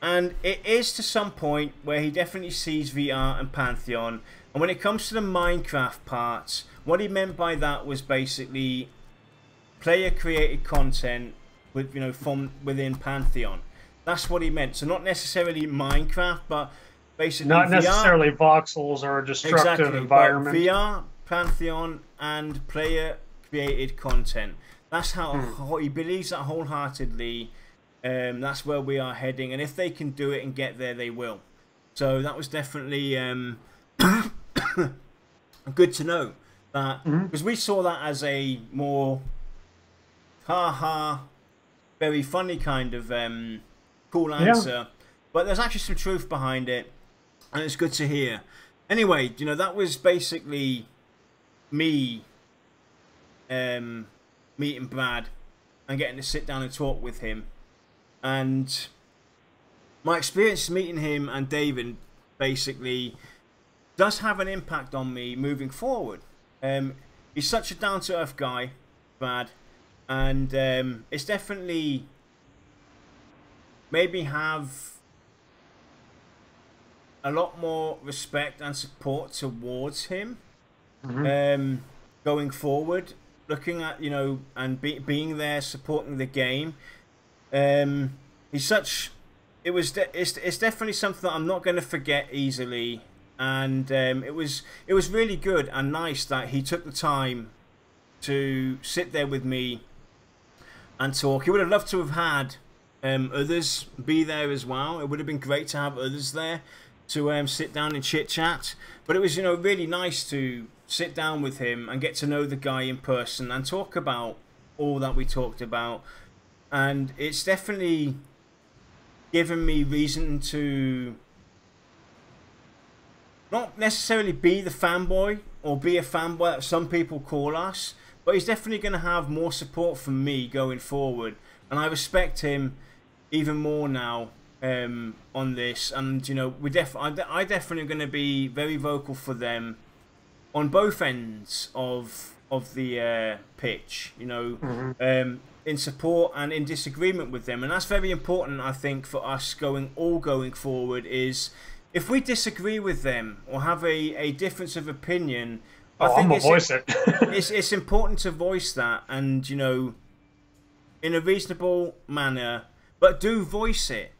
And it is to some point where he definitely sees VR and Pantheon. And when it comes to the Minecraft parts, what he meant by that was basically player-created content with, from within Pantheon. That's what he meant. So not necessarily Minecraft, but basically not VR, necessarily voxels or a destructive environment. But VR, Pantheon, and player-created content. That's how he believes that wholeheartedly. That's where we are heading, and if they can do it and get there, they will. So that was definitely good to know that, because we saw that as a more very funny kind of cool answer, but there's actually some truth behind it. And it's good to hear. Anyway, that was basically me meeting Brad and getting to sit down and talk with him. And my experience meeting him and David basically does have an impact on me moving forward. He's such a down-to-earth guy, Brad. And it's definitely made me have a lot more respect and support towards him going forward, looking at and being there, supporting the game. It's definitely something that I'm not going to forget easily, and it was really good and nice that he took the time to sit there with me and talk. He would have loved to have had others be there as well. It would have been great to have others there. to sit down and chit chat. But it was, you know, really nice to sit down with him and get to know the guy in person and talk about all that we talked about. And it's definitely given me reason to not necessarily be the fanboy or be a fanboy that some people call us, but he's definitely going to have more support from me going forward. And I respect him even more now on this. And, you know, I definitely going to be very vocal for them on both ends of the pitch, you know, in support and in disagreement with them. And that's very important, I think, for us going forward, is if we disagree with them or have a difference of opinion, I think it's important to voice that, and, you know, in a reasonable manner, but do voice it.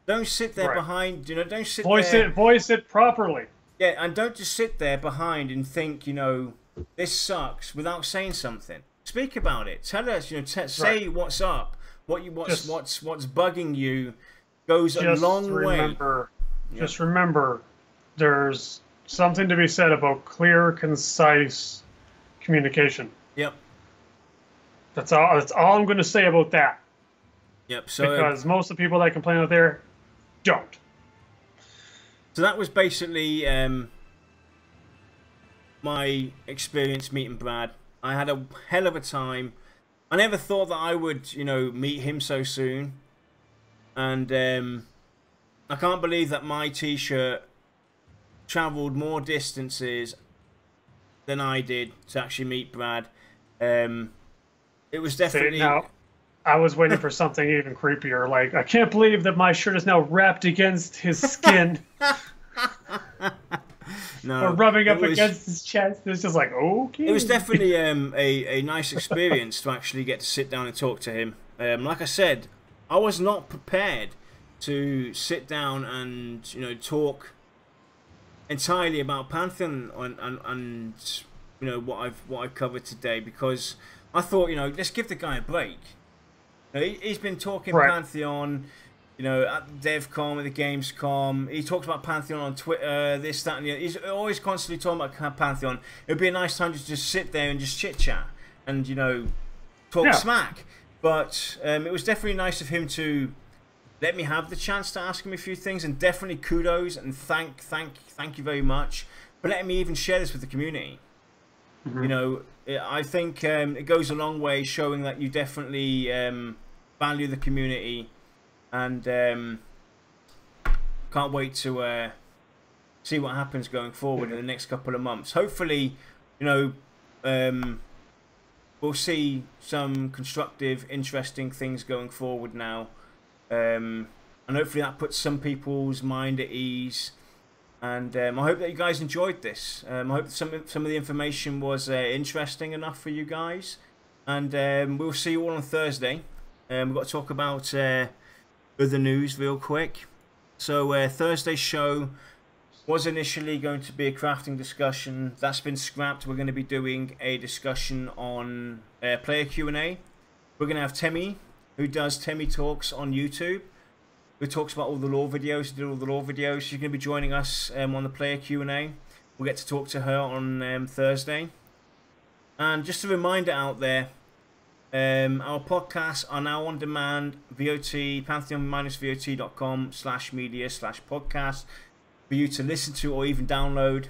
Don't sit there behind, you know, don't sit there. Voice it properly. Yeah, and don't just sit there behind and think, you know, this sucks without saying something. Speak about it. Tell us, you know, say what's up, what's bugging you goes a long way. Just remember, there's something to be said about clear, concise communication. Yep. That's all I'm going to say about that. Yep. So because most of the people that complain out there don't. So that was basically my experience meeting Brad. I had a hell of a time. I never thought that I would, you know, meet him so soon. And I can't believe that my t-shirt travelled more distances than I did to actually meet Brad. It was definitely... Now, I was waiting for something even creepier. Like, I can't believe that my shirt is now wrapped against his skin. No, or rubbing up against his chest. It's just like, okay. It was definitely a nice experience to actually get to sit down and talk to him. Like I said, I was not prepared to sit down and, you know, talk entirely about Pantheon and you know, what I've covered today, because I thought, you know, let's give the guy a break. You know, he's been talking Pantheon, you know, at DEVCom, at the DEVCom. He talks about Pantheon on Twitter, this, that, and the other. He's always constantly talking about Pantheon. It would be a nice time to just sit there and just chit-chat and, you know, talk smack. But it was definitely nice of him to let me have the chance to ask him a few things, and definitely kudos and thank you very much for letting me even share this with the community. You know, I think it goes a long way showing that you definitely value the community, and can't wait to see what happens going forward in the next couple of months. Hopefully, you know, we'll see some constructive, interesting things going forward now. And hopefully that puts some people's mind at ease. And I hope that you guys enjoyed this. I hope some of the information was interesting enough for you guys. And we'll see you all on Thursday. We've got to talk about other news real quick. So Thursday's show was initially going to be a crafting discussion. That's been scrapped. We're going to be doing a discussion on player Q&A. We're going to have Temi, who does Temi Talks on YouTube, who talks about all the lore videos. She did all the lore videos. She's going to be joining us on the player Q&A. We'll get to talk to her on Thursday. And just a reminder out there, our podcasts are now on demand. VOT, Pantheon-VOT.com/media/podcast for you to listen to or even download.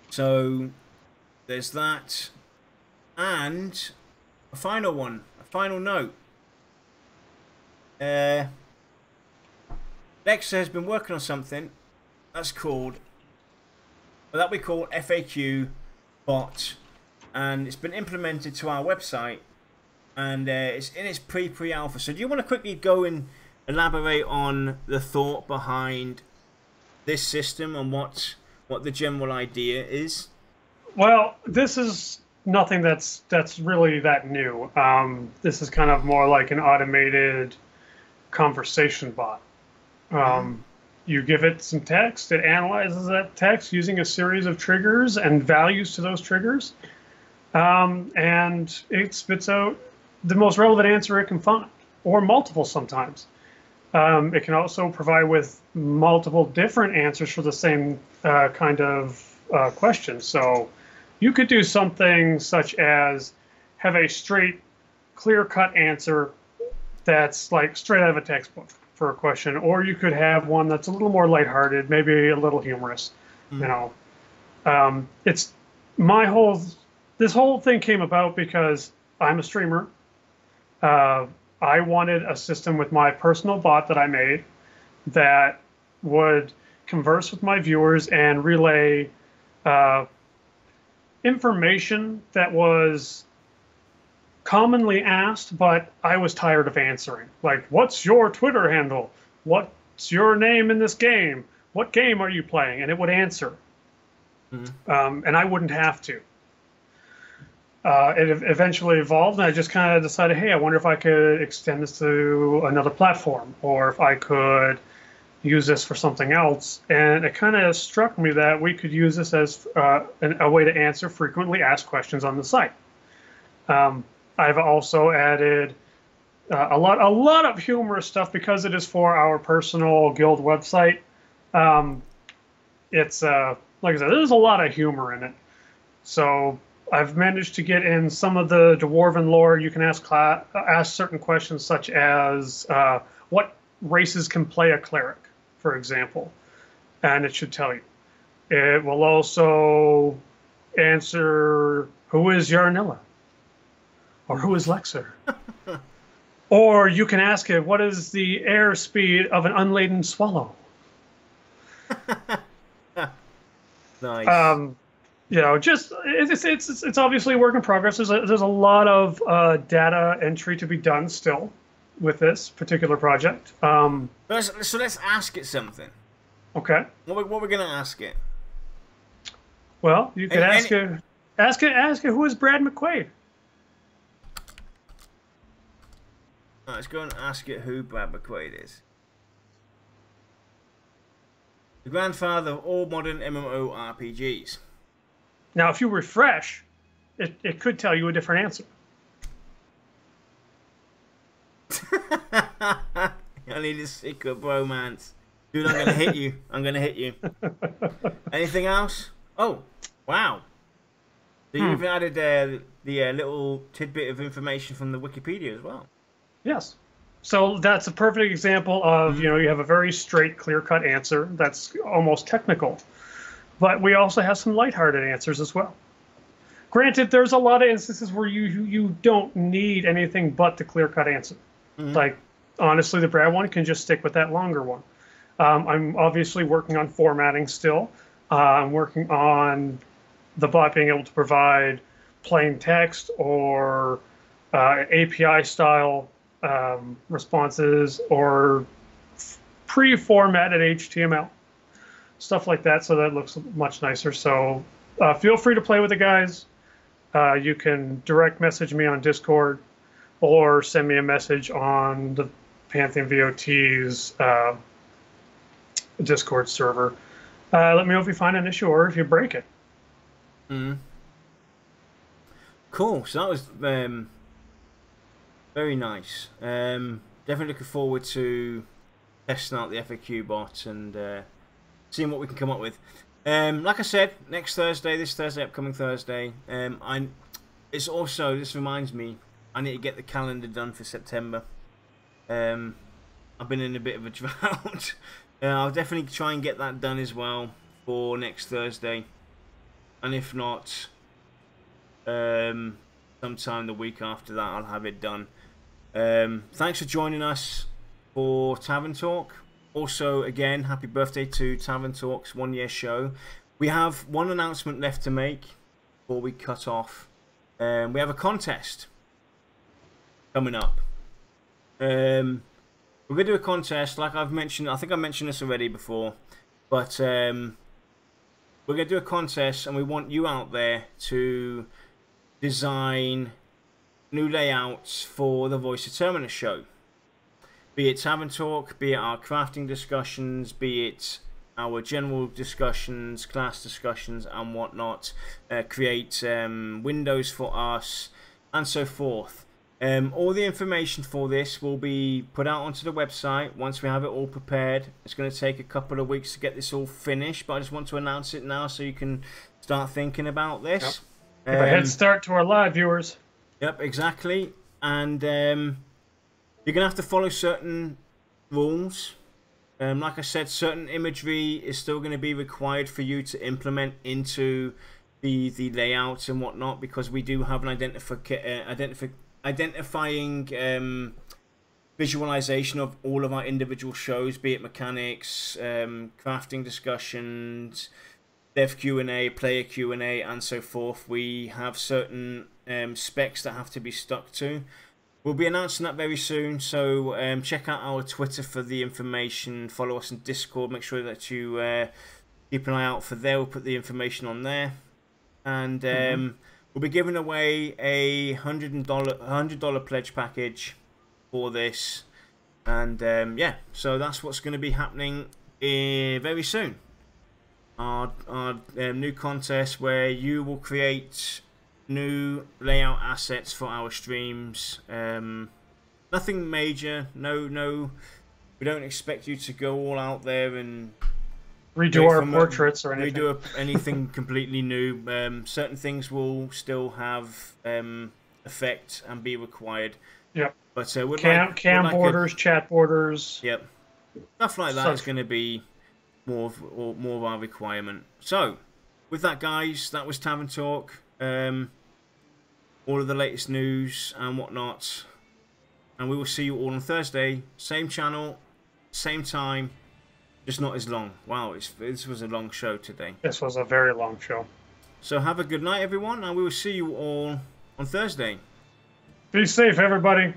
So there's that. And a final note. Lexa has been working on something that we call FAQ bot, and it's been implemented to our website, and it's in its pre-alpha. So do you want to quickly go and elaborate on the thought behind this system and what the general idea is? Well, this is nothing that's really that new. This is kind of more like an automated conversation bot. You give it some text, it analyzes that text using a series of triggers and values to those triggers, and it spits out the most relevant answer it can find, or multiple sometimes. It can also provide with multiple different answers for the same kind of question. So you could do something such as have a straight, clear-cut answer that's like straight out of a textbook for a question, or you could have one that's a little more lighthearted, maybe a little humorous. You know, it's my whole. This whole thing came about because I'm a streamer. I wanted a system with my personal bot that I made that would converse with my viewers and relay information that was commonly asked, but I was tired of answering. Like, what's your Twitter handle? What's your name in this game? What game are you playing? And it would answer. And I wouldn't have to. It eventually evolved, and I just kind of decided, hey, I wonder if I could extend this to another platform, or if I could use this for something else. And it kind of struck me that we could use this as a way to answer frequently asked questions on the site. I've also added a lot of humorous stuff because it is for our personal guild website. It's like I said, there's a lot of humor in it. So I've managed to get in some of the dwarven lore. You can ask certain questions such as what races can play a cleric, for example, and it should tell you. It will also answer who is Yarnilla or who is Lexer. Or you can ask it, what is the air speed of an unladen swallow? Nice. You know, just it's obviously a work in progress. There's a lot of data entry to be done still with this particular project. So let's ask it something. Okay. What we're gonna ask it? Well, you could ask it who is Brad McQuaid. Right, let's go and ask it who Brad McQuaid is. The grandfather of all modern MMORPGs. Now, if you refresh, it could tell you a different answer. I need a secret bromance. Dude, I'm gonna hit you. I'm gonna hit you. Anything else? Oh, wow. So you've added the little tidbit of information from the Wikipedia as well. Yes. So that's a perfect example of, you know, you have a very straight, clear-cut answer that's almost technical. But we also have some lighthearted answers as well. Granted, there's a lot of instances where you don't need anything but the clear-cut answer. Like, honestly, the Brad one can just stick with that longer one. I'm obviously working on formatting still. I'm working on the bot being able to provide plain text or API-style responses or pre-formatted HTML. Stuff like that, so that looks much nicer. So feel free to play with the guys. You can direct message me on Discord or send me a message on the Pantheon VOT's Discord server. Let me know if you find an issue or if you break it. Cool. So that was very nice. Definitely looking forward to testing out the FAQ bot and seeing what we can come up with. Like I said, this Thursday, upcoming Thursday. It's also, this reminds me, I need to get the calendar done for September. I've been in a bit of a drought. I'll definitely try and get that done as well for next Thursday. And if not, sometime the week after that, I'll have it done. Thanks for joining us for Tavern Talk. Also, again, happy birthday to Tavern Talk's 1-year show. We have one announcement left to make before we cut off. We have a contest coming up. We're going to do a contest, like I've mentioned. I think I mentioned this already before. But we're going to do a contest, and we want you out there to design new layouts for the Voice of Terminus show. Be it Tavern Talk, be it our crafting discussions, be it our general discussions, class discussions and whatnot. Create windows for us and so forth. All the information for this will be put out onto the website once we have it all prepared. It's going to take a couple of weeks to get this all finished, but I just want to announce it now so you can start thinking about this. Yep. Give a head start to our live viewers. Yep, exactly. And you're going to have to follow certain rules. Like I said, certain imagery is still going to be required for you to implement into the layout and whatnot, because we do have an identifying visualization of all of our individual shows, be it mechanics, crafting discussions, dev Q&A, player Q&A, and so forth. We have certain specs that have to be stuck to. We'll be announcing that very soon, so check out our Twitter for the information. Follow us on Discord. Make sure that you keep an eye out for there. We'll put the information on there. And we'll be giving away a $100 pledge package for this. And yeah, so that's what's going to be happening very soon. Our new contest where you will create new layout assets for our streams. Nothing major. No. We don't expect you to go all out there and redo our portraits or anything. Redo anything completely new. Certain things will still have effect and be required. Yep. But cam borders, chat borders. Yep. Stuff like that is going to be more of our requirement. So, with that, guys, that was Tavern Talk. All of the latest news and whatnot, and we will see you all on Thursday, same channel, same time, just not as long. Wow, this was a long show today. This was a very long show. So have a good night, everyone, and we will see you all on Thursday. Be safe, everybody.